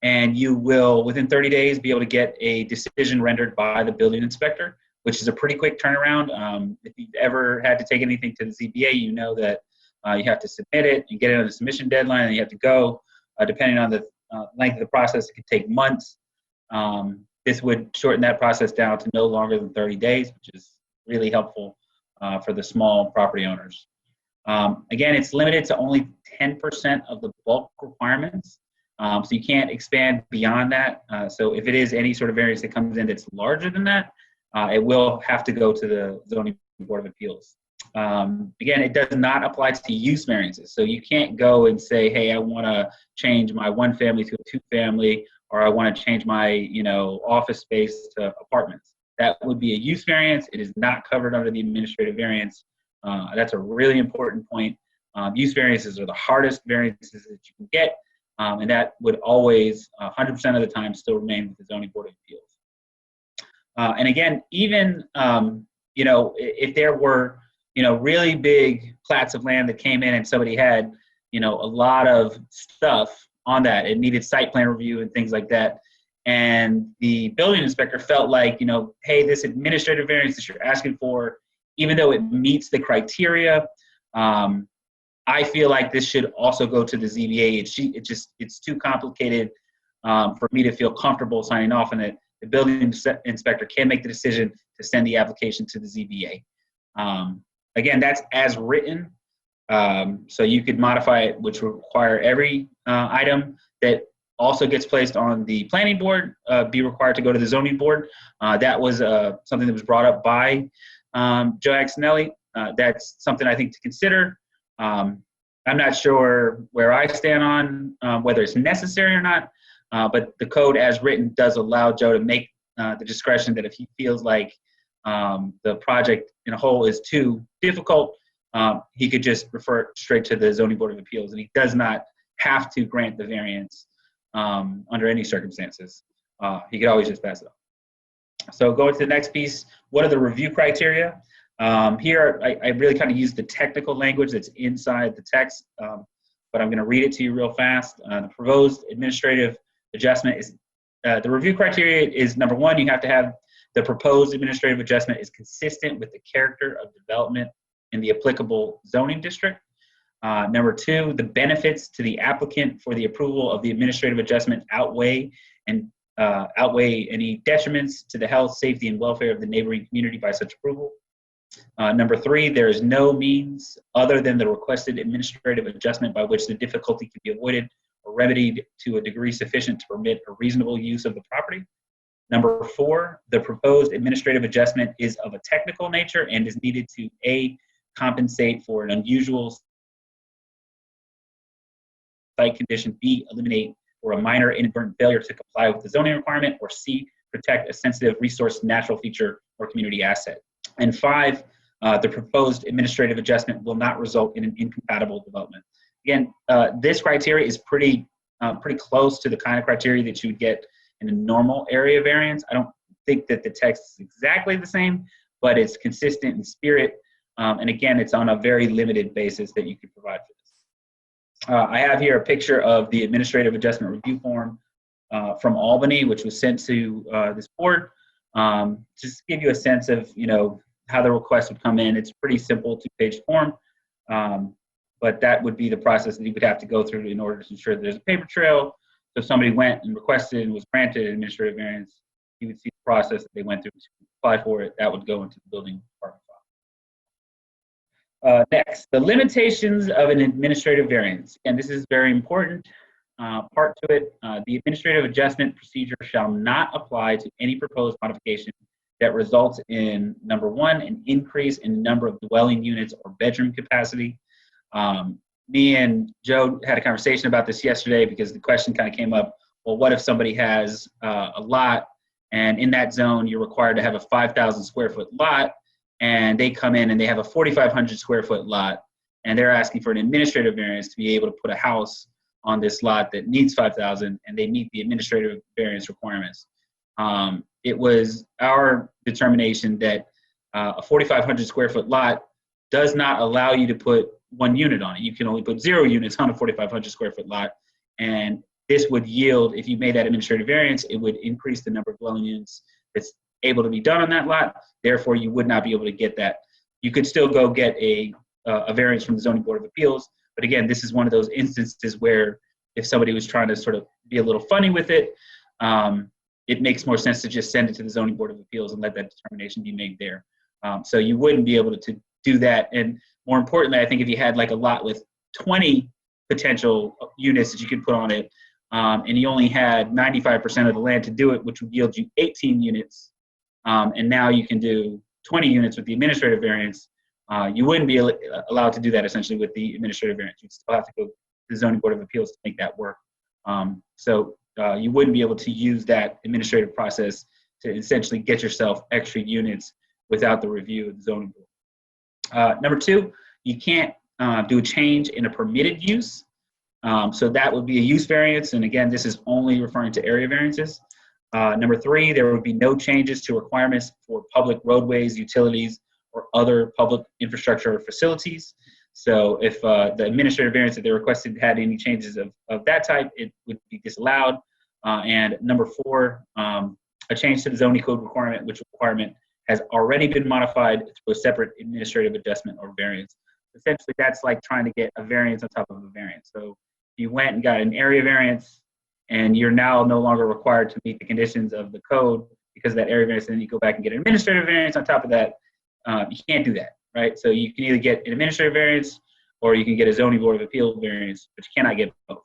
And you will, within 30 days, be able to get a decision rendered by the building inspector, which is a pretty quick turnaround. If you've ever had to take anything to the ZBA, you know that you have to submit it, you get it on the submission deadline, and you have to go. Depending on the length of the process, it could take months. This would shorten that process down to no longer than 30 days, which is really helpful for the small property owners. Again, it's limited to only 10% of the bulk requirements. So you can't expand beyond that. So if it is any sort of variance that comes in that's larger than that, it will have to go to the Zoning Board of Appeals. Again, it does not apply to use variances. So you can't go and say, hey, I want to change my 1-family to a 2-family, or I want to change my, you know, office space to apartments. That would be a use variance. It is not covered under the administrative variance. That's a really important point. Use variances are the hardest variances that you can get. And that would always, 100% of the time, still remain with the Zoning Board of Appeals. And again, even, you know, if there were really big plats of land that came in and somebody had, a lot of stuff on that. It needed site plan review and things like that. And the building inspector felt like, hey, this administrative variance that you're asking for, even though it meets the criteria, I feel like this should also go to the ZBA. It's too complicated for me to feel comfortable signing off on it. The building inspector can make the decision to send the application to the ZBA. Again, that's as written. So you could modify it, which would require every item that also gets placed on the planning board be required to go to the zoning board. That was something that was brought up by Joe Agostinelli. That's something I think to consider. I'm not sure where I stand on whether it's necessary or not, but the code as written does allow Joe to make the discretion that if he feels like the project in a whole is too difficult, he could just refer it straight to the Zoning Board of Appeals, and he does not have to grant the variance under any circumstances. He could always just pass it on. So going to the next piece, what are the review criteria? Here, I really kind of use the technical language that's inside the text, but I'm going to read it to you real fast. The proposed administrative adjustment is, the review criteria is, number one, you have to have the proposed administrative adjustment is consistent with the character of development in the applicable zoning district. Number two, the benefits to the applicant for the approval of the administrative adjustment outweigh any detriments to the health, safety, and welfare of the neighboring community by such approval. Number three, there is no means other than the requested administrative adjustment by which the difficulty can be avoided or remedied to a degree sufficient to permit a reasonable use of the property. Number four, the proposed administrative adjustment is of a technical nature and is needed to A, compensate for an unusual site condition, B, eliminate or a minor inadvertent failure to comply with the zoning requirement, or C, protect a sensitive resource, natural feature, or community asset. And five, the proposed administrative adjustment will not result in an incompatible development. Again, this criteria is pretty close to the kind of criteria that you would get in a normal area variance. I don't think that the text is exactly the same, but it's consistent in spirit. And again, it's on a very limited basis that you can provide for this. I have here a picture of the administrative adjustment review form from Albany, which was sent to this board. Just to give you a sense of, how the request would come in. It's pretty simple, 2-page form, but that would be the process that you would have to go through in order to ensure that there's a paper trail. So if somebody went and requested and was granted an administrative variance, you would see the process that they went through to apply for it. That would go into the building department file. Next, the limitations of an administrative variance. And this is very important part to it. The administrative adjustment procedure shall not apply to any proposed modification that results in, number one, an increase in the number of dwelling units or bedroom capacity. Me and Joe had a conversation about this yesterday because the question kind of came up, well, what if somebody has a lot and in that zone you're required to have a 5,000 square foot lot, and they come in and they have a 4,500 square foot lot and they're asking for an administrative variance to be able to put a house on this lot that needs 5,000 and they meet the administrative variance requirements. It was our determination that a 4,500 square foot lot does not allow you to put one unit on it. You can only put 0 units on a 4,500 square foot lot. And this would yield, if you made that administrative variance, it would increase the number of dwelling units that's able to be done on that lot. Therefore, you would not be able to get that. You could still go get a variance from the Zoning Board of Appeals. But again, this is one of those instances where if somebody was trying to sort of be a little funny with it, it makes more sense to just send it to the Zoning Board of Appeals and let that determination be made there. So you wouldn't be able to do that. And more importantly, I think if you had like a lot with 20 potential units that you could put on it, and you only had 95% of the land to do it, which would yield you 18 units, and now you can do 20 units with the administrative variance, you wouldn't be allowed to do that essentially with the administrative variance. You'd still have to go to the Zoning Board of Appeals to make that work. So you wouldn't be able to use that administrative process to essentially get yourself extra units without the review of the zoning board. Number two, you can't do a change in a permitted use. So that would be a use variance. And again, this is only referring to area variances. Number three, there would be no changes to requirements for public roadways, utilities, or other public infrastructure or facilities. So if the administrative variance that they requested had any changes of that type, it would be disallowed. And number 4, a change to the zoning code requirement, which requirement has already been modified through a separate administrative adjustment or variance. Essentially, that's like trying to get a variance on top of a variance. So you went and got an area variance, and you're now no longer required to meet the conditions of the code because of that area variance, and then you go back and get an administrative variance on top of that. You can't do that, right? So you can either get an administrative variance or you can get a zoning board of appeal variance, but you cannot get both.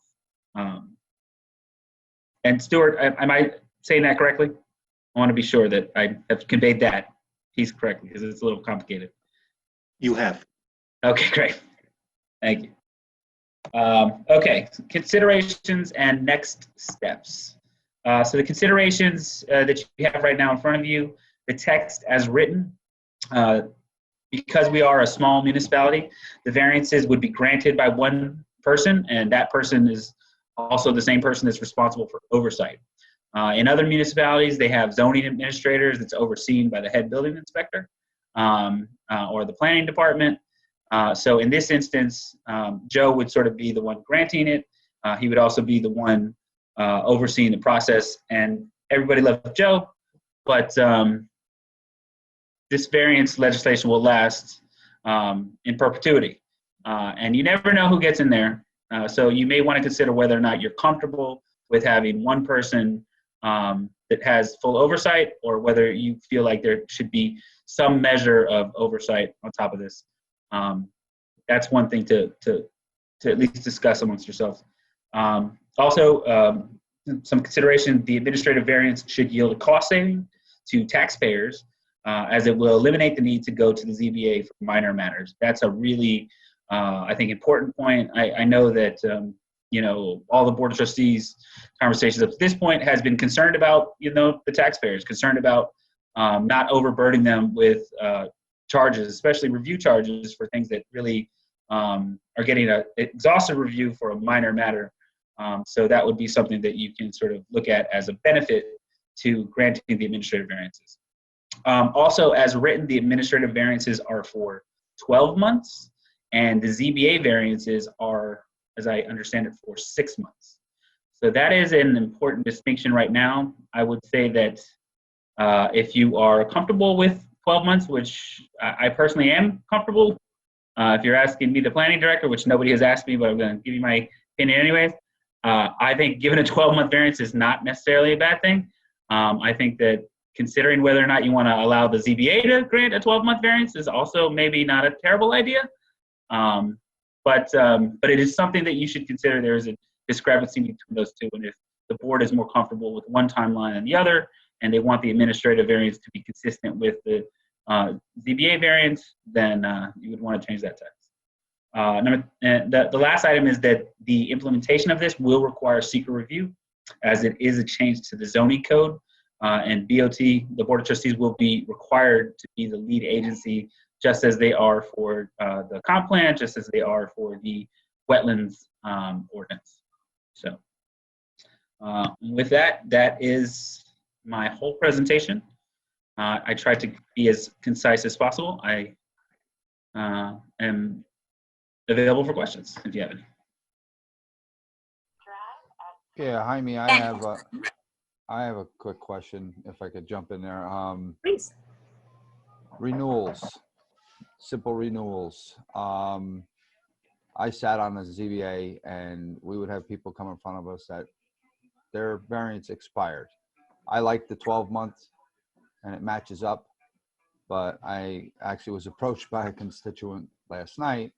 And Stuart, am I saying that correctly? I want to be sure that I have conveyed that piece correctly because it's a little complicated. You have. Okay, great. Thank you. Okay, considerations and next steps. So the considerations that you have right now in front of you, the text as written, because we are a small municipality, the variances would be granted by one person, and that person is also the same person that's responsible for oversight. In other municipalities, they have zoning administrators that's overseen by the head building inspector or the planning department. So in this instance, Joe would sort of be the one granting it. He would also be the one overseeing the process, and everybody loves Joe, but this variance legislation will last in perpetuity. And you never know who gets in there. So you may want to consider whether or not you're comfortable with having one person that has full oversight, or whether you feel like there should be some measure of oversight on top of this. That's one thing to at least discuss amongst yourselves. Also, some consideration, the administrative variance should yield a cost saving to taxpayers, as it will eliminate the need to go to the ZBA for minor matters. That's a really, I think, important point. I know that, you know, all the Board of Trustees conversations up to this point has been concerned about, you know, the taxpayers, concerned about not overburdening them with charges, especially review charges for things that really are getting an exhaustive review for a minor matter. So that would be something that you can sort of look at as a benefit to granting the administrative variances. Also, as written, the administrative variances are for 12 months, and the ZBA variances are, as I understand it, for 6 months. So that is an important distinction right now. I would say that if you are comfortable with 12 months, which I personally am comfortable, if you're asking me, the planning director, which nobody has asked me, but I'm going to give you my opinion anyways, I think given a 12-month variance is not necessarily a bad thing. I think that considering whether or not you want to allow the ZBA to grant a 12-month variance is also maybe not a terrible idea. But it is something that you should consider. There is a discrepancy between those two, and if the board is more comfortable with one timeline than the other, and they want the administrative variance to be consistent with the ZBA variance, then you would want to change that text. The last item is that the implementation of this will require secret review, as it is a change to the zoning code, and BOT, the Board of Trustees, will be required to be the lead agency, just as they are for the comp plan, just as they are for the wetlands ordinance. So with that, that is my whole presentation. I tried to be as concise as possible. I am available for questions if you have any. Yeah, Jaime, I have a quick question, if I could jump in there. Please. Renewals, simple renewals. I sat on the ZBA, and we would have people come in front of us that their variance expired. I like the 12 months, and it matches up, but I actually was approached by a constituent last night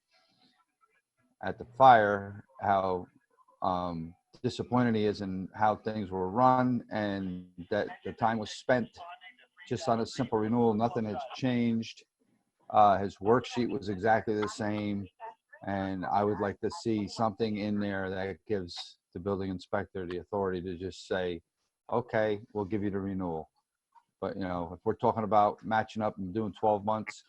at the fire, how disappointed he is in how things were run, and that the time was spent just on a simple renewal. Nothing has changed. His worksheet was exactly the same, and I would like to see something in there that gives the building inspector the authority to just say, okay, we'll give you the renewal. But, you know, if we're talking about matching up and doing 12 months,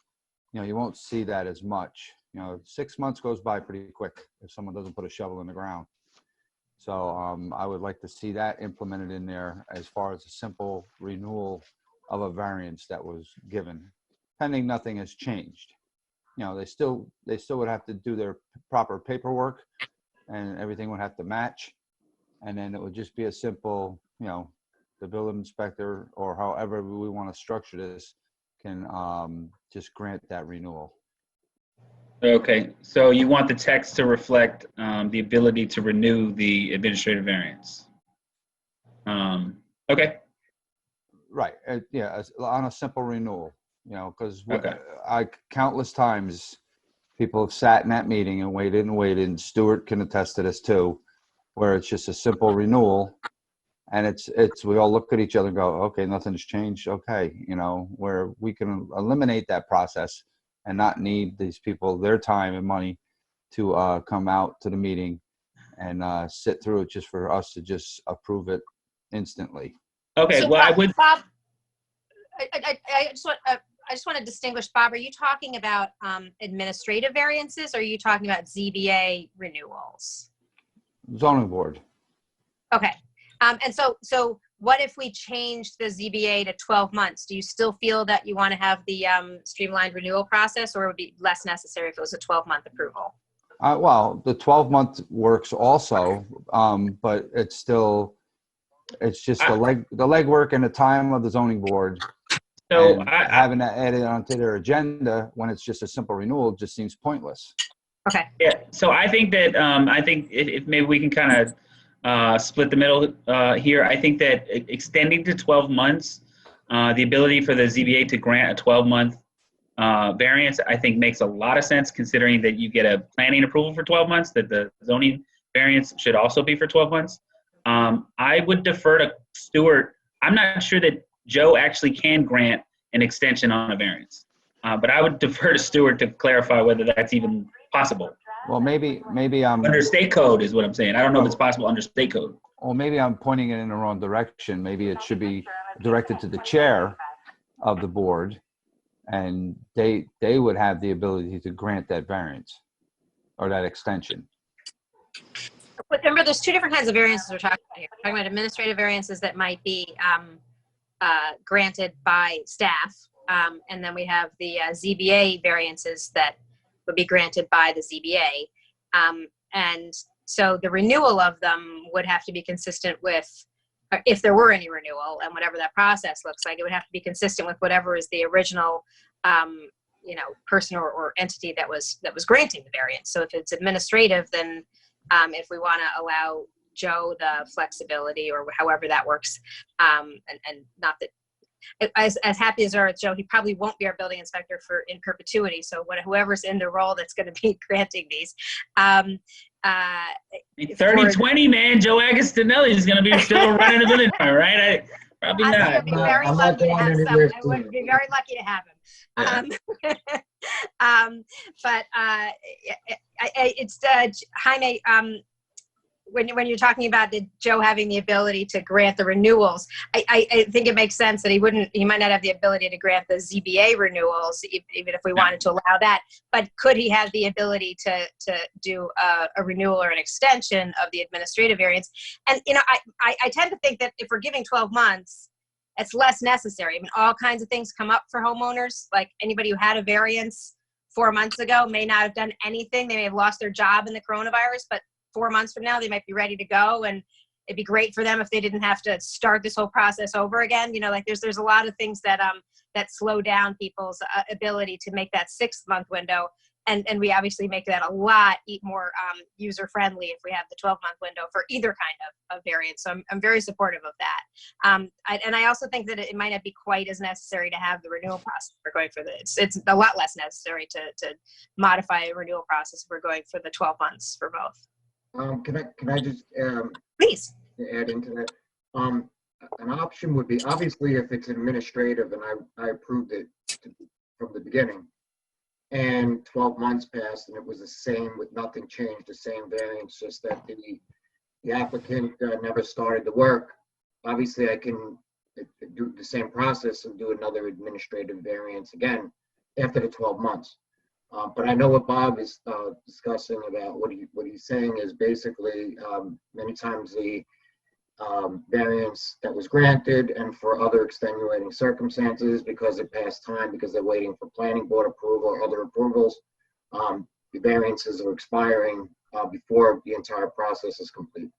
you know, you won't see that as much. You know, 6 months goes by pretty quick if someone doesn't put a shovel in the ground. So I would like to see that implemented in there as far as a simple renewal of a variance that was given. pending nothing has changed. You know, they still would have to do their proper paperwork, and everything would have to match. And then it would just be a simple, you know, the building inspector, or however we want to structure this, can just grant that renewal. Okay, so you want the text to reflect the ability to renew the administrative variance. Okay. Right. Yeah, on a simple renewal, you know, because Okay. Countless times people have sat in that meeting and waited, and Stuart can attest to this too, where it's just a simple renewal, and we all look at each other and go, okay, nothing's changed. Okay, you know, where we can eliminate that process and not need these people their time and money to come out to the meeting and sit through it just for us to just approve it instantly. Okay, So well, I would. Bob, I just want to distinguish, Bob, are you talking about administrative variances, or are you talking about ZBA renewals? Zoning board. Okay. And so what if we changed the ZBA to 12 months? Do you still feel that you want to have the streamlined renewal process, or it would be less necessary if it was a 12-month approval? Well, the 12-month works also, but it's just the legwork and the time of the zoning board. So having that added onto their agenda when it's just a simple renewal just seems pointless. Okay. Yeah. So I think that if maybe we can kind of split the middle here. I think that extending to 12 months, the ability for the ZBA to grant a 12-month variance, I think makes a lot of sense, considering that you get a planning approval for 12 months, that the zoning variance should also be for 12 months. I would defer to Stuart. I'm not sure that Joe actually can grant an extension on a variance, but I would defer to Stuart to clarify whether that's even possible. Well, maybe I'm under state code is what I'm saying. I don't know if it's possible under state code. Or maybe I'm pointing it in the wrong direction. Maybe it should be directed to the chair of the board, and they would have the ability to grant that variance or that extension. But remember, there's two different kinds of variances we're talking about here. We're talking about administrative variances that might be granted by staff, and then we have the ZBA variances that would be granted by the ZBA. And so the renewal of them would have to be consistent with, if there were any renewal, and whatever that process looks like, it would have to be consistent with whatever is the original person or entity that was granting the variance. So if it's administrative, then if we want to allow Joe the flexibility, or however that works, and not that, as happy as are with Joe, he probably won't be our building inspector in perpetuity. So whoever's in the role that's going to be granting these. 30-20, man, Joe Agostinelli is going to be still running the building, right? Probably not. I would be very lucky to have someone. I would be very lucky to have him. But it's Jaime. When you're talking about Joe having the ability to grant the renewals, I think it makes sense that he might not have the ability to grant the ZBA renewals, even if we wanted to allow that. But could he have the ability to do a renewal or an extension of the administrative variance? And I tend to think that if we're giving 12 months, it's less necessary. I mean, all kinds of things come up for homeowners. Like anybody who had a variance 4 months ago may not have done anything. They may have lost their job in the coronavirus, but 4 months from now, they might be ready to go, and it'd be great for them if they didn't have to start this whole process over again. Like there's a lot of things that slow down people's ability to make that 6-month window, and we obviously make that a lot more user friendly if we have the 12-month window for either kind of variance. So I'm very supportive of that. And I also think that it might not be quite as necessary to have the renewal process we're going for this. It's a lot less necessary to modify a renewal process if we're going for the 12 months for both. Can I just please add into that? An option would be, obviously, if it's administrative, and I approved it from the beginning, and 12 months passed and it was the same with nothing changed, the same variance, just that the applicant never started the work. Obviously, I can do the same process and do another administrative variance again after the 12 months. But I know what Bob is discussing about what he's saying is basically many times the variance that was granted and for other extenuating circumstances because it passed time, because they're waiting for planning board approval or other approvals. The variances are expiring before the entire process is complete.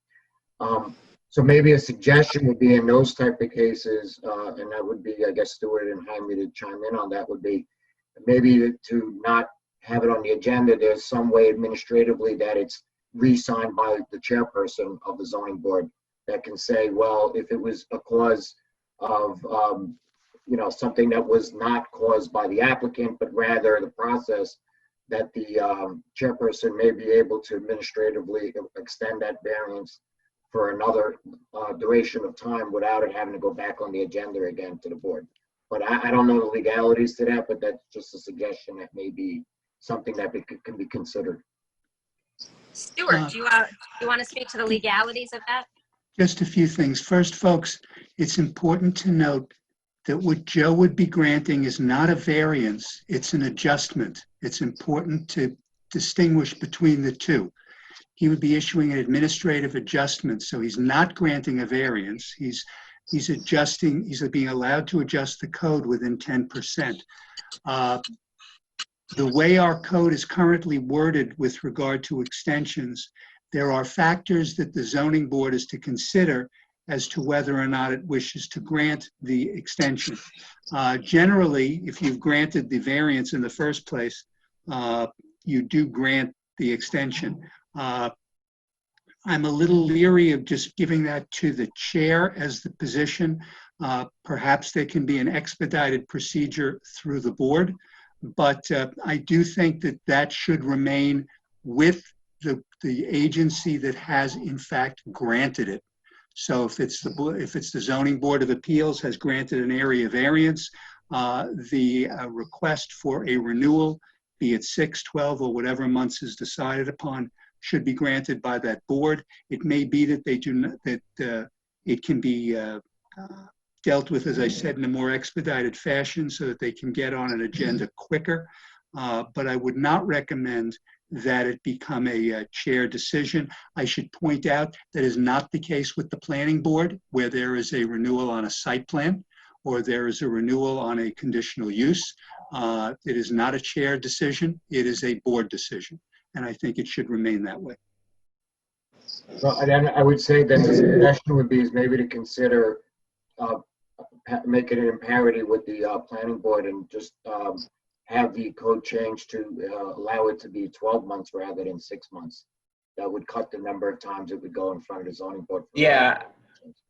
So maybe a suggestion would be in those type of cases, and that would be, I guess, Stuart and Jaime to chime in on that, would be maybe to not have it on the agenda. There's some way administratively that it's re-signed by the chairperson of the zoning board that can say, well, if it was a cause of, something that was not caused by the applicant, but rather the process, that the chairperson may be able to administratively extend that variance for another duration of time without it having to go back on the agenda again to the board. But I don't know the legalities to that, but that's just a suggestion that may be something that can be considered. Stuart, do you want to speak to the legalities of that? Just a few things. First, folks, it's important to note that what Joe would be granting is not a variance, it's an adjustment. It's important to distinguish between the two. He would be issuing an administrative adjustment, so he's not granting a variance. He's adjusting, he's being allowed to adjust the code within 10%. The way our code is currently worded with regard to extensions, there are factors that the zoning board is to consider as to whether or not it wishes to grant the extension. Generally, if you've granted the variance in the first place, you do grant the extension. I'm a little leery of just giving that to the chair as the position. Perhaps there can be an expedited procedure through the board, but I do think that that should remain with the agency that has in fact granted it. So if it's the Zoning Board of Appeals has granted an area variance, the request for a renewal, be it 6, 12, or whatever months is decided upon, should be granted by that board. It may be that they do not, that it can be dealt with, as I said, in a more expedited fashion so that they can get on an agenda quicker. But I would not recommend that it become a chair decision. I should point out that is not the case with the planning board, where there is a renewal on a site plan or there is a renewal on a conditional use. It is not a chair decision, it is a board decision. And I think it should remain that way. Well, and I would say that the suggestion would be is maybe to consider making it in parity with the planning board and just have the code changed to allow it to be 12 months rather than 6 months. That would cut the number of times it would go in front of the zoning board. Yeah,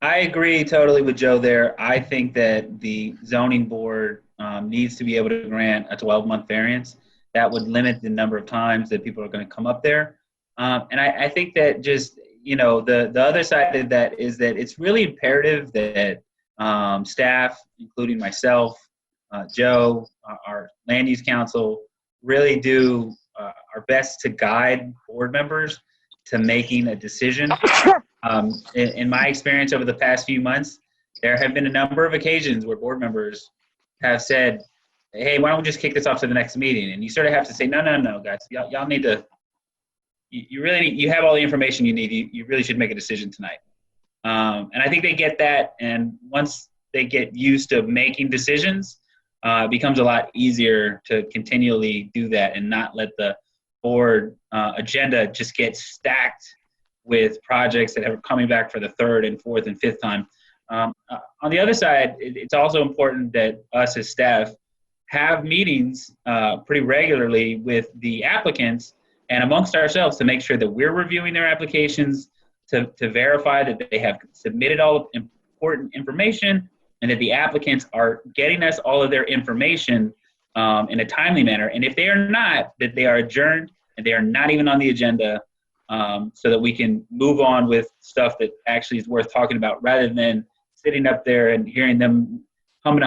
I agree totally with Joe there. I think that the zoning board needs to be able to grant a 12-month variance. That would limit the number of times that people are going to come up there. And I think that just, the other side of that is that it's really imperative that staff, including myself, Joe, our land use council, really do our best to guide board members to making a decision. In my experience over the past few months, there have been a number of occasions where board members have said, hey, why don't we just kick this off to the next meeting? And you sort of have to say, no, guys, y'all need to, you have all the information you need. You really should make a decision tonight. And I think they get that. And once they get used to making decisions, it becomes a lot easier to continually do that and not let the board agenda just get stacked with projects that are coming back for the third and fourth and fifth time. On the other side, it's also important that us as staff have meetings pretty regularly with the applicants and amongst ourselves to make sure that we're reviewing their applications to verify that they have submitted all important information and that the applicants are getting us all of their information in a timely manner. And if they are not, that they are adjourned and they are not even on the agenda so that we can move on with stuff that actually is worth talking about rather than sitting up there and hearing them humming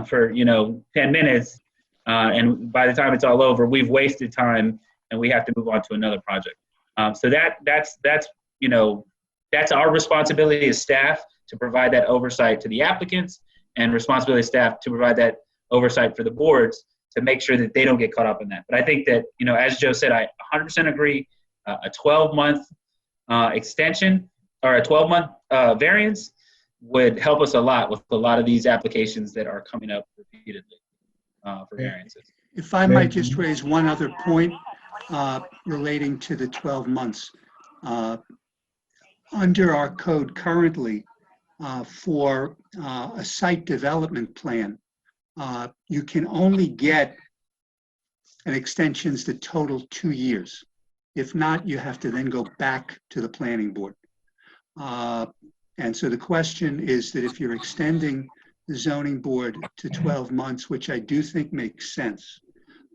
for 10 minutes. And by the time it's all over, we've wasted time and we have to move on to another project. So that's our responsibility as staff to provide that oversight to the applicants and responsibility of staff to provide that oversight for the boards to make sure that they don't get caught up in that. But I think that, as Joe said, I 100% agree. A 12-month extension or a 12-month variance would help us a lot with a lot of these applications that are coming up repeatedly for variances. If I might just raise one other point relating to the 12 months. Under our code currently, for a site development plan, you can only get an extensions that total 2 years. If not, you have to then go back to the planning board. And so the question is that if you're extending the zoning board to 12 months, which I do think makes sense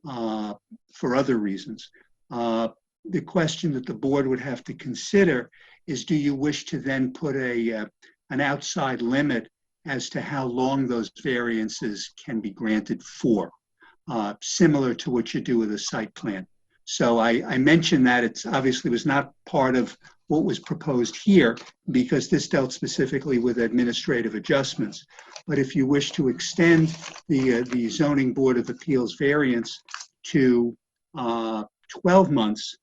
for other reasons, the question that the board would have to consider is, do you wish to then put an outside limit as to how long those variances can be granted for, similar to what you do with a site plan? So I mentioned that it's obviously was not part of what was proposed here because this dealt specifically with administrative adjustments. But if you wish to extend the Zoning Board of Appeals variance to 12 months,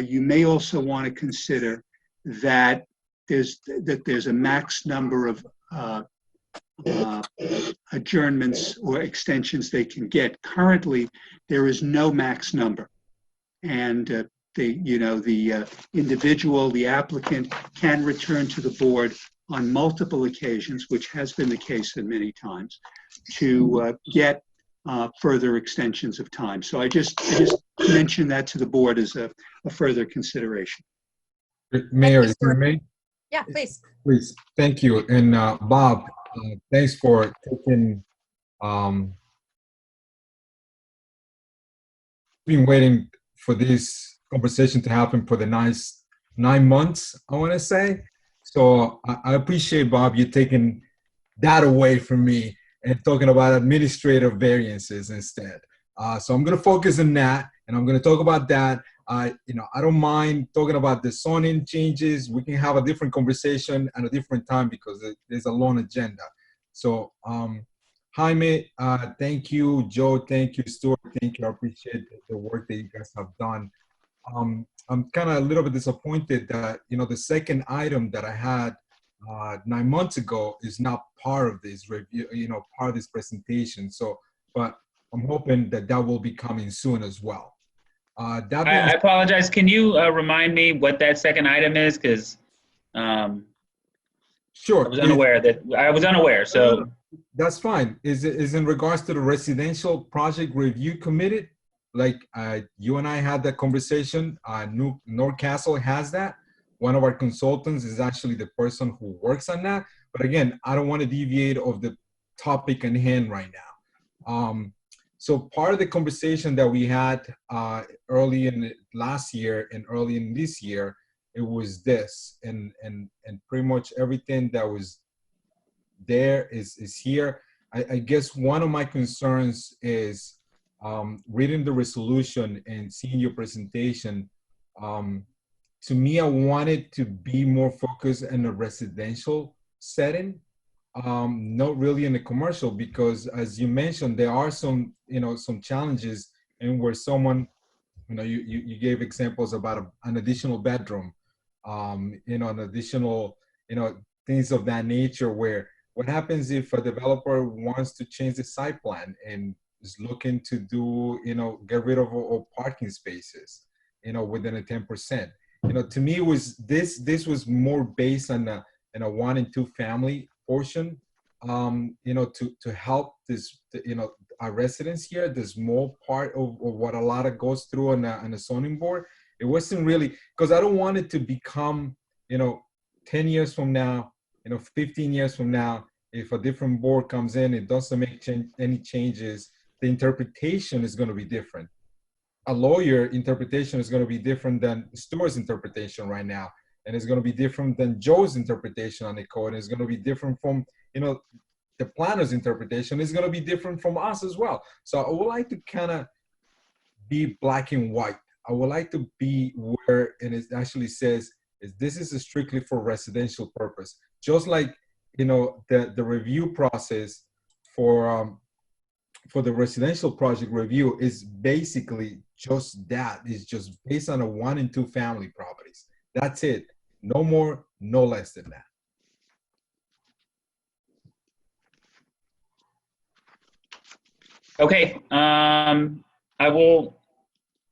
you may also want to consider that there's a max number of adjournments or extensions they can get. Currently, there is no max number. And the individual, the applicant, can return to the board on multiple occasions, which has been the case in many times, to get further extensions of time. So I just mentioned that to the board as a further consideration. Mayor, if I may? Yeah, please. Please, thank you. And Bob, thanks for taking, been waiting for this conversation to happen for the nice 9 months, I want to say. So I appreciate, Bob, you taking that away from me and talking about administrative variances instead. So I'm going to focus on that, and I'm going to talk about that. I don't mind talking about the zoning changes. We can have a different conversation at a different time because there's a long agenda. So Jaime, thank you. Joe, thank you. Stuart, thank you. I appreciate the work that you guys have done. I'm kind of a little bit disappointed that, the second item that I had 9 months ago is not part of this review, part of this presentation. So, but I'm hoping that will be coming soon as well. I apologize. Can you remind me what that second item is? Because sure. I was unaware. So that's fine. Is in regards to the residential project review committee? Like you and I had that conversation. Norcastle has that. One of our consultants is actually the person who works on that. But again, I don't want to deviate of the topic in hand right now. So part of the conversation that we had early in last year and early in this year, it was this, and pretty much everything that was there is here. I guess one of my concerns is reading the resolution and seeing your presentation. To me, I wanted to be more focused in a residential setting, not really in the commercial, because as you mentioned, there are some challenges, and where someone, you gave examples about an additional bedroom, an additional, things of that nature, where what happens if a developer wants to change the site plan and is looking to do, get rid of parking spaces, within a 10%. To me, this was more based on a 1 and 2 family portion, to help this, our residents here, the small part of what a lot of goes through on a zoning board. It wasn't really, because I don't want it to become, 10 years from now, 15 years from now, if a different board comes in, it doesn't make any changes, the interpretation is going to be different. A lawyer interpretation is going to be different than Stuart's interpretation right now. And it's going to be different than Joe's interpretation on the code. And it's going to be different from, the planner's interpretation. It's going to be different from us as well. So I would like to kind of be black and white. I would like to be where, and it actually says, this is strictly for residential purpose. Just like, the review process for the residential project review is basically just that. It's just based on a 1 and 2 family properties. That's it. No more, no less than that. Okay, I will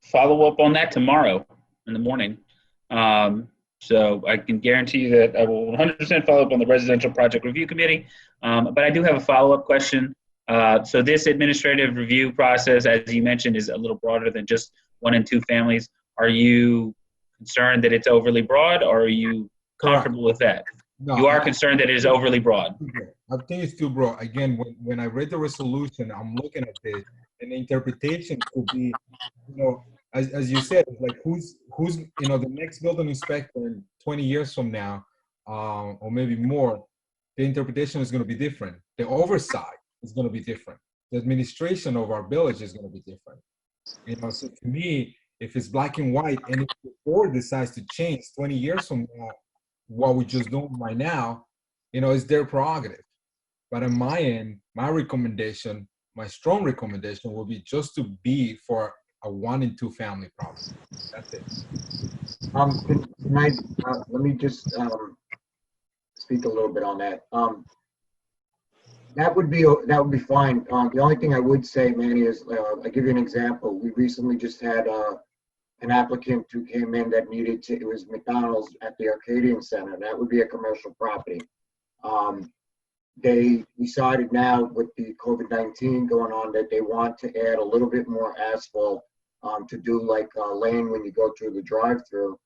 follow up on that tomorrow in the morning. So I can guarantee you that I will 100% follow up on the Residential Project Review Committee. But I do have a follow-up question. So this administrative review process, as you mentioned, is a little broader than just 1 and 2 families. Are you concerned that it's overly broad, or are you comfortable with that? No, you are concerned that it is overly broad. I think it's too broad. Again, when I read the resolution, I'm looking at this, and the interpretation could be, as you said, it's like who's the next building inspector in 20 years from now, or maybe more, the interpretation is going to be different. The oversight is going to be different. The administration of our village is going to be different. So to me, if it's black and white, and if the board decides to change 20 years from now, what we just doing right now, it's their prerogative. But on my end, my recommendation, my strong recommendation will be just to be for a 1 and 2 family property. That's it. Let me just speak a little bit on that. That would be fine. The only thing I would say, Manny, is I'll give you an example. We recently just had an applicant who came in that needed to, it was McDonald's at the Arcadian Center. That would be a commercial property. They decided now with the COVID-19 going on that they want to add a little bit more asphalt to do like a lane when you go through the drive-through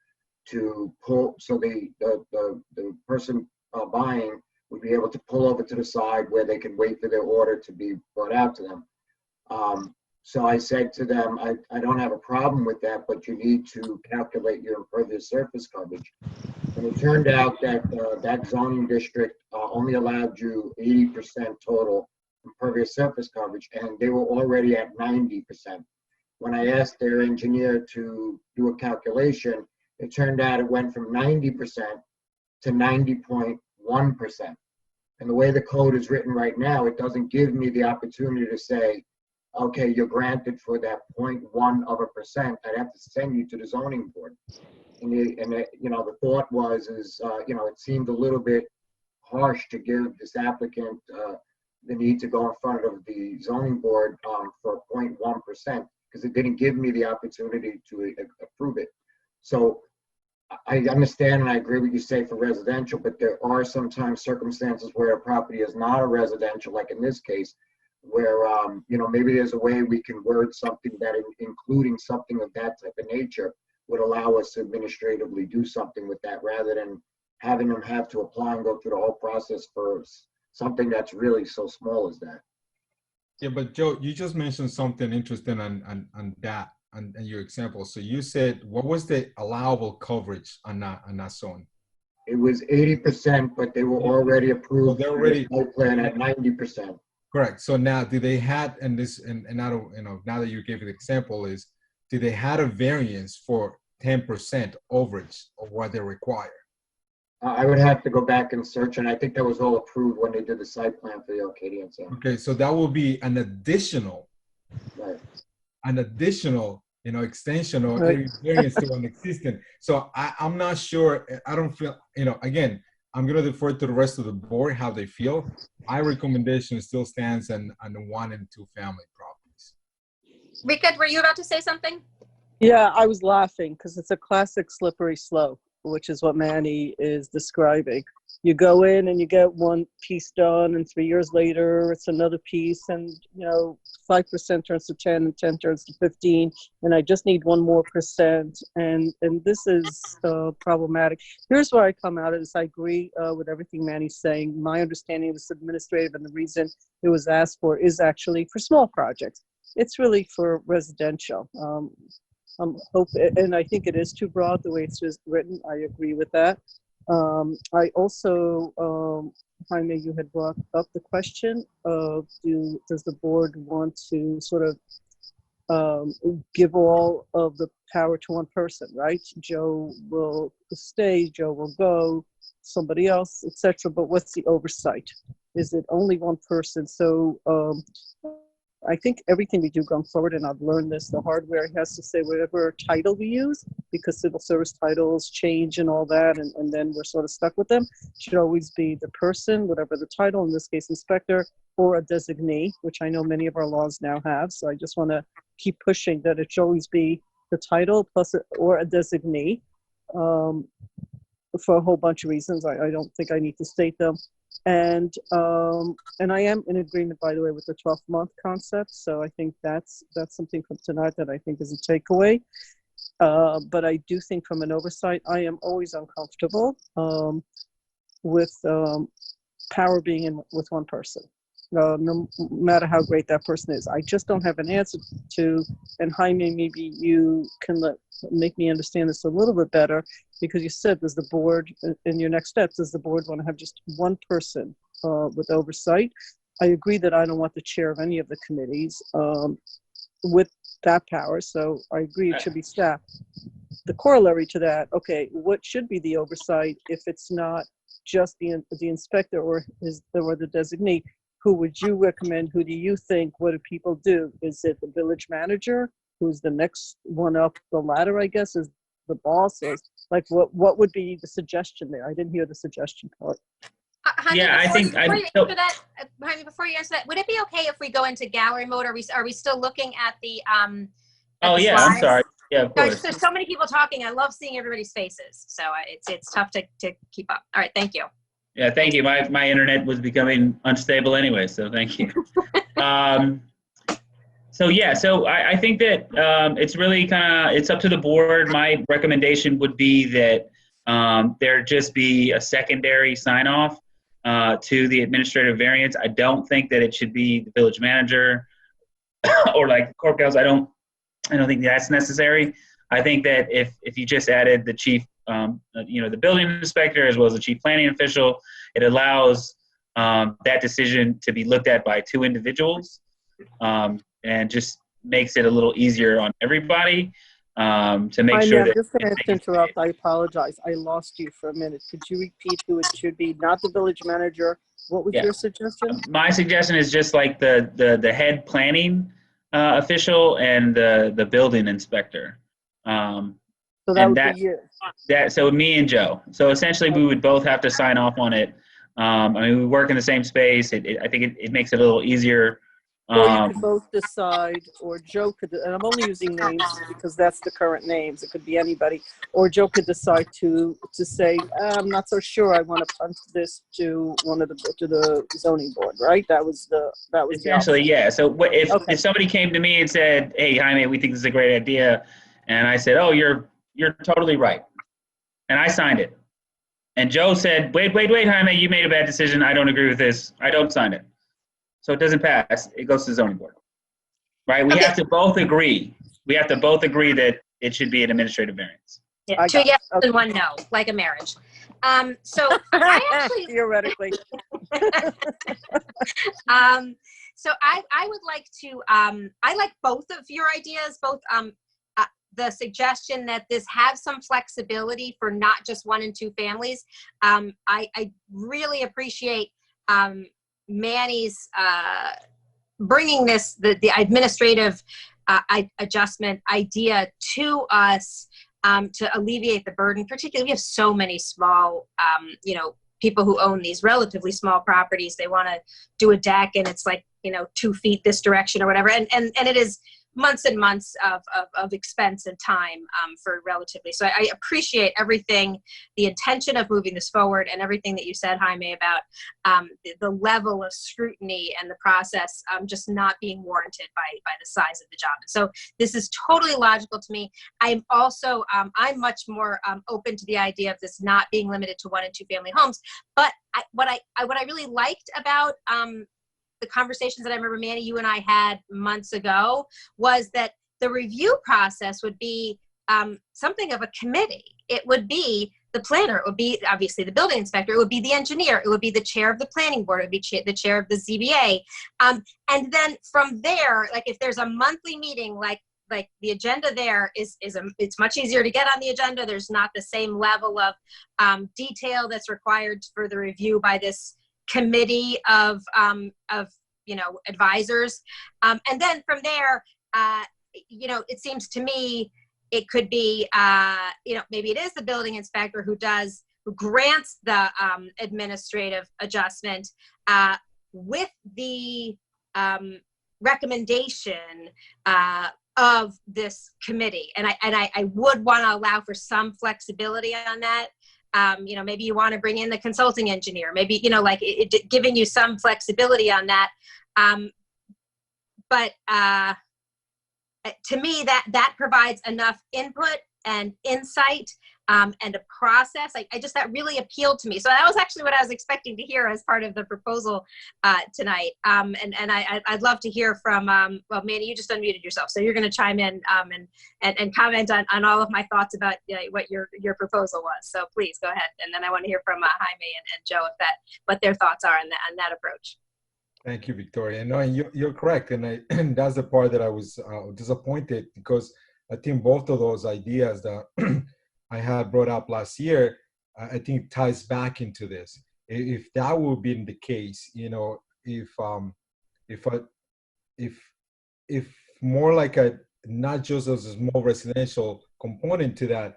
to pull, so the person buying would be able to pull over to the side where they can wait for their order to be brought out to them. So I said to them, I don't have a problem with that, but you need to calculate your impervious surface coverage. And it turned out that that zoning district only allowed you 80% total impervious surface coverage, and they were already at 90%. When I asked their engineer to do a calculation, it turned out it went from 90% to 90.1%. And the way the code is written right now, it doesn't give me the opportunity to say, okay, you're granted for that 0.1%. I'd have to send you to the zoning board. And the thought was, it seemed a little bit harsh to give this applicant the need to go in front of the zoning board for 0.1%, because it didn't give me the opportunity to approve it. So I understand and I agree with you say for residential, but there are sometimes circumstances where a property is not a residential, like in this case, where maybe there's a way we can word something that including something of that type of nature would allow us to administratively do something with that, rather than having them have to apply and go through the whole process for something that's really so small as that. Yeah, but Joe, you just mentioned something interesting on that and your example. So you said, what was the allowable coverage on that zone? It was 80%, but they were already approved. So they're already plan at 90%. Correct. So now, do they had, and now, now that you gave the example, is do they had a variance for 10% overage of what they require? I would have to go back and search, and I think that was all approved when they did the site plan for the Arcadian Center. Okay, so that will be an additional, right. An additional, extension or Right. variance to an existing. So I'm not sure. I don't feel, again, I'm going to defer to the rest of the board how they feel. My recommendation still stands on the 1 and 2 family properties. Rika, were you about to say something? Yeah, I was laughing because it's a classic slippery slope, which is what Manny is describing. You go in and you get one piece done, and 3 years later it's another piece, and 5% turns to 10 and 10 turns to 15, and I just need 1 more %, and this is problematic. Here's where I come out of this. I agree with everything Manny's saying. My understanding of this administrative and the reason it was asked for is actually for small projects. It's really for residential. And I think it is too broad the way it's just written. I agree with that. I also, Jaime, you had brought up the question of does the board want to sort of give all of the power to one person, right? Joe will stay, Joe will go, somebody else, etc. But what's the oversight? Is it only one person? So I think everything we do going forward, and I've learned this, the hardware has to say whatever title we use, because civil service titles change and all that, and then we're sort of stuck with them, should always be the person, whatever the title, in this case inspector, or a designee, which I know many of our laws now have. So I just want to keep pushing that it should always be the title plus or a designee, for a whole bunch of reasons. I don't think I need to state them. And I am in agreement, by the way, with the 12-month concept. So I think that's something from tonight that I think is a takeaway. But I do think from an oversight, I am always uncomfortable with power being in with one person, no matter how great that person is. I just don't have an answer to, and Jaime, maybe you can make me understand this a little bit better, because you said, does the board, in your next steps, does the board want to have just one person with oversight? I agree that I don't want the chair of any of the committees with that power, so I agree it should be staff. The corollary to that, okay, what should be the oversight if it's not just the inspector or the designee? Who would you recommend? Who do you think? What do people do? Is it the village manager, who's the next one up the ladder, I guess, is the boss? Like, what would be the suggestion there? I didn't hear the suggestion part. Jaime, Yeah, I think before you answer that, would it be okay if we go into gallery mode? Are we still looking at the oh the yeah, slides? I'm sorry. Yeah, of course. There's so many people talking. I love seeing everybody's faces, so it's tough to keep up. All right, thank you. Yeah, thank you. My internet was becoming unstable anyway, so thank you. So yeah, so I think that it's really it's up to the board. My recommendation would be that there just be a secondary sign off to the administrative variance. I don't think that it should be the village manager or like the corp gals. I don't think that's necessary. I think that if you just added the chief, the building inspector as well as the chief planning official, it allows that decision to be looked at by two individuals, and just makes it a little easier on everybody to make sure that. I'm just going to have to interrupt. I apologize. I lost you for a minute. Could you repeat who it should be? Not the village manager. What was your suggestion? My suggestion is just like the head planning official and the building inspector. So that would be you. So me and Joe. So essentially, we would both have to sign off on it. I mean, we work in the same space. I think it makes it a little easier. Or you could both decide, or Joe could, and I'm only using names because that's the current names. It could be anybody. Or Joe could decide to say, I'm not so sure. I want to punt this to the zoning board, right? That was essentially, yeah. So if somebody came to me and said, "Hey, Jaime, we think this is a great idea," and I said, "Oh, you're totally right," and I signed it, and Joe said, "Wait, Jaime, you made a bad decision. I don't agree with this. I don't sign it." So it doesn't pass. It goes to the zoning board, right? We have to both agree. We have to both agree that it should be an administrative variance. Yeah, 2 yes and 1 no, like a marriage. So I actually theoretically. So I would like to. I like both of your ideas. Both the suggestion that this have some flexibility for not just 1 and 2 families. I really appreciate. Manny's bringing the administrative adjustment idea to us to alleviate the burden. Particularly, we have so many small, people who own these relatively small properties. They want to do a deck, and it's like 2 feet this direction or whatever, and it is months and months of expense and time for relatively. So I appreciate everything, the intention of moving this forward, and everything that you said, Jaime, about the level of scrutiny and the process just not being warranted by the size of the job. So this is totally logical to me. I'm also I'm much more open to the idea of this not being limited to 1 and 2 family homes. But what I really liked about the conversations that I remember, Manny, you and I had months ago, was that the review process would be something of a committee. It would be the planner, it would be obviously the building inspector, it would be the engineer, it would be the chair of the planning board, it would be the chair of the ZBA. And then from there, like if there's a monthly meeting, like the agenda there it's much easier to get on the agenda. There's not the same level of detail that's required for the review by this committee of advisors, and then from there, it seems to me it could be maybe it is the building inspector who grants the administrative adjustment, with the recommendation of this committee. And I would want to allow for some flexibility on that. You know, maybe you want to bring in the consulting engineer, maybe, you know, like giving you some flexibility on that. But to me, that provides enough input and insight and a process. I just, that really appealed to me. So that was actually what I was expecting to hear as part of the proposal tonight. And I'd love to hear from, well, Manny, you just unmuted yourself, so you're going to chime in and comment on all of my thoughts about what your proposal was. So please go ahead. And then I want to hear from Jaime and Joe what their thoughts are on that approach. Thank you, Victoria. No, and you're correct. And that's the part that I was disappointed, because I think both of those ideas that I had brought up last year, I think ties back into this. If that would be the case, you know, if more like not just as a small residential component to that,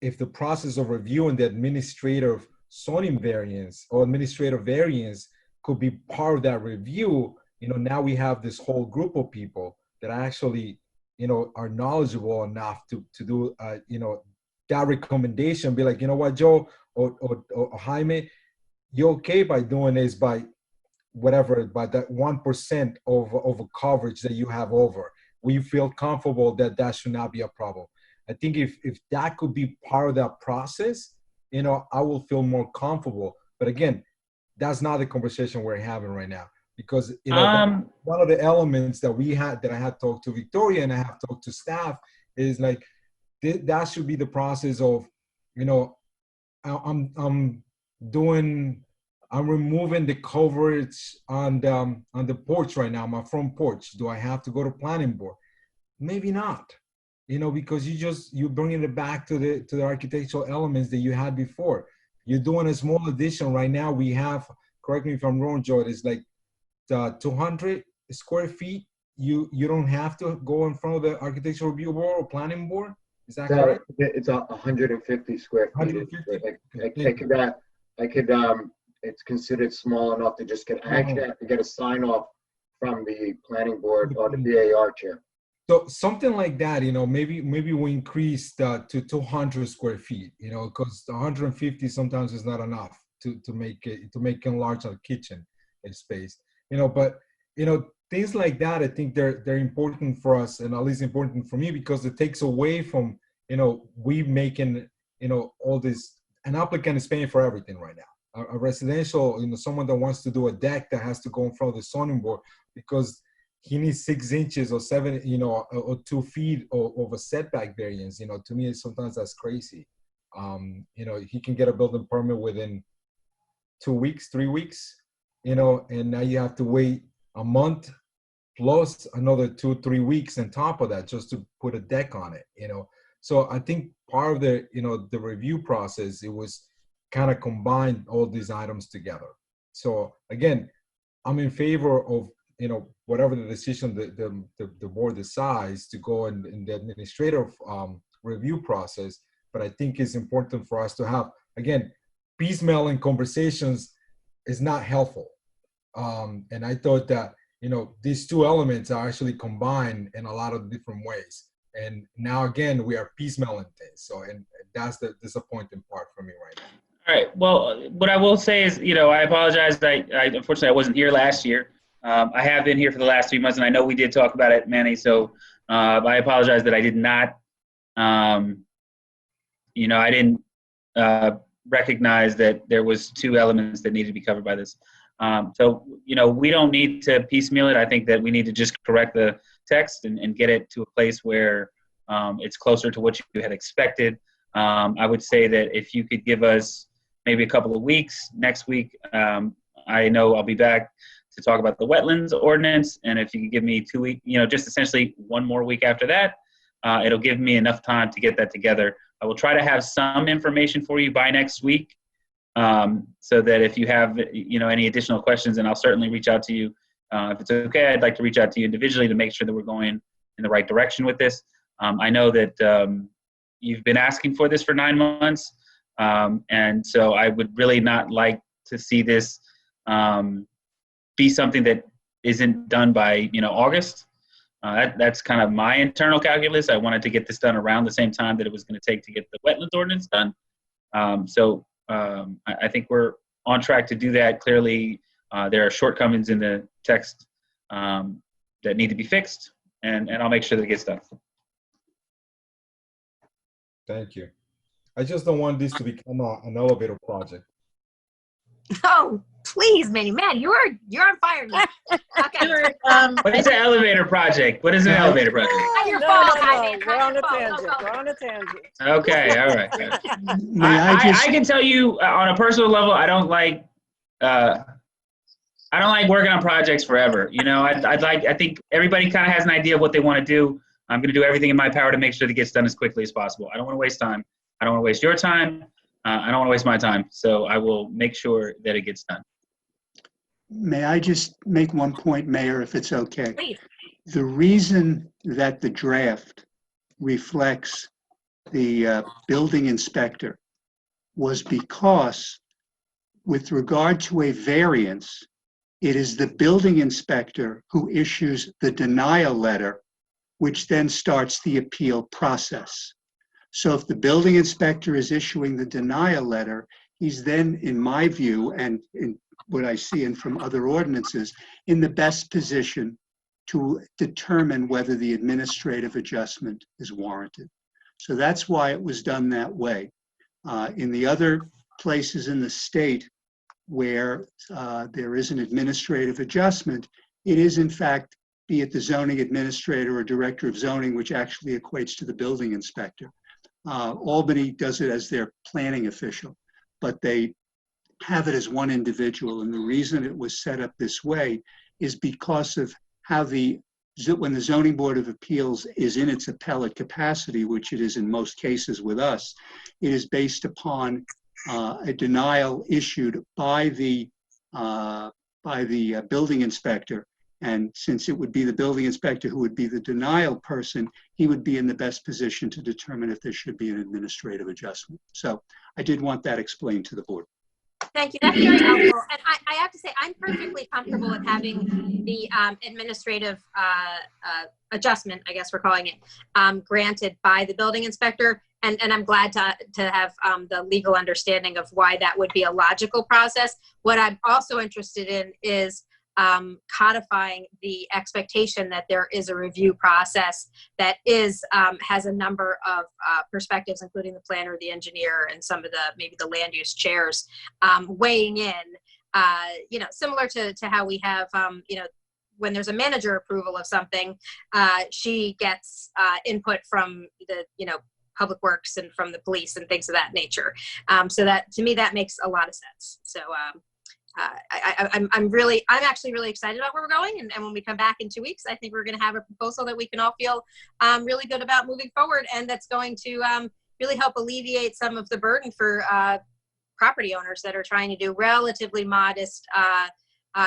if the process of reviewing the administrative zoning variance or administrative variance could be part of that review, you know, now we have this whole group of people that actually, you know, are knowledgeable enough to do, you know, that recommendation, be like, you know what, Joe or Jaime, you're okay by doing this by whatever, by that 1% of coverage that you have over. We feel comfortable that should not be a problem. I think if that could be part of that process, you know, I will feel more comfortable. But again, that's not the conversation we're having right now, because, you know, one of the elements that I had talked to Victoria and I have talked to staff is like, that should be the process of, you know, I'm removing the coverage on the porch right now, my front porch. Do I have to go to planning board? Maybe not, you know, because you're bringing it back to the architectural elements that you had before. You're doing a small addition right now. We have, correct me if I'm wrong, Joe, it's like 200 square feet. You don't have to go in front of the architectural review board or planning board. Is that correct? It's 150 square feet. 150? It's considered small enough to just I actually have to get a sign off from the planning board or the BAR chair. So something like that, you know, maybe we increase to 200 square feet, you know, because 150 sometimes is not enough to make enlarge our kitchen space, you know. But, you know, things like that, I think they're important for us, and at least important for me, because it takes away from, you know, we making, you know, all this. An applicant is paying for everything right now. A residential, you know, someone that wants to do a deck that has to go in front of the zoning board because he needs 6 inches or 7, you know, or 2 feet of a setback variance. You know, to me, sometimes that's crazy. You know, he can get a building permit within 2 weeks, 3 weeks, you know, and now you have to wait a month plus another 2-3 weeks on top of that just to put a deck on it, you know. So I think part of the, you know, the review process, it was kind of combined all these items together. So again, I'm in favor of, you know, whatever the decision the board decides to go in the administrative review process. But I think it's important for us to have, again, piecemealing conversations is not helpful. And I thought that, you know, these two elements are actually combined in a lot of different ways. And now again, we are piecemealing things. So, and that's the disappointing part for me right now. All right. Well, what I will say is, you know, I apologize. Unfortunately, I wasn't here last year. I have been here for the last 3 months, and I know we did talk about it, Manny. So I apologize that I did not, you know, I didn't recognize that there was 2 elements that needed to be covered by this. So, you know, we don't need to piecemeal it. I think that we need to just correct the text and get it to a place where it's closer to what you had expected. I would say that if you could give us maybe a couple of weeks, next week, I know I'll be back to talk about the wetlands ordinance. And if you could give me 2 weeks, you know, just essentially 1 more week after that, it'll give me enough time to get that together. I will try to have some information for you by next week, so that if you have, you know, any additional questions, and I'll certainly reach out to you. If it's okay, I'd like to reach out to you individually to make sure that we're going in the right direction with this. I know that you've been asking for this for 9 months, and so I would really not like to see this be something that isn't done by, August. That's kind of my internal calculus. I wanted to get this done around the same time that it was going to take to get the wetlands ordinance done. I think we're on track to do that. Clearly, there are shortcomings in the text that need to be fixed, and I'll make sure that it gets done. Thank you. I just don't want this to become an elevator project. Oh, please, man, you're on fire now. Okay. What is an elevator project? What is an elevator project? Not your fault, Jaime. We're on a tangent. We're on a tangent. Okay, all right. May I just, I can tell you on a personal level, I don't like working on projects forever. I think everybody kind of has an idea of what they want to do. I'm going to do everything in my power to make sure that it gets done as quickly as possible. I don't want to waste time. I don't want to waste your time. I don't want to waste my time. So I will make sure that it gets done. may I just make one point, Mayor, if it's okay? Please. The reason that the draft reflects the building inspector was because with regard to a variance, it is the building inspector who issues the denial letter, which then starts the appeal process. So if the building inspector is issuing the denial letter, he's then, in my view, and in what I see in from other ordinances, in the best position to determine whether the administrative adjustment is warranted. So that's why it was done that way. In the other places in the state where there is an administrative adjustment, it is in fact, be it the zoning administrator or director of zoning, which actually equates to the building inspector. Albany does it as their planning official, but they have it as one individual. And the reason it was set up this way is because of how when the Zoning Board of Appeals is in its appellate capacity, which it is in most cases with us, it is based upon a denial issued by the building inspector. And since it would be the building inspector who would be the denial person, he would be in the best position to determine if there should be an administrative adjustment. So I did want that explained to the board. Thank you. That's very helpful. And I have to say, I'm perfectly comfortable with having the administrative adjustment, I guess we're calling it, granted by the building inspector. And I'm glad to have the legal understanding of why that would be a logical process. What I'm also interested in is codifying the expectation that there is a review process that has a number of perspectives, including the planner, the engineer, and some of maybe the land use chairs weighing in, similar to how we have, when there's a manager approval of something, she gets input from the, public works and from the police and things of that nature. So that, to me, that makes a lot of sense. So I'm actually really excited about where we're going. And when we come back in 2 weeks, I think we're going to have a proposal that we can all feel really good about moving forward. And that's going to really help alleviate some of the burden for property owners that are trying to do relatively modest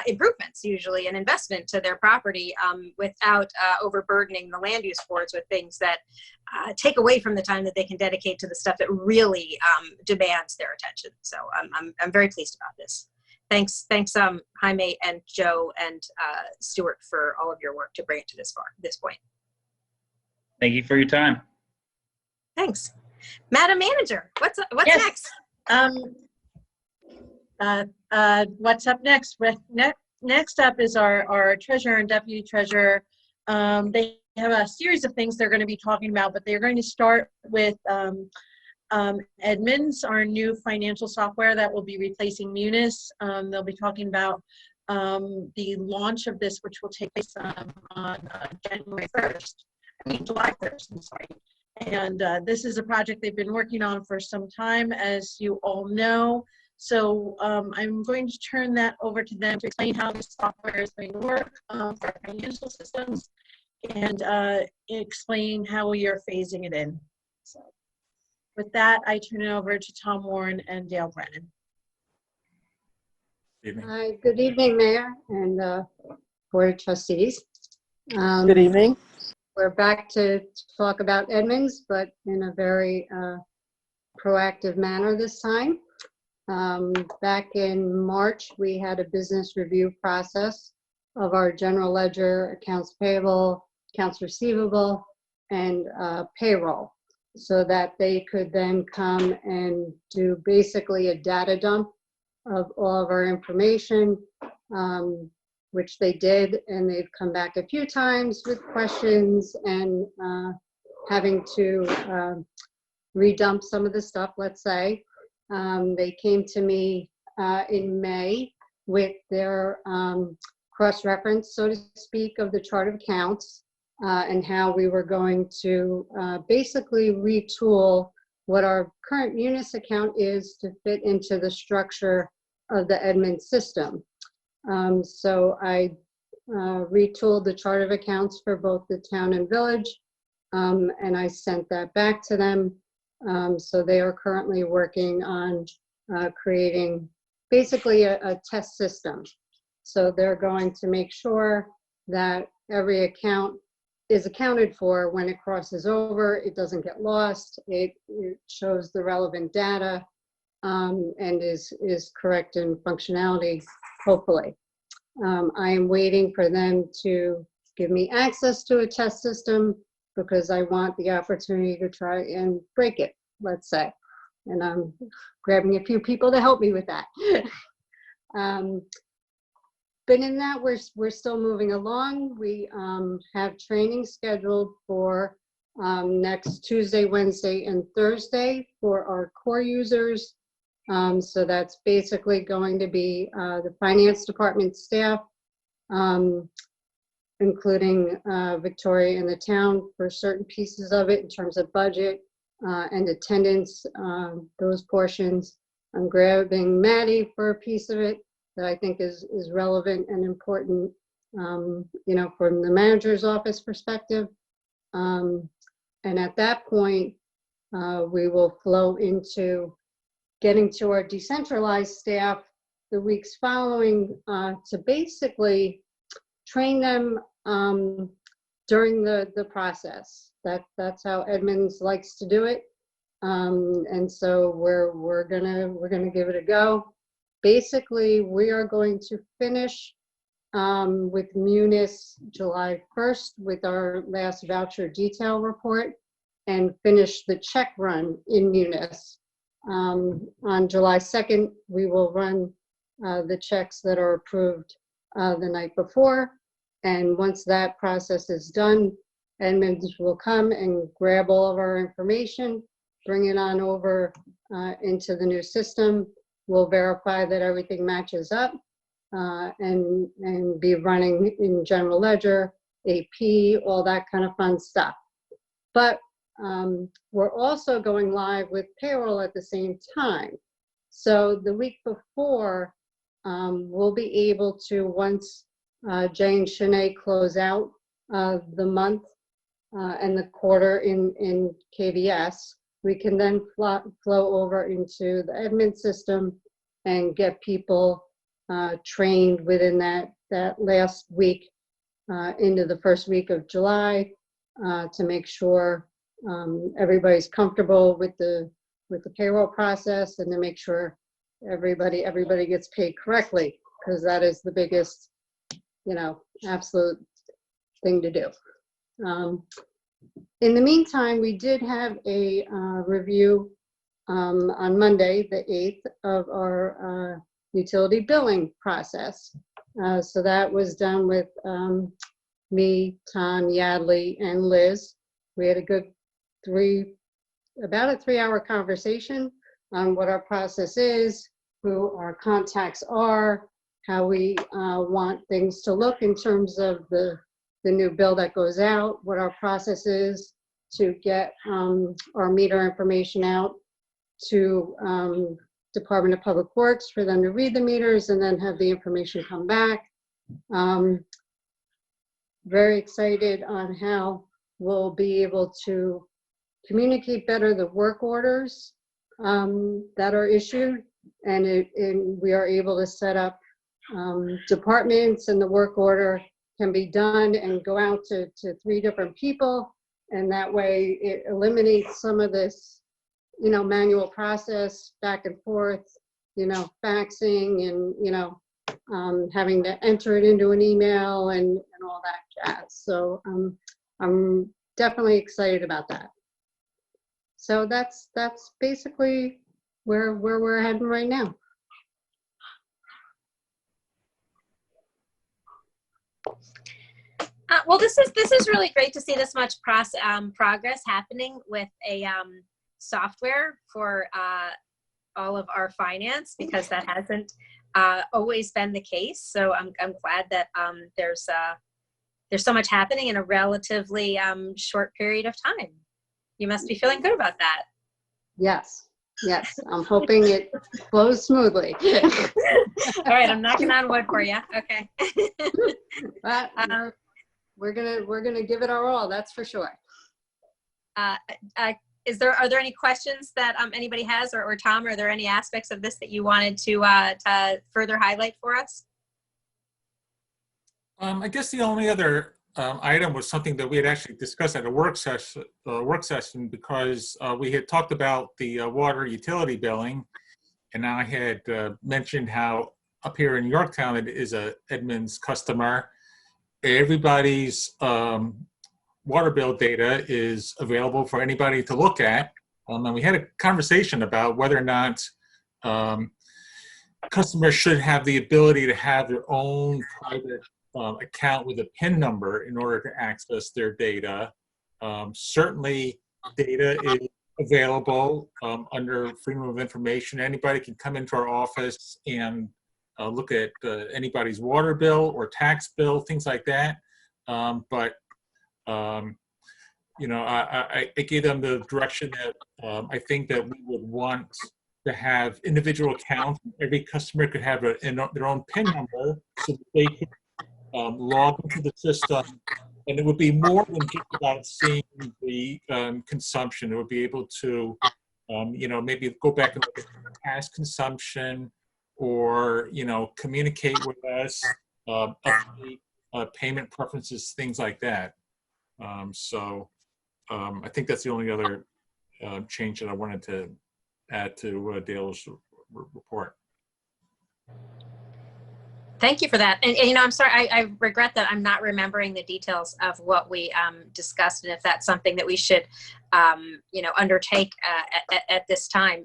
improvements, usually an investment to their property without overburdening the land use boards with things that take away from the time that they can dedicate to the stuff that really demands their attention. So I'm very pleased about this. Thanks, Jaime and Joe and Stuart for all of your work to bring it to this point. Thank you for your time. Thanks. Madam Manager, what's Yes. next? What's up next? Next up is our treasurer and deputy treasurer. They have a series of things they're going to be talking about, but they're going to start with Edmunds, our new financial software that will be replacing Munis. They'll be talking about the launch of this, which will take place on July 1st, I'm sorry. And this is a project they've been working on for some time, as you all know. So I'm going to turn that over to them to explain how this software is going to work for our financial systems and explain how we are phasing it in. So with that, I turn it over to Tom Warren and Dale Brennan. Hi, good evening, Mayor and Board of Trustees. Good evening. We're back to talk about Edmunds, but in a very proactive manner this time. Back in March, we had a business review process of our general ledger, accounts payable, accounts receivable, and payroll, so that they could then come and do basically a data dump of all of our information, which they did, and they've come back a few times with questions and having to redump some of the stuff, let's say. They came to me in May with their cross-reference, so to speak, of the chart of accounts and how we were going to basically retool what our current Munis account is to fit into the structure of the Edmunds system. So I retooled the chart of accounts for both the town and village, and I sent that back to them. So they are currently working on creating basically a test system. So they're going to make sure that every account is accounted for when it crosses over. It doesn't get lost. It shows the relevant data and is correct in functionality, hopefully. I am waiting for them to give me access to a test system because I want the opportunity to try and break it, let's say. And I'm grabbing a few people to help me with that. But in that, we're still moving along. We have training scheduled for next Tuesday, Wednesday, and Thursday for our core users. So that's basically going to be the finance department staff, including Victoria and the town for certain pieces of it in terms of budget and attendance, those portions. I'm grabbing Maddie for a piece of it that I think is relevant and important, you know, from the manager's office perspective. And at that point, we will flow into getting to our decentralized staff the weeks following to basically train them during the process. That's how Edmunds likes to do it. And so we're gonna give it a go. Basically, we are going to finish with Munis July 1st with our last voucher detail report and finish the check run in Munis. On July 2nd, we will run the checks that are approved the night before. And once that process is done, Edmunds will come and grab all of our information, bring it on over into the new system. We'll verify that everything matches up and be running in general ledger, AP, all that kind of fun stuff. But we're also going live with payroll at the same time. So the week before, we'll be able to, once Jay and Shanae close out the month and the quarter in KVS, we can then flow over into the Edmunds system and get people trained within that last week into the first week of July to make sure everybody's comfortable with the payroll process and to make sure everybody gets paid correctly, because that is the biggest, you know, absolute thing to do. In the meantime, we did have a review on Monday, the 8th, of our utility billing process. So that was done with me, Tom, Yadley, and Liz. We had a good about a 3-hour conversation on what our process is, who our contacts are, how we want things to look in terms of the new bill that goes out, what our process is to get our meter information out to Department of Public Works for them to read the meters and then have the information come back. Very excited on how we'll be able to communicate better the work orders that are issued, and we are able to set up departments, and the work order can be done and go out to 3 different people, and that way it eliminates some of this, you know, manual process back and forth faxing and, having to enter it into an email and all that jazz. So I'm definitely excited about that. So that's basically where we're heading right now. Well, this is really great to see this much progress happening with a software for all of our finance, because that hasn't always been the case. So I'm glad that there's so much happening in a relatively short period of time. You must be feeling good about that. Yes, I'm hoping it flows smoothly. All right, I'm knocking on wood for you. Okay. But we're gonna give it our all. That's for sure. Are there any questions that anybody has, or Tom, are there any aspects of this that you wanted to further highlight for us? I guess the only other item was something that we had actually discussed at a work session, because we had talked about the water utility billing, and I had mentioned how up here in Yorktown it is a Edmunds customer. Everybody's water bill data is available for anybody to look at, and we had a conversation about whether or not customers should have the ability to have their own private account with a PIN number in order to access their data. Certainly data is available under Freedom of Information. Anybody can come into our office and look at anybody's water bill or tax bill, things like that. I gave them the direction that I think that we would want to have individual accounts. Every customer could have their own PIN number so that they could log into the system, and it would be more than just about seeing the consumption. It would be able to, maybe go back and look at past consumption, or communicate with us, update payment preferences, things like that. I think that's the only other change that I wanted to add to Dale's report. Thank you for that. And I'm sorry, I regret that I'm not remembering the details of what we discussed, and if that's something that we should, undertake at this time.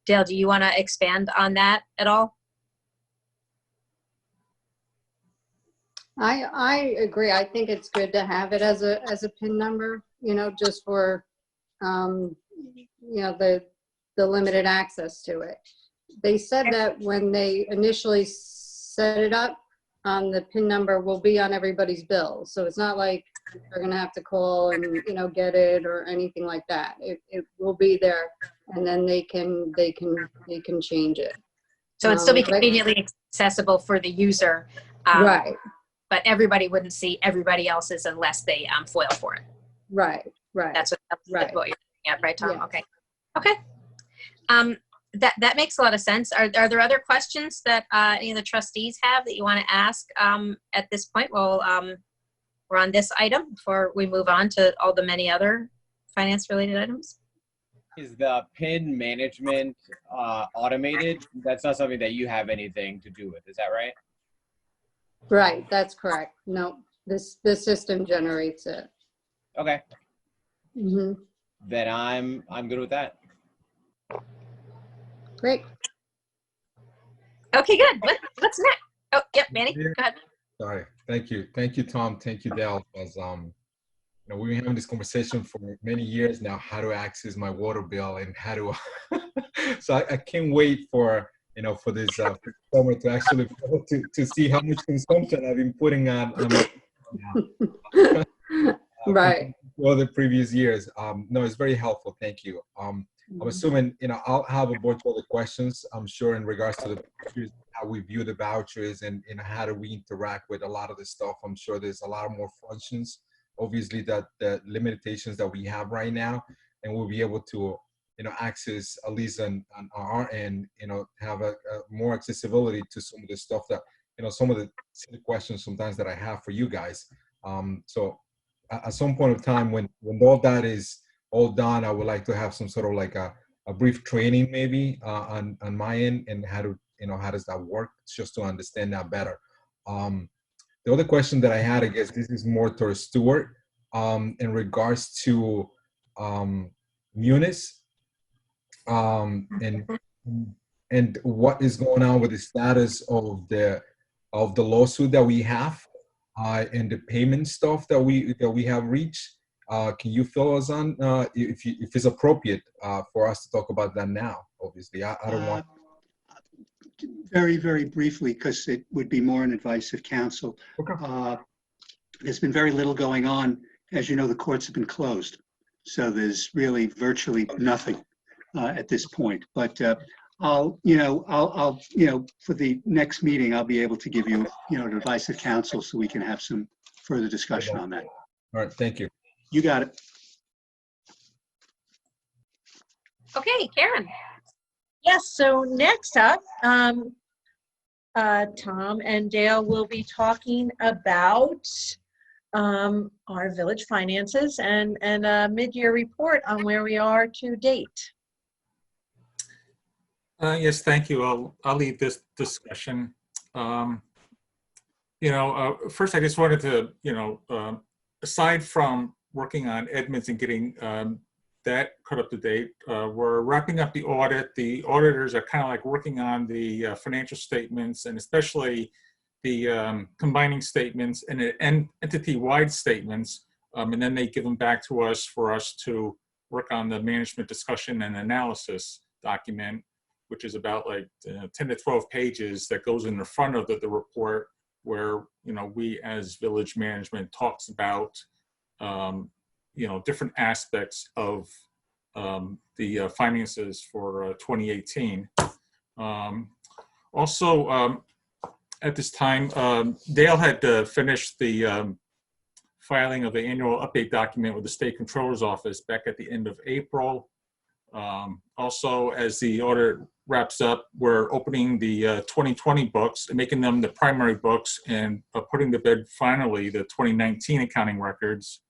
Dale, do you want to expand on that at all? I agree. I think it's good to have it as a PIN number, just for, the limited access to it. They said that when they initially set it up, the PIN number will be on everybody's bill. So it's not like they're going to have to call and, get it or anything like that. It will be there, and then they can change it. So it'd still be conveniently accessible for the user. Right. But everybody wouldn't see everybody else's unless they FOIL for it. Right. That's what you're looking at, right, Tom? Yeah. Okay. That makes a lot of sense. Are there other questions that any of the trustees have that you want to ask at this point? Well, we're on this item before we move on to all the many other finance-related items. Is the PIN management automated? That's not something that you have anything to do with, is that right? Right, that's correct. No, this system generates it. Okay. Mm-hmm. Then I'm good with that. Great. Okay, good. What's next? Oh, yep, Manny, go ahead. Sorry. Thank you, Tom. Thank you, Dale. As we've been having this conversation for many years now, how to access my water bill and how to. So I can't wait for this summer to actually to see how much consumption I've been putting on right. For the previous years. No, it's very helpful. Thank you. I'm assuming, I'll have a bunch of other questions, I'm sure, in regards to how we view the vouchers and how do we interact with a lot of this stuff. I'm sure there's a lot of more functions, obviously, that the limitations that we have right now, and we'll be able to, access, at least on our end, have a more accessibility to some of the stuff that, some of the silly questions sometimes that I have for you guys. So at some point of time when all that is all done, I would like to have some sort of like a a brief training maybe on my end, and how to, how does that work, just to understand that better. The other question that I had, I guess this is more towards Stuart, in regards to Munis, and what is going on with the status of the lawsuit that we have, and the payment stuff that we have reached. Can you fill us on if it's appropriate for us to talk about that now? Obviously, I don't want. Very, very briefly, because it would be more an advice of counsel. Okay. There's been very little going on. As you know, the courts have been closed, so there's really virtually nothing at this point. But I'll for the next meeting, I'll be able to give you, an advice of counsel, so we can have some further discussion on that. All right. Thank you. You got it. Okay, Karen. Yes, so next up, Tom and Dale will be talking about our village finances and a mid-year report on where we are to date. Yes, thank you. I'll lead this discussion. First I just wanted to, aside from working on Edmunds and getting that cut up to date, we're wrapping up the audit. The auditors are kind of like working on the financial statements, and especially the combining statements and entity-wide statements, and then they give them back to us for us to work on the management discussion and analysis document, which is about like 10 to 12 pages that goes in the front of the report, where we as village management talks about different aspects of the finances for 2018. Also, at this time, Dale had finished the filing of the annual update document with the State Controller's Office back at the end of April. Also, as the audit wraps up, we're opening the 2020 books and making them the primary books, and putting to bed finally the 2019 accounting records,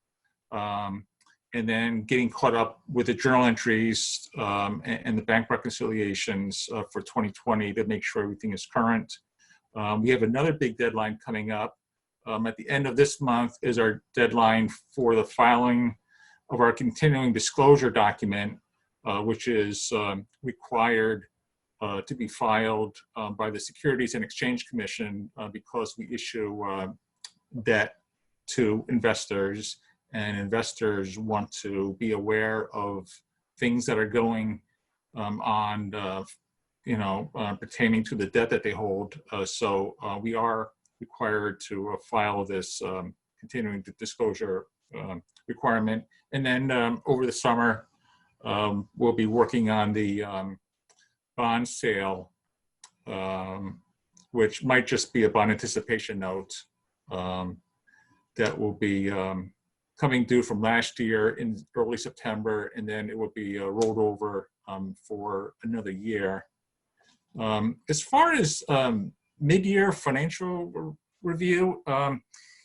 and then getting caught up with the journal entries and the bank reconciliations for 2020 to make sure everything is current. We have another big deadline coming up. At the end of this month is our deadline for the filing of our continuing disclosure document, which is required to be filed by the Securities and Exchange Commission because we issue debt to investors, and investors want to be aware of things that are going on, pertaining to the debt that they hold. So we are required to file this continuing disclosure requirement. And then over the summer, we'll be working on the bond sale, which might just be a bond anticipation note that will be coming due from last year in early September, and then it will be rolled over for another year. As far as mid-year financial review,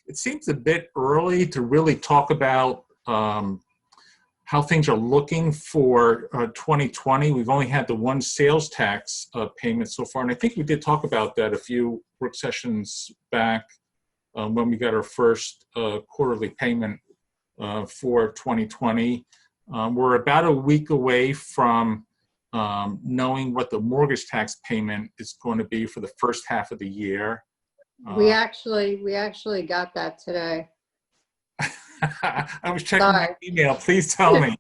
it seems a bit early to really talk about how things are looking for 2020. We've only had the one sales tax payment so far, and I think we did talk about that a few work sessions back when we got our first quarterly payment for 2020. We're about a week away from knowing what the mortgage tax payment is going to be for the first half of the year. We actually got that today. I was checking my email. Please tell me.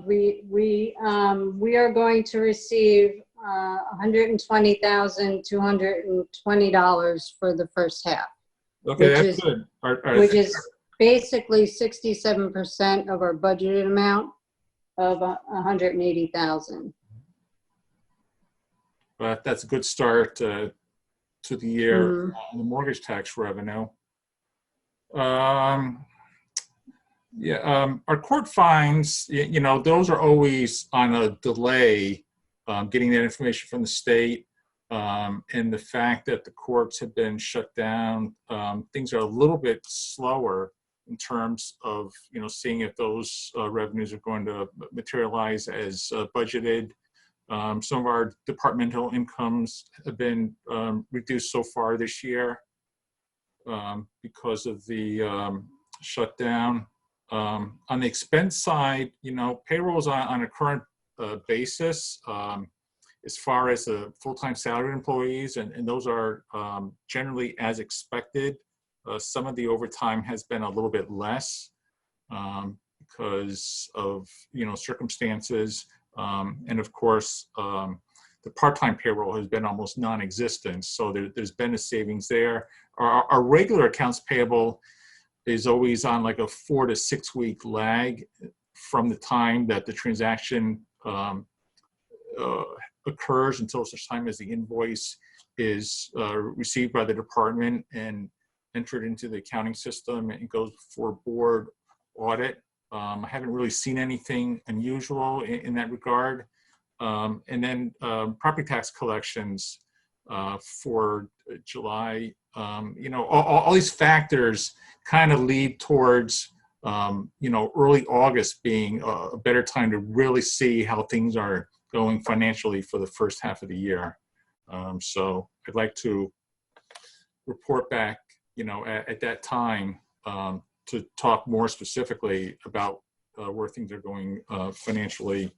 We are going to receive $120,220 for the first half. Okay, that's good. Which is basically 67% of our budgeted amount of $180,000. But that's a good start to the year on the mortgage tax revenue. Our court fines, those are always on a delay, getting that information from the state, and the fact that the courts have been shut down, things are a little bit slower in terms of, seeing if those revenues are going to materialize as budgeted. Some of our departmental incomes have been reduced so far this year because of the shutdown. On the expense side, payroll is on a current basis as far as the full-time salaried employees, and those are generally as expected. Some of the overtime has been a little bit less because of circumstances, and of course the part-time payroll has been almost non-existent, so there's been a savings there. Our regular accounts payable is always on like a 4 to 6 week lag from the time that the transaction occurs until such time as the invoice is received by the department and entered into the accounting system and goes for board audit. I haven't really seen anything unusual in that regard. And then property tax collections for July, all these factors kind of lead towards early August being a better time to really see how things are going financially for the first half of the year. So I'd like to report back, at that time to talk more specifically about where things are going financially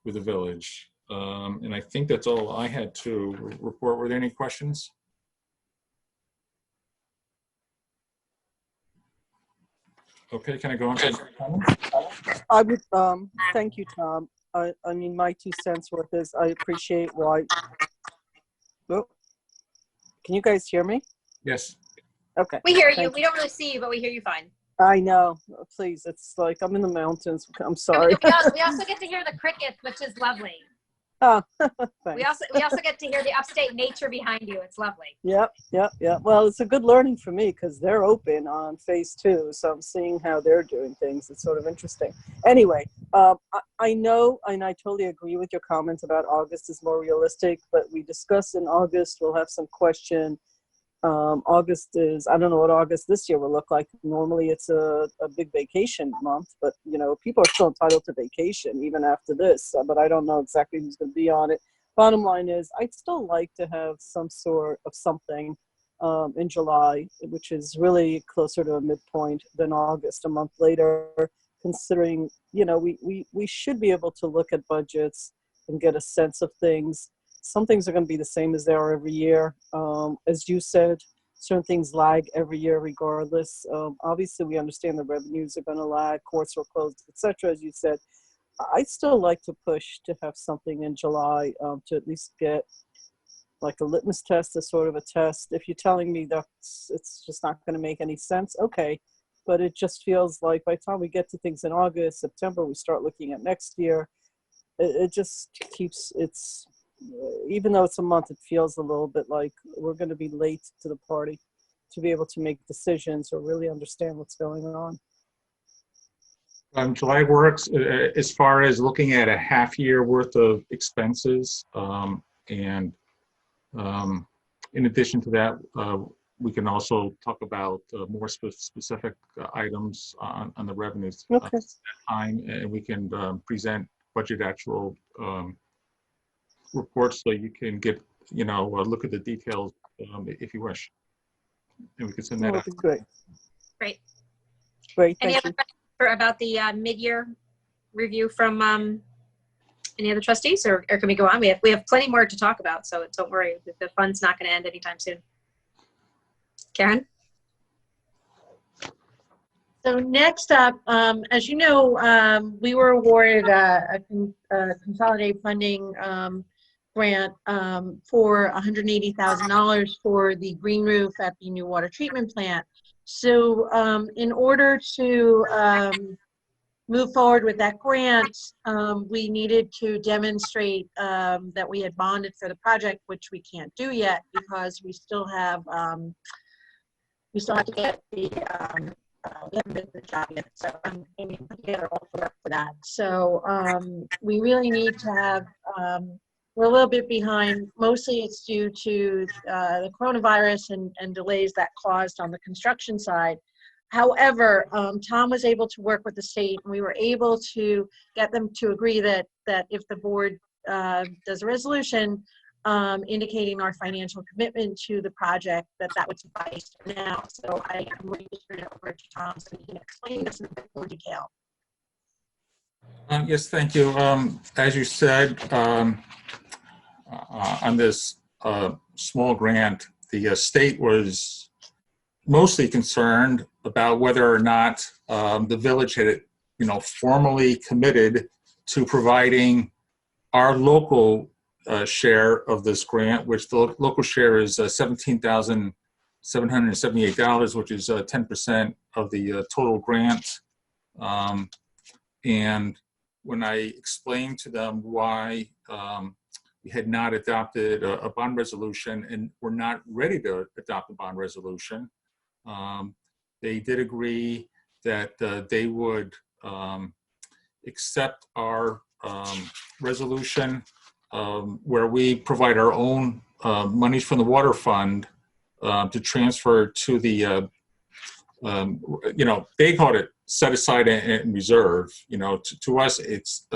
with the village. And I think that's all I had to report. Were there any questions? Okay, can I go on to the comments? I would, thank you, Tom. I mean, my 2 cents worth is I appreciate why. Oh, can you guys hear me? Yes. Okay. We hear you. Thank We don't really see you, but we hear you fine. I know. Please, it's like I'm in the mountains. I'm sorry. We also get to hear the crickets, which is lovely. Oh, we also get to hear the upstate nature behind you. It's lovely. Yep. Well, it's a good learning for me because they're open on phase 2, so I'm seeing how they're doing things. It's sort of interesting. Anyway, I know, and I totally agree with your comments about August is more realistic, but we discussed in August, we'll have some question. August is, I don't know what August this year will look like. Normally it's a big vacation month, but people are still entitled to vacation even after this, but I don't know exactly who's going to be on it. Bottom line is I'd still like to have some sort of something in July, which is really closer to a midpoint than August, a month later, considering, we should be able to look at budgets and get a sense of things. Some things are going to be the same as they are every year. As you said, certain things lag every year regardless. Obviously, we understand the revenues are going to lag, courts are closed, etc. As you said, I'd still like to push to have something in July to at least get like a litmus test, a sort of a test. If you're telling me that it's just not going to make any sense, okay. But it just feels like by the time we get to things in August, September, we start looking at next year. It just keeps even though it's a month, it feels a little bit like we're going to be late to the party to be able to make decisions or really understand what's going on. July works as far as looking at a half year worth of expenses. And in addition to that, we can also talk about more specific items on the revenues at that time, and we can present budget actual reports so you can get, look at the details if you wish. And we can send that out. Great. Great. Any other questions about the mid-year review from any other trustees, or can we go on? We have plenty more to talk about, so don't worry. The fun's not going to end anytime soon. Karen? So next up, as you know, we were awarded a consolidated funding grant for $180,000 for the green roof at the new water treatment plant. So in order to move forward with that grant, we needed to demonstrate that we had bonded for the project, which we can't do yet because we still have to get the we haven't been to the job yet, so I'm aiming to put together all the work for that. So we really need to have, we're a little bit behind. Mostly it's due to the coronavirus and delays that caused on the construction side. However, Tom was able to work with the state, and we were able to get them to agree that if the board does a resolution indicating our financial commitment to the project, that would suffice for now. So I'm going to turn it over to Tom so he can explain this in a bit more detail. Yes, thank you. As you said, on this small grant, the state was mostly concerned about whether or not the village had, formally committed to providing our local share of this grant, which the local share is $17,778, which is 10% of the total grant. And when I explained to them why we had not adopted a bond resolution and were not ready to adopt a bond resolution, they did agree that they would accept our resolution where we provide our own monies from the water fund to transfer to the, they called it set aside and reserve. To us, it's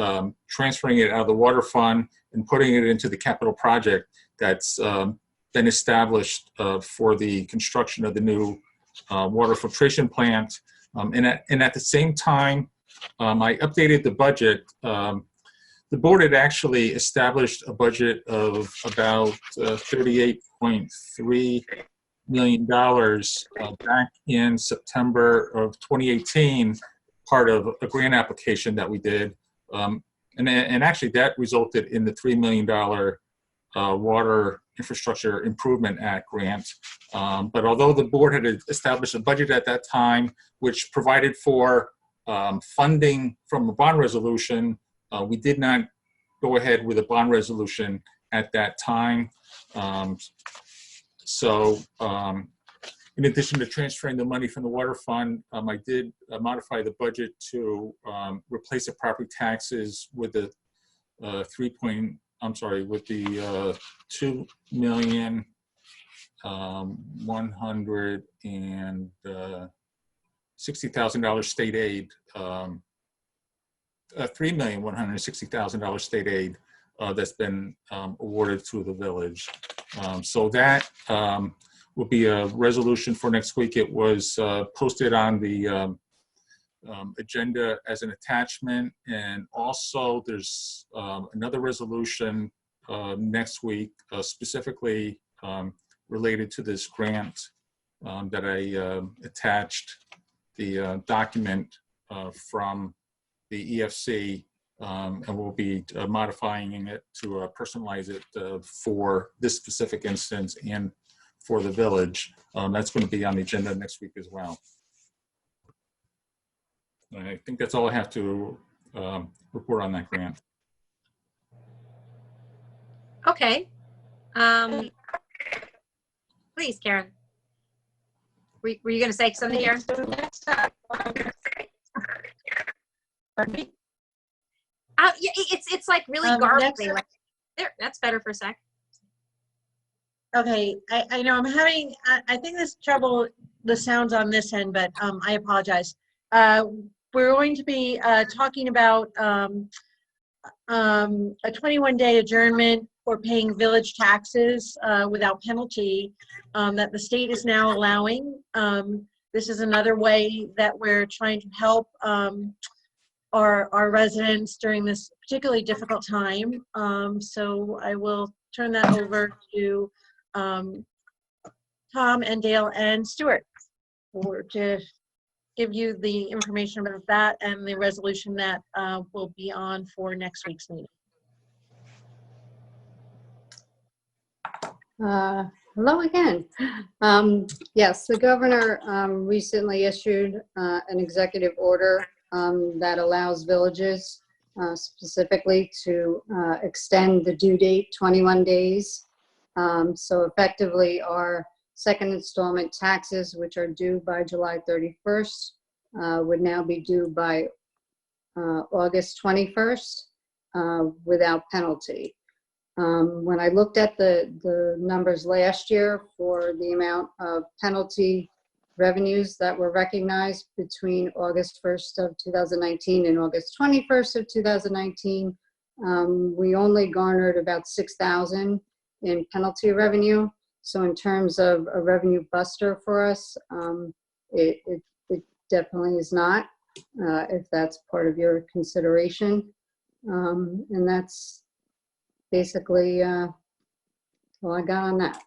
transferring it out of the water fund and putting it into the capital project that's been established for the construction of the new water filtration plant. And at the same time, I updated the budget. The board had actually established a budget of about $38.3 million back in September of 2018, part of a grant application that we did. And actually that resulted in the $3 million Water Infrastructure Improvement Act grant. But although the board had established a budget at that time, which provided for funding from a bond resolution, we did not go ahead with a bond resolution at that time. In addition to transferring the money from the water fund, I did modify the budget to replace the property taxes with the $2,160,000 state aid, $3,160,000 state aid that's been awarded to the village. So that will be a resolution for next week. It was posted on the agenda as an attachment, and also there's another resolution next week specifically related to this grant that I attached the document from the EFC, and we'll be modifying it to personalize it for this specific instance and for the village. That's going to be on the agenda next week as well. I think that's all I have to report on that grant. Okay. Please, Karen. Were you going to say something, Karen? So next up, what I'm going to say. Pardon me? Yeah, it's like really garbled. Like, there, that's better for a sec. Okay, I know I'm having, I think this trouble, the sounds on this end, but I apologize. We're going to be talking about a 21-day adjournment for paying village taxes without penalty that the state is now allowing. This is another way that we're trying to help our residents during this particularly difficult time. So I will turn that over to Tom and Dale and Stuart to give you the information about that and the resolution that will be on for next week's meeting. Hello again. Yes, the governor recently issued an executive order that allows villages specifically to extend the due date 21 days. So effectively our second installment taxes, which are due by July 31st, would now be due by August 21st without penalty. When I looked at the numbers last year for the amount of penalty revenues that were recognized between August 1st of 2019 and August 21st of 2019. We only garnered about 6,000 in penalty revenue. So in terms of a revenue buster for us, it definitely is not, if that's part of your consideration. And that's basically all I got on that.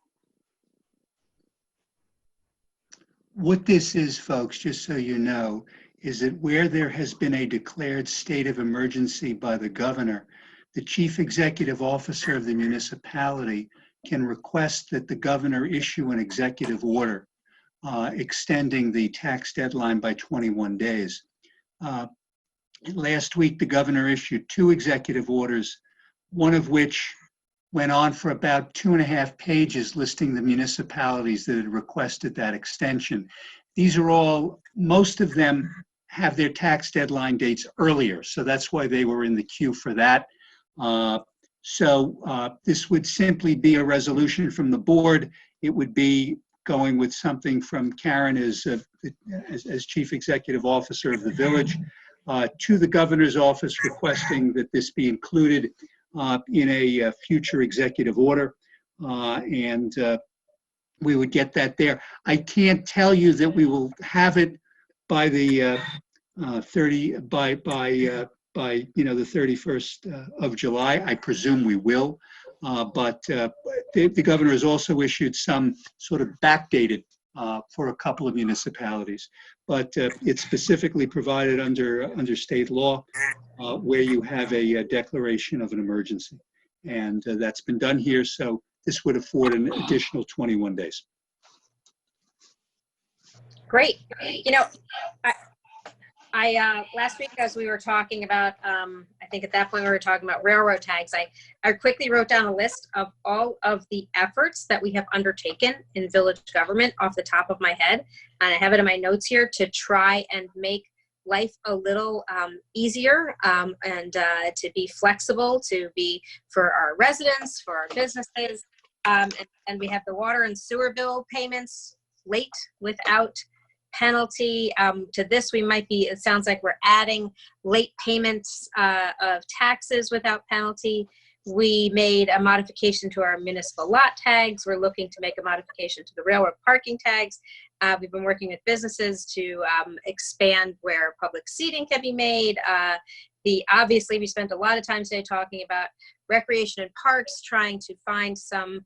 What this is, folks, just so you know, is that where there has been a declared state of emergency by the governor, the chief executive officer of the municipality can request that the governor issue an executive order extending the tax deadline by 21 days. Last week, the governor issued 2 executive orders, one of which went on for about 2.5 pages listing the municipalities that had requested that extension. These are all, most of them have their tax deadline dates earlier, so that's why they were in the queue for that. This would simply be a resolution from the board. It would be going with something from Karen as chief executive officer of the village to the governor's office requesting that this be included in a future executive order, and we would get that there. I can't tell you that we will have it by the the 31st of July. I presume we will, but the governor has also issued some sort of backdated for a couple of municipalities, but it's specifically provided under state law where you have a declaration of an emergency, and that's been done here. So this would afford an additional 21 days. Great. You know, I last week as we were talking about, I think at that point we were talking about railroad tags, I quickly wrote down a list of all of the efforts that we have undertaken in village government off the top of my head. And I have it in my notes here to try and make life a little easier and to be flexible, to be for our residents, for our businesses. And we have the water and sewer bill payments late without penalty. To this, we might be, it sounds like we're adding late payments of taxes without penalty. We made a modification to our municipal lot tags. We're looking to make a modification to the railroad parking tags. We've been working with businesses to expand where public seating can be made. Obviously, we spent a lot of time today talking about recreation and parks, trying to find some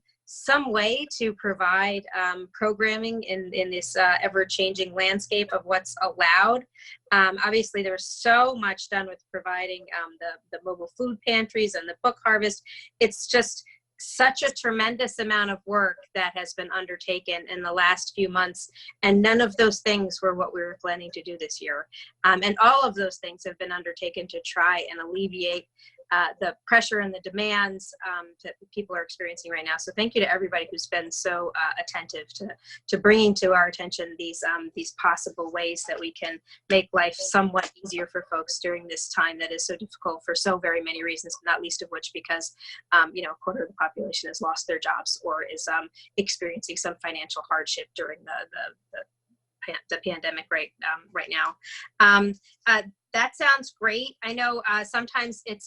way to provide programming in this ever-changing landscape of what's allowed. Obviously, there's so much done with providing the mobile food pantries and the book harvest. It's just such a tremendous amount of work that has been undertaken in the last few months, and none of those things were what we were planning to do this year. And all of those things have been undertaken to try and alleviate the pressure and the demands that people are experiencing right now. So thank you to everybody who's been so attentive to bringing to our attention these possible ways that we can make life somewhat easier for folks during this time that is so difficult for so very many reasons, not least of which because a quarter of the population has lost their jobs or is experiencing some financial hardship during the pandemic right now. That sounds great. I know sometimes it's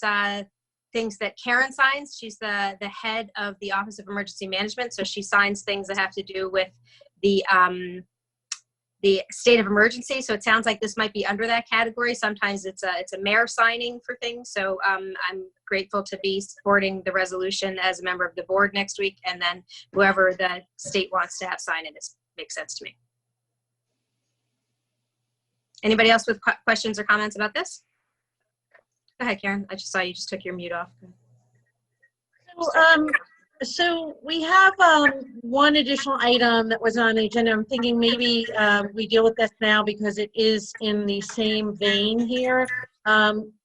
things that Karen signs. She's the head of the Office of Emergency Management, so she signs things that have to do with the state of emergency. So it sounds like this might be under that category. Sometimes it's a mayor signing for things. So I'm grateful to be supporting the resolution as a member of the board next week, and then whoever the state wants to have sign it makes sense to me. Anybody else with questions or comments about this? Go ahead, Karen. I just saw you just took your mute off. So we have one additional item that was on the agenda. I'm thinking maybe we deal with this now because it is in the same vein here.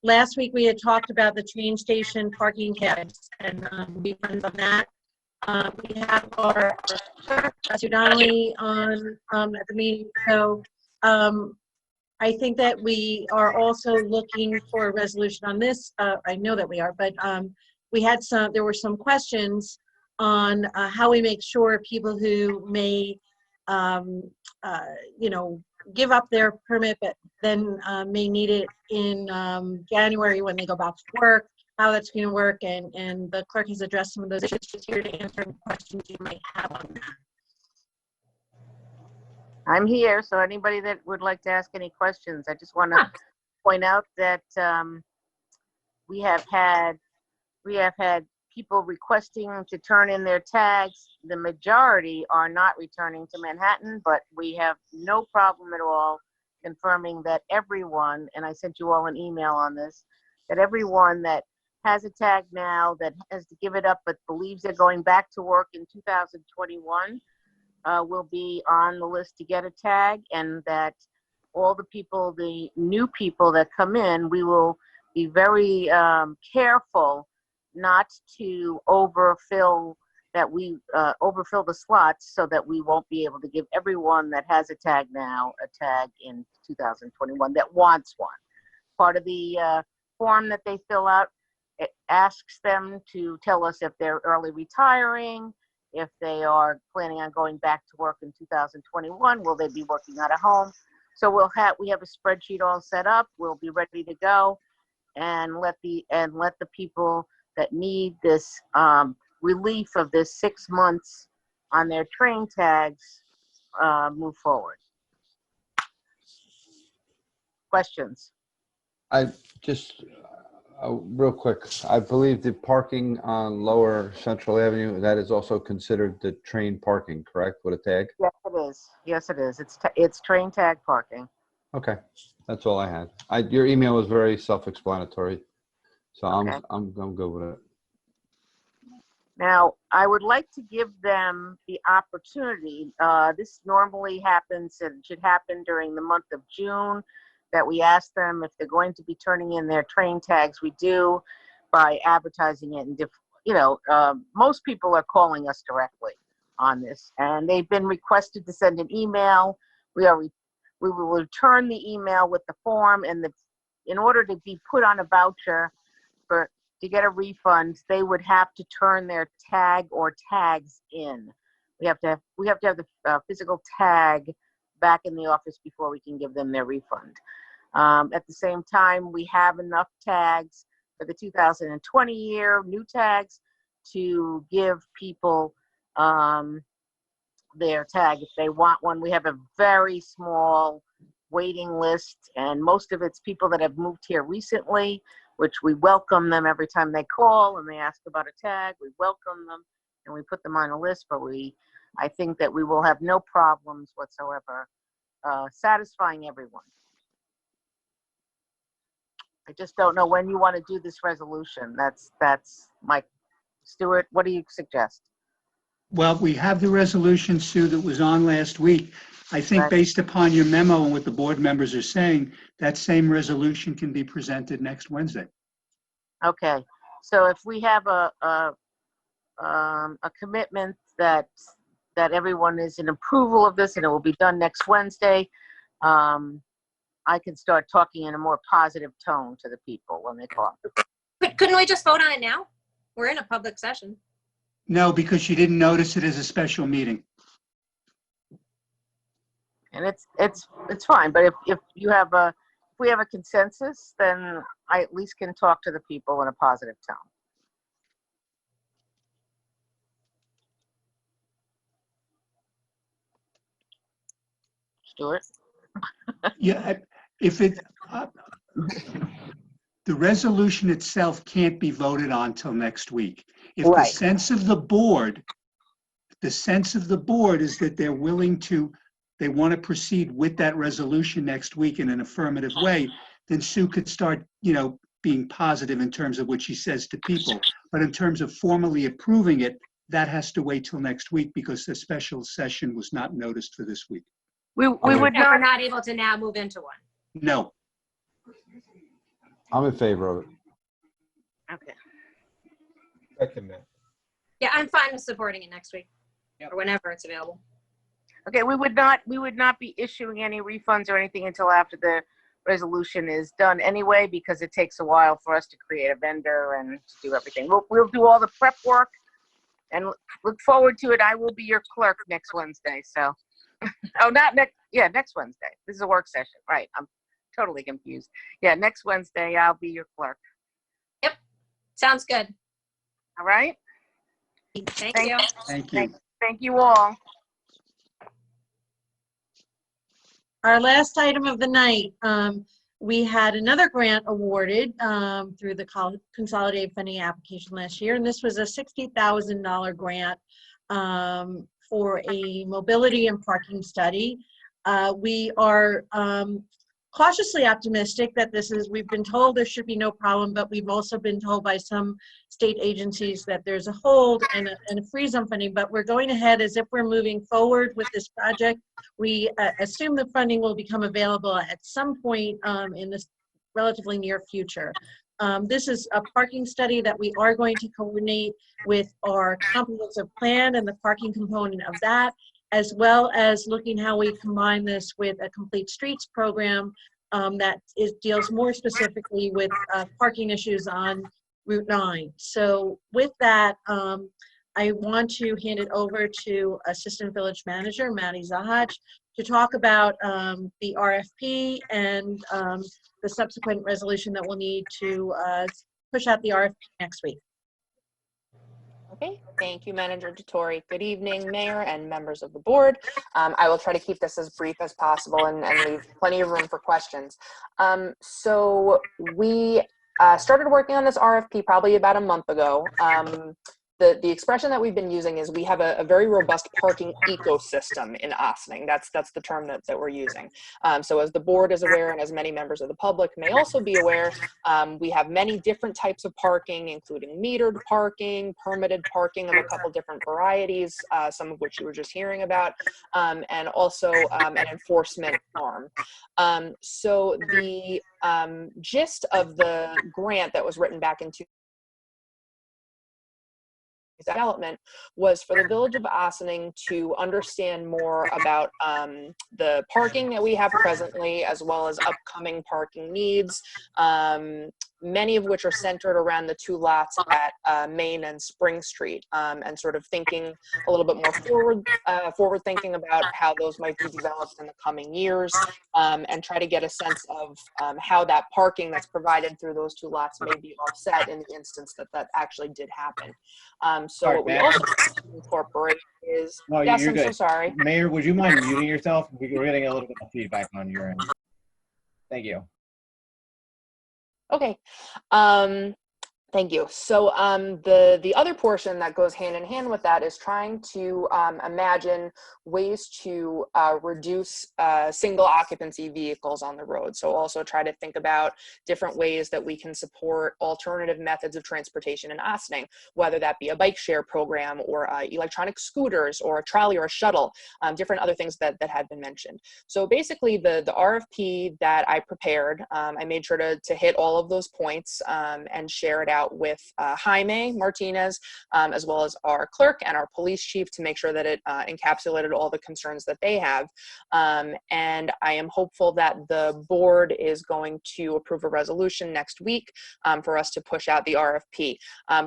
Last week we had talked about the train station parking cabs, and we went on that. We have our Stuart Donnelly on at the meeting. So I think that we are also looking for a resolution on this. I know that we are, but there were some questions on how we make sure people who may you know, give up their permit, but then may need it in January when they go back to work, how that's going to work, and the clerk has addressed some of those issues. Just here to answer any questions you might have on that. I'm here, so anybody that would like to ask any questions, I just want to point out that we have had people requesting to turn in their tags. The majority are not returning to Manhattan, but we have no problem at all confirming that everyone, and I sent you all an email on this, that everyone that has a tag now that has to give it up but believes they're going back to work in 2021 will be on the list to get a tag, and that all the people, the new people that come in, we will be very careful not to overfill the slots, so that we won't be able to give everyone that has a tag now a tag in 2021 that wants one. Part of the form that they fill out, it asks them to tell us if they're early retiring, if they are planning on going back to work in 2021, will they be working out of home? So we have a spreadsheet all set up. We'll be ready to go, and let the people that need this relief of this 6 months on their train tags move forward. Questions? I just, real quick, I believe the parking on Lower Central Avenue, that is also considered the train parking, correct, with a tag? Yes, it is. Yes, it is. It's train tag parking. Okay, that's all I had. Your email was very self-explanatory, so Okay. I'm good with it. Now, I would like to give them the opportunity, this normally happens, and should happen during the month of June, that we ask them if they're going to be turning in their train tags. We do by advertising it, and most people are calling us directly on this, and they've been requested to send an email. We will return the email with the form, and in order to be put on a voucher to get a refund, they would have to turn their tag or tags in. We have to have the physical tag back in the office before we can give them their refund. At the same time, we have enough tags for the 2020 year, new tags, to give people their tag if they want one. We have a very small waiting list, and most of it's people that have moved here recently, which we welcome them every time they call and they ask about a tag. We welcome them and we put them on a list, but I think that we will have no problems whatsoever satisfying everyone. I just don't know when you want to do this resolution. That's Mike. Stuart, what do you suggest? Well, we have the resolution, Sue, that was on last week. I think Right. Based upon your memo and what the board members are saying, that same resolution can be presented next Wednesday. Okay, so if we have a commitment that everyone is in approval of this and it will be done next Wednesday, I can start talking in a more positive tone to the people when they call. Couldn't we just vote on it now? We're in a public session. No, because you didn't notice it as a special meeting. And it's fine, but if we have a consensus, then I at least can talk to the people in a positive tone. Stuart? Yeah, the resolution itself can't be voted on till next week. If Right. the sense of the board is that they're willing to, they want to proceed with that resolution next week in an affirmative way, then Sue could start, being positive in terms of what she says to people. But in terms of formally approving it, that has to wait till next week because the special session was not noticed for this week. We would not. We're not able to now move into one. No. I'm in favor of it. Okay. Second that. Yeah, I'm fine with supporting it next week or whenever it's available. Okay, we would not be issuing any refunds or anything until after the resolution is done anyway, because it takes a while for us to create a vendor and to do everything. We'll do all the prep work and look forward to it. I will be your clerk next Wednesday, so Oh, not next, yeah, next Wednesday. This is a work session, right? I'm totally confused. Yeah, next Wednesday, I'll be your clerk. Yep, sounds good. All right? Thank you. Thank you. Thank you all. Our last item of the night, we had another grant awarded through the Consolidated Funding Application last year, and this was a $60,000 grant for a mobility and parking study. We are cautiously optimistic that we've been told there should be no problem, but we've also been told by some state agencies that there's a hold and a freeze on funding, but we're going ahead as if we're moving forward with this project. We assume the funding will become available at some point in this relatively near future. This is a parking study that we are going to coordinate with our comprehensive plan and the parking component of that, as well as looking how we combine this with a complete streets program that deals more specifically with parking issues on Route 9. So with that, I want to hand it over to Assistant Village Manager, Maddie Zahaj, to talk about the RFP and the subsequent resolution that we'll need to push out the RFP next week. Okay, thank you, Manager Dottori. Good evening, Mayor and members of the board. I will try to keep this as brief as possible and leave plenty of room for questions. So we started working on this RFP probably about a month ago. The expression that we've been using is we have a very robust parking ecosystem in Ossining. That's the term that we're using. So as the board is aware, and as many members of the public may also be aware, we have many different types of parking, including metered parking, permitted parking of a couple different varieties, some of which you were just hearing about, and also an enforcement arm. So the gist of the grant that was written back in development was for the Village of Ossining to understand more about the parking that we have presently, as well as upcoming parking needs, many of which are centered around the two lots at Main and Spring Street, and sort of thinking a little bit more forward thinking about how those might be developed in the coming years, and try to get a sense of how that parking that's provided through those two lots may be offset in the instance that actually did happen. So Sorry, what we Matt. also incorporate is, No, yes, you're I'm good. so sorry. Mayor, would you mind muting yourself? We're getting a little bit of feedback on your end. Thank you. Okay. Thank you. So the other portion that goes hand in hand with that is trying to imagine ways to reduce single occupancy vehicles on the road. So also try to think about different ways that we can support alternative methods of transportation in Ossining, whether that be a bike share program or electronic scooters or a trolley or a shuttle, different other things that had been mentioned. So basically the RFP that I prepared, I made sure to hit all of those points and share it out with Jaime Martinez, as well as our clerk and our police chief, to make sure that it encapsulated all the concerns that they have. And I am hopeful that the board is going to approve a resolution next week for us to push out the RFP.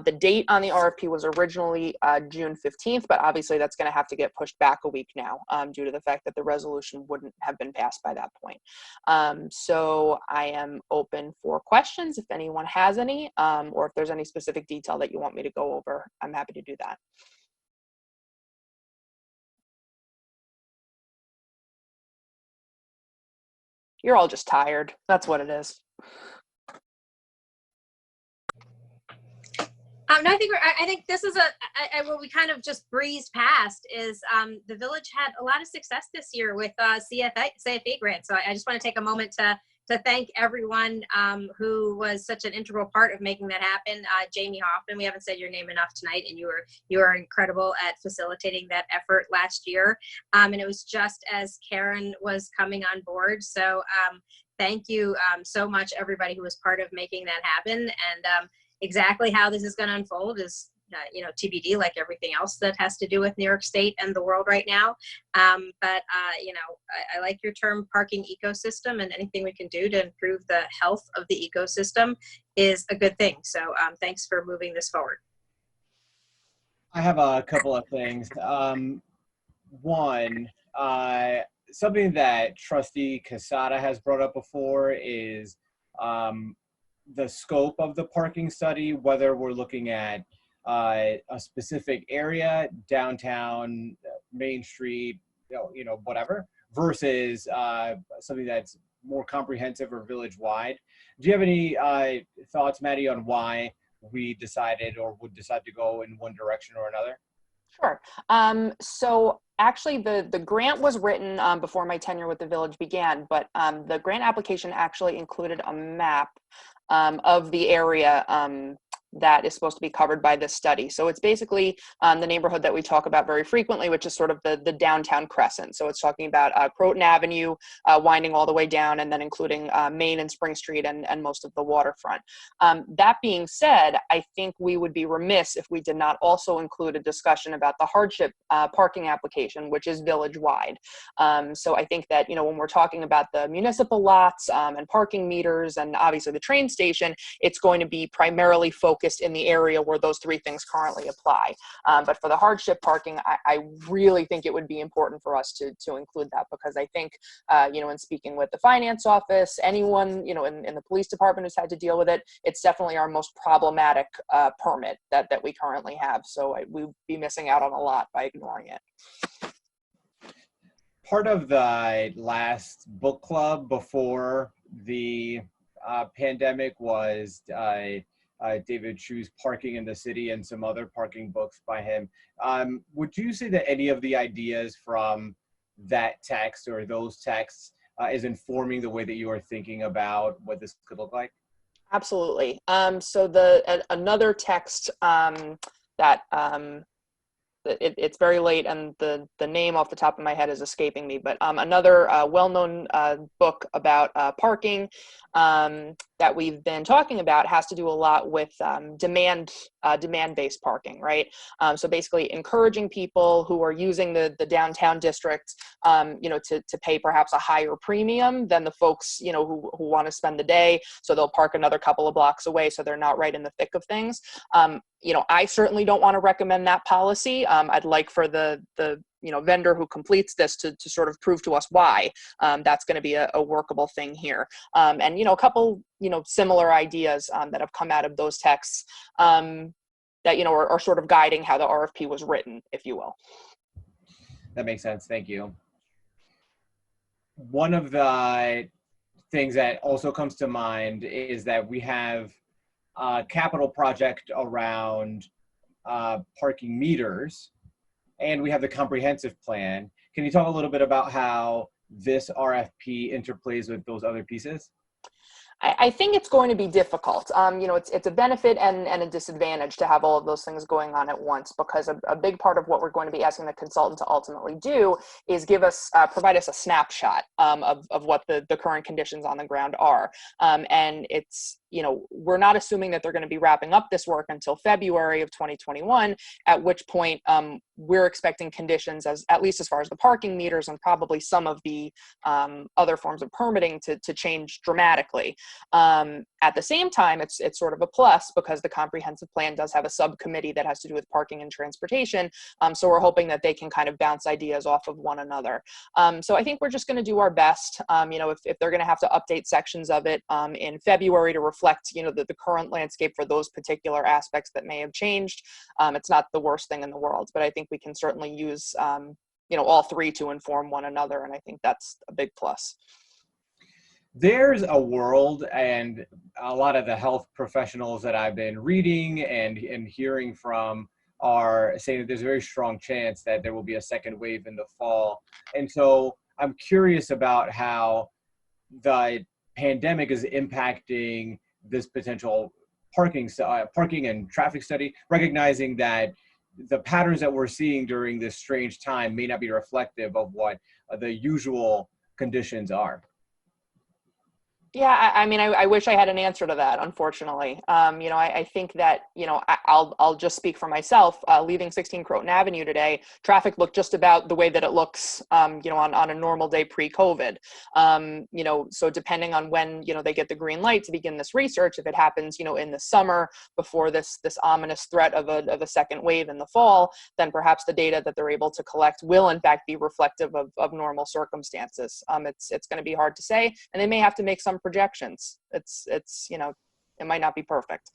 The date on the RFP was originally June 15th, but obviously that's going to have to get pushed back a week now due to the fact that the resolution wouldn't have been passed by that point. So I am open for questions if anyone has any, or if there's any specific detail that you want me to go over, I'm happy to do that. You're all just tired. That's what it is. No, I think this is what we kind of just breezed past is the village had a lot of success this year with CFA grants. So I just want to take a moment to thank everyone who was such an integral part of making that happen. Jaime Hoffman, we haven't said your name enough tonight, and you are incredible at facilitating that effort last year. And it was just as Karen was coming on board. So thank you so much, everybody who was part of making that happen. And exactly how this is going to unfold is TBD, like everything else that has to do with New York State and the world right now. But I like your term parking ecosystem, and anything we can do to improve the health of the ecosystem is a good thing. So thanks for moving this forward. I have a couple of things. One, something that Trustee Casada has brought up before is the scope of the parking study, whether we're looking at a specific area, downtown, Main Street, whatever, versus something that's more comprehensive or village-wide. Do you have any thoughts, Maddie, on why we decided or would decide to go in one direction or another? Sure. So actually the grant was written before my tenure with the village began, but the grant application actually included a map of the area that is supposed to be covered by this study. So it's basically the neighborhood that we talk about very frequently, which is sort of the downtown crescent. So it's talking about Croton Avenue, winding all the way down, and then including Main and Spring Street and most of the waterfront. That being said, I think we would be remiss if we did not also include a discussion about the hardship parking application, which is village-wide. So I think that, when we're talking about the municipal lots and parking meters and obviously the train station, it's going to be primarily focused in the area where those three things currently apply. But for the hardship parking, I really think it would be important for us to include that, because I think, in speaking with the finance office, anyone, in the police department who's had to deal with it, it's definitely our most problematic permit that we currently have. So we'd be missing out on a lot by ignoring it. Part of the last book club before the pandemic was David Chu's Parking in the City and some other parking books by him. Would you say that any of the ideas from that text or those texts is informing the way that you are thinking about what this could look like? Absolutely. So another text that it's very late and the name off the top of my head is escaping me, but another well-known book about parking that we've been talking about has to do a lot with demand-based parking, right? So basically encouraging people who are using the downtown district, to pay perhaps a higher premium than the folks, who want to spend the day. So they'll park another couple of blocks away so they're not right in the thick of things. I certainly don't want to recommend that policy. I'd like for the vendor who completes this to sort of prove to us why that's going to be a workable thing here. And, a couple, similar ideas that have come out of those texts that, are sort of guiding how the RFP was written, if you will. That makes sense. Thank you. One of the things that also comes to mind is that we have a capital project around parking meters, and we have the comprehensive plan. Can you talk a little bit about how this RFP interplays with those other pieces? I think it's going to be difficult. It's a benefit and a disadvantage to have all of those things going on at once, because a big part of what we're going to be asking the consultant to ultimately do is provide us a snapshot of what the current conditions on the ground are. And it's, we're not assuming that they're going to be wrapping up this work until February of 2021, at which point we're expecting conditions, at least as far as the parking meters and probably some of the other forms of permitting to change dramatically. At the same time, it's sort of a plus because the comprehensive plan does have a subcommittee that has to do with parking and transportation. So we're hoping that they can kind of bounce ideas off of one another. So I think we're just going to do our best. If they're going to have to update sections of it in February to reflect, the current landscape for those particular aspects that may have changed, it's not the worst thing in the world. But I think we can certainly use, all three to inform one another, and I think that's a big plus. There's a world, and a lot of the health professionals that I've been reading and hearing from are saying that there's a very strong chance that there will be a second wave in the fall. And so I'm curious about how the pandemic is impacting this potential parking and traffic study, recognizing that the patterns that we're seeing during this strange time may not be reflective of what the usual conditions are. Yeah, I mean, I wish I had an answer to that, unfortunately. You know, I think that, you know, I'll just speak for myself. Leaving 16 Croton Avenue today, traffic looked just about the way that it looks, you know, on a normal day pre-COVID. You know, so depending on when, you know, they get the green light to begin this research, if it happens, you know, in the summer before this ominous threat of a second wave in the fall, then perhaps the data that they're able to collect will in fact be reflective of normal circumstances. It's going to be hard to say, and they may have to make some projections. It's you know, it might not be perfect.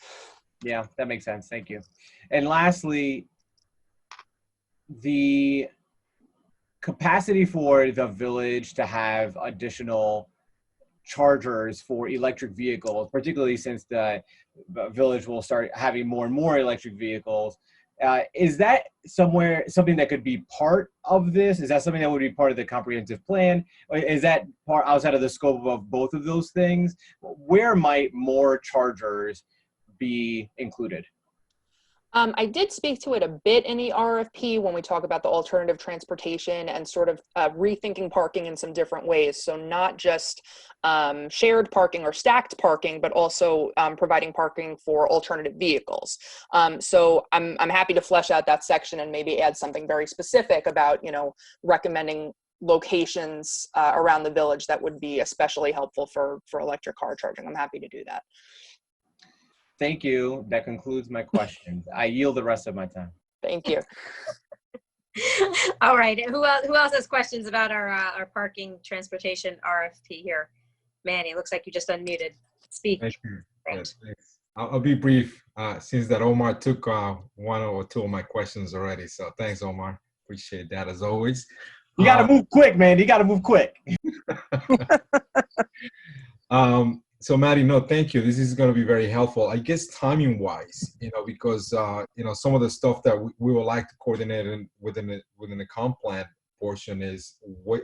Yeah, that makes sense. Thank you. And lastly, the capacity for the village to have additional chargers for electric vehicles, particularly since the village will start having more and more electric vehicles. Is that something that could be part of this? Is that something that would be part of the comprehensive plan? Or is that part outside of the scope of both of those things? Where might more chargers be included? I did speak to it a bit in the RFP when we talk about the alternative transportation and sort of rethinking parking in some different ways. So not just shared parking or stacked parking, but also providing parking for alternative vehicles. So I'm happy to flesh out that section and maybe add something very specific about, you know, recommending locations around the village that would be especially helpful for electric car charging. I'm happy to do that. Thank you. That concludes my questions. I yield the rest of my time. Thank you. All right. Who else has questions about our parking transportation RFP here? Manny, looks like you just unmuted. Speak. Thank you. Yes, thanks. I'll be brief since that Omar took one or two of my questions already. So thanks, Omar. Appreciate that as always. You got to move quick, man. You got to move quick. So Maddie, no, thank you. This is going to be very helpful. I guess timing wise, you know, because, you know, some of the stuff that we would like to coordinate within the comp plan portion is what,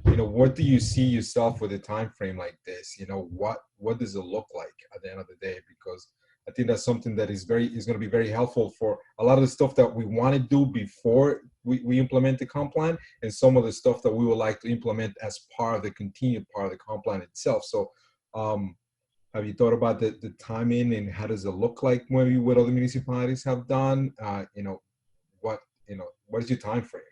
you know, what do you see yourself with a time frame like this? You know, what does it look like at the end of the day? Because I think that's something that is going to be very helpful for a lot of the stuff that we want to do before we implement the comp plan, and some of the stuff that we would like to implement as part of the continued part of the comp plan itself. So have you thought about the timing and how does it look like maybe what other municipalities have done? You know, what is your time frame?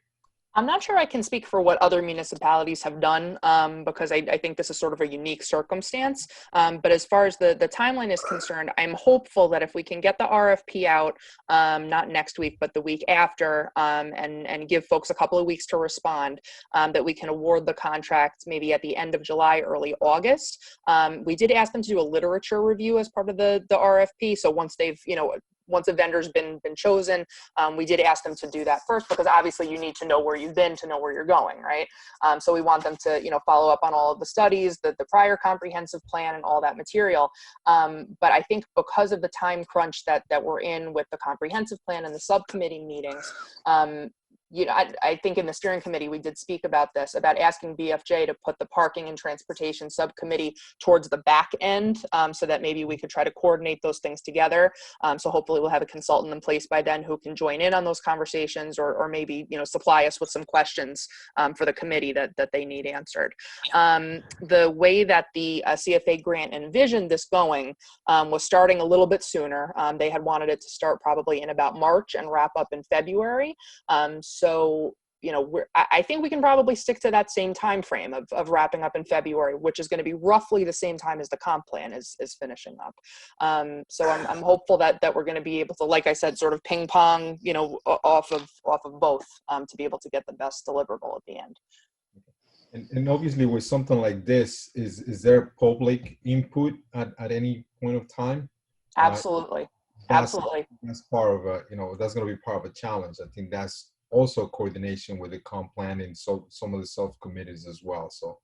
I'm not sure I can speak for what other municipalities have done because I think this is sort of a unique circumstance. But as far as the timeline is concerned, I'm hopeful that if we can get the RFP out, not next week, but the week after, and give folks a couple of weeks to respond, that we can award the contract maybe at the end of July, early August. We did ask them to do a literature review as part of the RFP. So once they've, you know, once a vendor's been chosen, we did ask them to do that first because obviously you need to know where you've been to know where you're going, right? So we want them to, you know, follow up on all of the studies, the prior comprehensive plan and all that material. But I think because of the time crunch that we're in with the comprehensive plan and the subcommittee meetings, you know, I think in the steering committee, we did speak about this, about asking BFJ to put the parking and transportation subcommittee towards the back end so that maybe we could try to coordinate those things together. So hopefully we'll have a consultant in place by then who can join in on those conversations or maybe, you know, supply us with some questions for the committee that they need answered. The way that the CFA grant envisioned this going was starting a little bit sooner. They had wanted it to start probably in about March and wrap up in February. So, you know, I think we can probably stick to that same time frame of wrapping up in February, which is going to be roughly the same time as the comp plan is finishing up. So I'm hopeful that we're going to be able to, like I said, sort of ping pong, you know, off of both to be able to get the best deliverable at the end. And obviously with something like this, is there public input at any point of time? Absolutely. Absolutely. That's part of you know, that's going to be part of a challenge. I think that's also coordination with the comp plan and so some of the subcommittees as well. So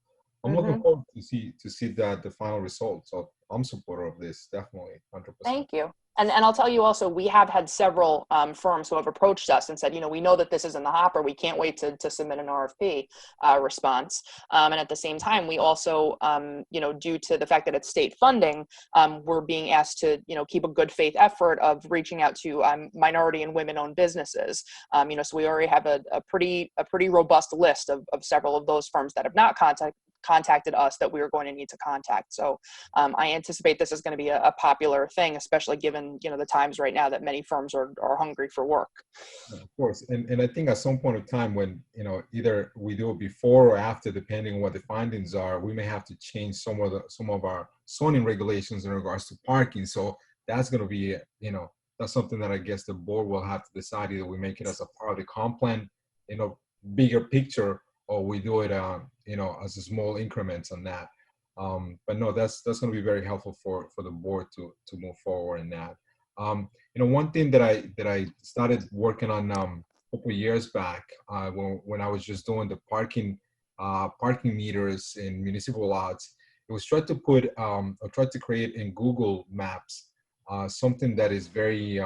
I'm looking forward to see the final result. So I'm supportive of this, definitely, 100%. Thank you. And I'll tell you also, we have had several firms who have approached us and said, you know, we know that this is in the hopper. We can't wait to submit an RFP response. And at the same time, we also, you know, due to the fact that it's state funding, we're being asked to, you know, keep a good faith effort of reaching out to minority and women-owned businesses. You know, so we already have a pretty robust list of several of those firms that have not contacted us that we were going to need to contact. So I anticipate this is going to be a popular thing, especially given, the times right now that many firms are hungry for work. Of course, and I think at some point in time when, either we do it before or after, depending on what the findings are, we may have to change some of our zoning regulations in regards to parking. So that's going to be, that's something that I guess the board will have to decide. Either we make it as a part of the comp plan, bigger picture, or we do it, as a small increments on that. But no, that's going to be very helpful for the board to move forward in that. One thing that I started working on a couple of years back, when I was just doing the parking meters in municipal lots, it was try to create in Google Maps something that is very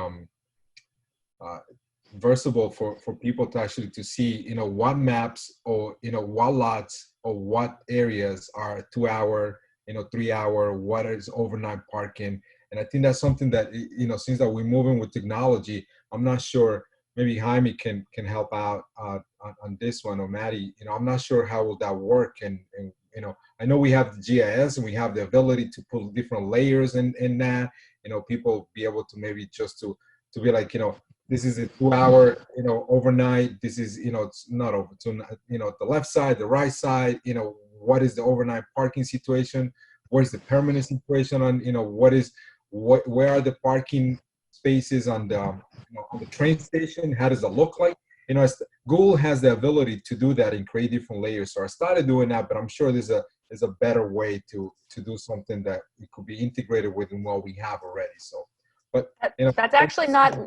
versatile for people to actually to see, what maps or, what lots or what areas are 2 hour, 3 hour, what is overnight parking. And I think that's something that, since that we're moving with technology, I'm not sure, maybe Jaime can help out on this one, or Maddie, I'm not sure how will that work. And I know we have the GIS and we have the ability to put different layers in that, people be able to maybe just to be like, this is a 2 hour, overnight. This is, it's not over to, the left side, the right side, what is the overnight parking situation? Where's the permanent situation on, where are the parking spaces on the train station? How does it look like? Google has the ability to do that and create different layers. So I started doing that, but I'm sure there's a better way to do something that it could be integrated within what we have already. So, but that's actually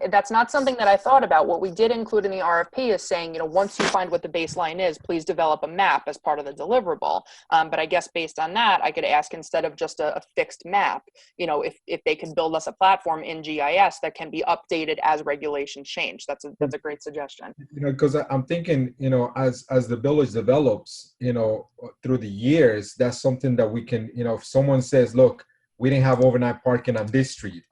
that's not something that I thought about. What we did include in the RFP is saying, once you find what the baseline is, please develop a map as part of the deliverable. But I guess based on that, I could ask, instead of just a fixed map, if they could build us a platform in GIS that can be updated as regulations change. That's a great suggestion. Because I'm thinking, as the village develops, through the years, that's something that we can, if someone says, look, we didn't have overnight parking on this street,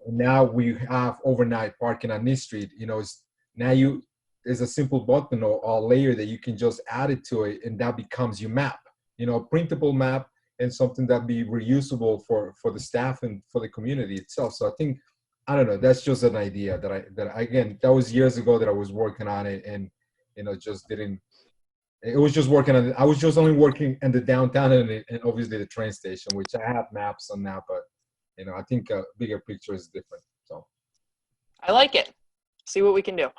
now we have overnight parking on this street, there's a simple button or layer that you can just add it to it, and that becomes your map, a printable map, and something that be reusable for the staff and for the community itself. So I think, I don't know, that's just an idea that again, that was years ago that I was working on it, and just didn't. It was just working on it. I was just only working in the downtown and obviously the train station, which I have maps on that, but I think a bigger picture is different. So I like it. See what we can do.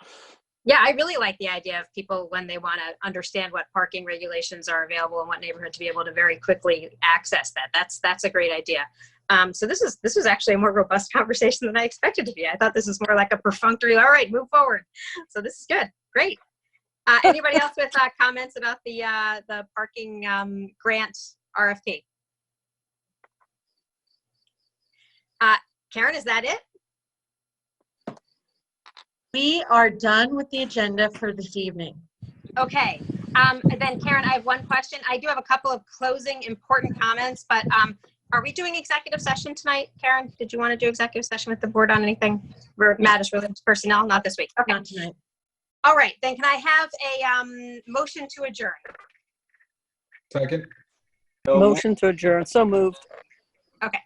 Yeah, I really like the idea of people, when they want to understand what parking regulations are available in what neighborhood, to be able to very quickly access that. That's a great idea. So this is actually a more robust conversation than I expected to be. I thought this was more like a perfunctory, all right, move forward. So this is good. Great. Anybody else with comments about the parking grant RFP? Karen, is that it? We are done with the agenda for this evening. Okay. Then Karen, I have one question. I do have a couple of closing important comments, but are we doing executive session tonight? Karen, did you want to do executive session with the board on anything matters related to personnel? Not this week. Okay. Not tonight. All right. Then can I have a motion to adjourn? Second. Motion to adjourn. So moved. Okay.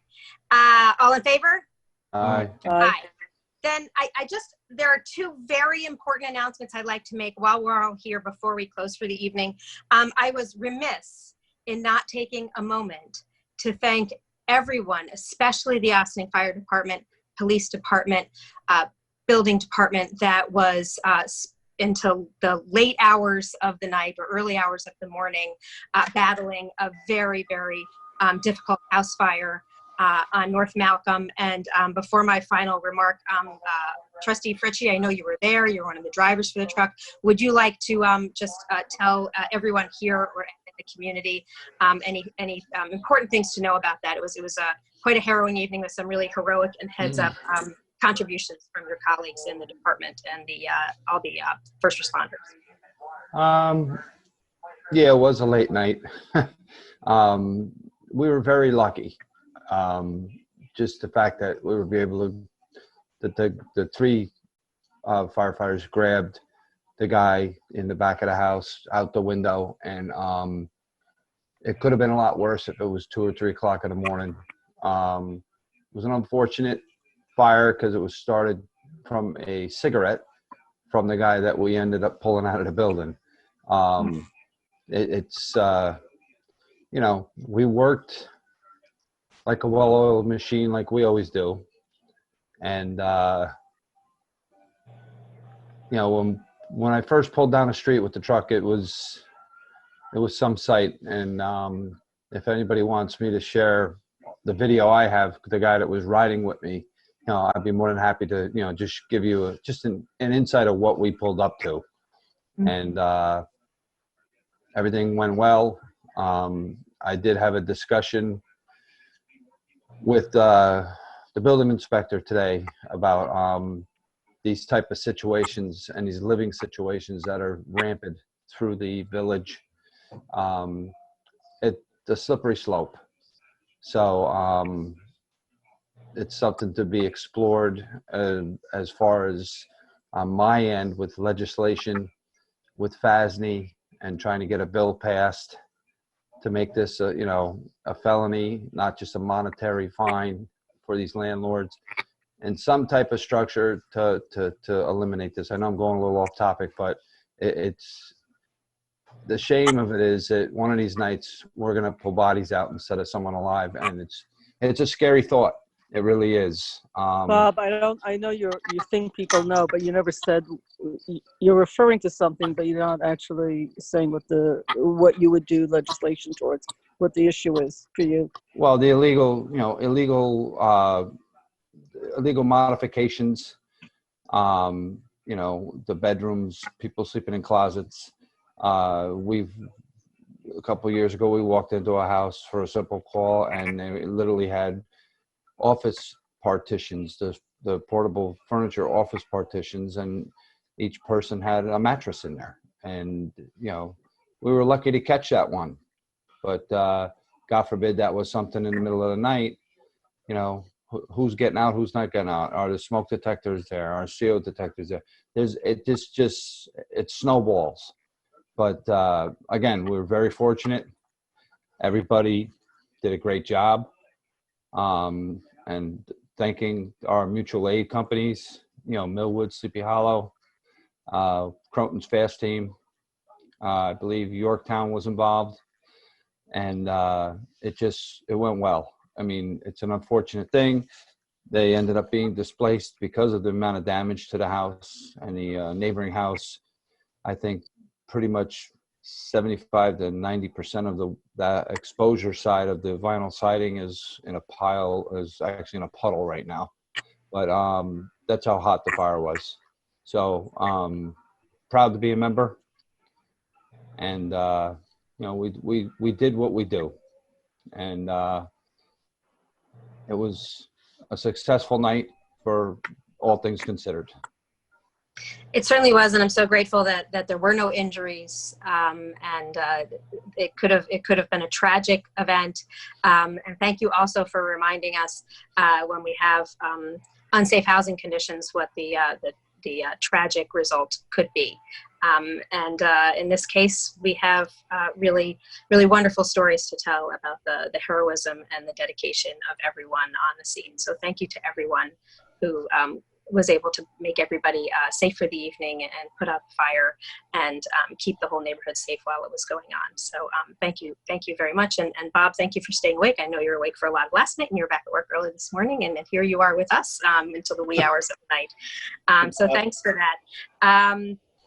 All in favor? Aye. Aye. Then there are two very important announcements I'd like to make while we're all here before we close for the evening. I was remiss in not taking a moment to thank everyone, especially the Ossining Fire Department, Police Department, Building Department, that was until the late hours of the night or early hours of the morning, battling a very, very difficult house fire on North Malcolm. And before my final remark, Trustee Fritchie, I know you were there. You're one of the drivers for the truck. Would you like to just tell everyone here or in the community any important things to know about that? It was quite a harrowing evening with some really heroic and heads up contributions from your colleagues in the department and all the first responders. Yeah, it was a late night. We were very lucky. Just the fact that we were able to, that the three firefighters grabbed the guy in the back of the house out the window, and It could have been a lot worse if it was 2 or 3 o'clock in the morning. It was an unfortunate fire because it was started from a cigarette from the guy that we ended up pulling out of the building. You know, we worked like a well-oiled machine like we always do. And, you know, when I first pulled down the street with the truck, it was some sight. And if anybody wants me to share the video I have, the guy that was riding with me, you know, I'd be more than happy to, you know, just give you just an insight of what we pulled up to. And everything went well. I did have a discussion with the building inspector today about these type of situations and these living situations that are rampant through the village. It's a slippery slope. So it's something to be explored as far as on my end with legislation, with FASNY, and trying to get a bill passed to make this, you know, a felony, not just a monetary fine for these landlords, and some type of structure to eliminate this. I know I'm going a little off topic, but it's the shame of it is that one of these nights we're going to pull bodies out instead of someone alive, and it's a scary thought. It really is. Bob, I know you think people know, but you never said, you're referring to something, but you're not actually saying what you would do legislation towards, what the issue is for you. Well, the illegal modifications, you know, the bedrooms, people sleeping in closets. A couple of years ago, we walked into a house for a simple call, and they literally had office partitions, the portable furniture office partitions, and each person had a mattress in there. And, you know, we were lucky to catch that one. But God forbid that was something in the middle of the night. You know, who's getting out, who's not getting out? Are the smoke detectors there? Are CO detectors there? It snowballs. But again, we're very fortunate. Everybody did a great job. And thanking our mutual aid companies, you know, Millwood, Sleepy Hollow, Croton's Fast Team. I believe Yorktown was involved, and it went well. I mean, it's an unfortunate thing. They ended up being displaced because of the amount of damage to the house and the neighboring house. I think pretty much 75 to 90% of that exposure side of the vinyl siding is actually in a puddle right now. But that's how hot the fire was. So proud to be a member. And you know, we did what we do, and it was a successful night for all things considered. It certainly was, and I'm so grateful that there were no injuries, and it could have been a tragic event. And thank you also for reminding us when we have unsafe housing conditions what the tragic result could be. And in this case, we have really wonderful stories to tell about the heroism and the dedication of everyone on the scene. So thank you to everyone who was able to make everybody safe for the evening and put out the fire and keep the whole neighborhood safe while it was going on. So thank you very much. And Bob, thank you for staying awake. I know you were awake for a lot of last night and you were back at work early this morning, and here you are with us until the wee hours of the night. So thanks for that.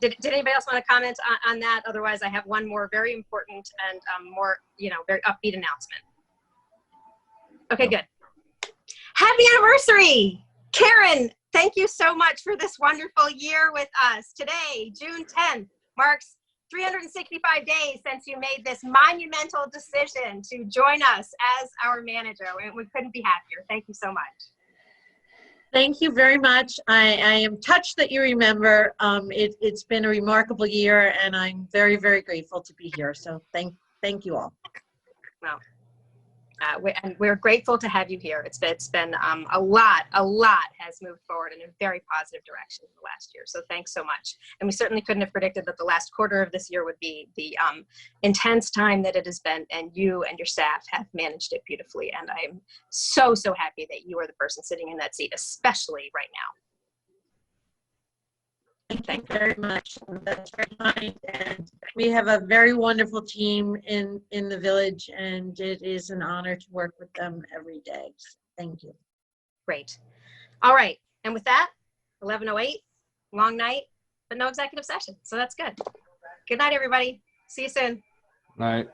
Did anybody else want to comment on that? Otherwise, I have one more very important and more, very upbeat announcement. Okay, good. Happy anniversary, Karen. Thank you so much for this wonderful year with us. Today, June 10th, marks 365 days since you made this monumental decision to join us as our manager. We couldn't be happier. Thank you so much. Thank you very much. I am touched that you remember. It's been a remarkable year, and I'm very, very grateful to be here. So thank you all. Well, And we're grateful to have you here. It's been a lot has moved forward in a very positive direction in the last year. So thanks so much. And we certainly couldn't have predicted that the last quarter of this year would be the intense time that it has been. And you and your staff have managed it beautifully. And I'm so happy that you are the person sitting in that seat, especially right now. Thank you very much. That's very kind. And we have a very wonderful team in the village, and it is an honor to work with them every day. Thank you. Great. All right. And with that, 11:08, long night, but no executive session. So that's good. Good night, everybody. See you soon. Night.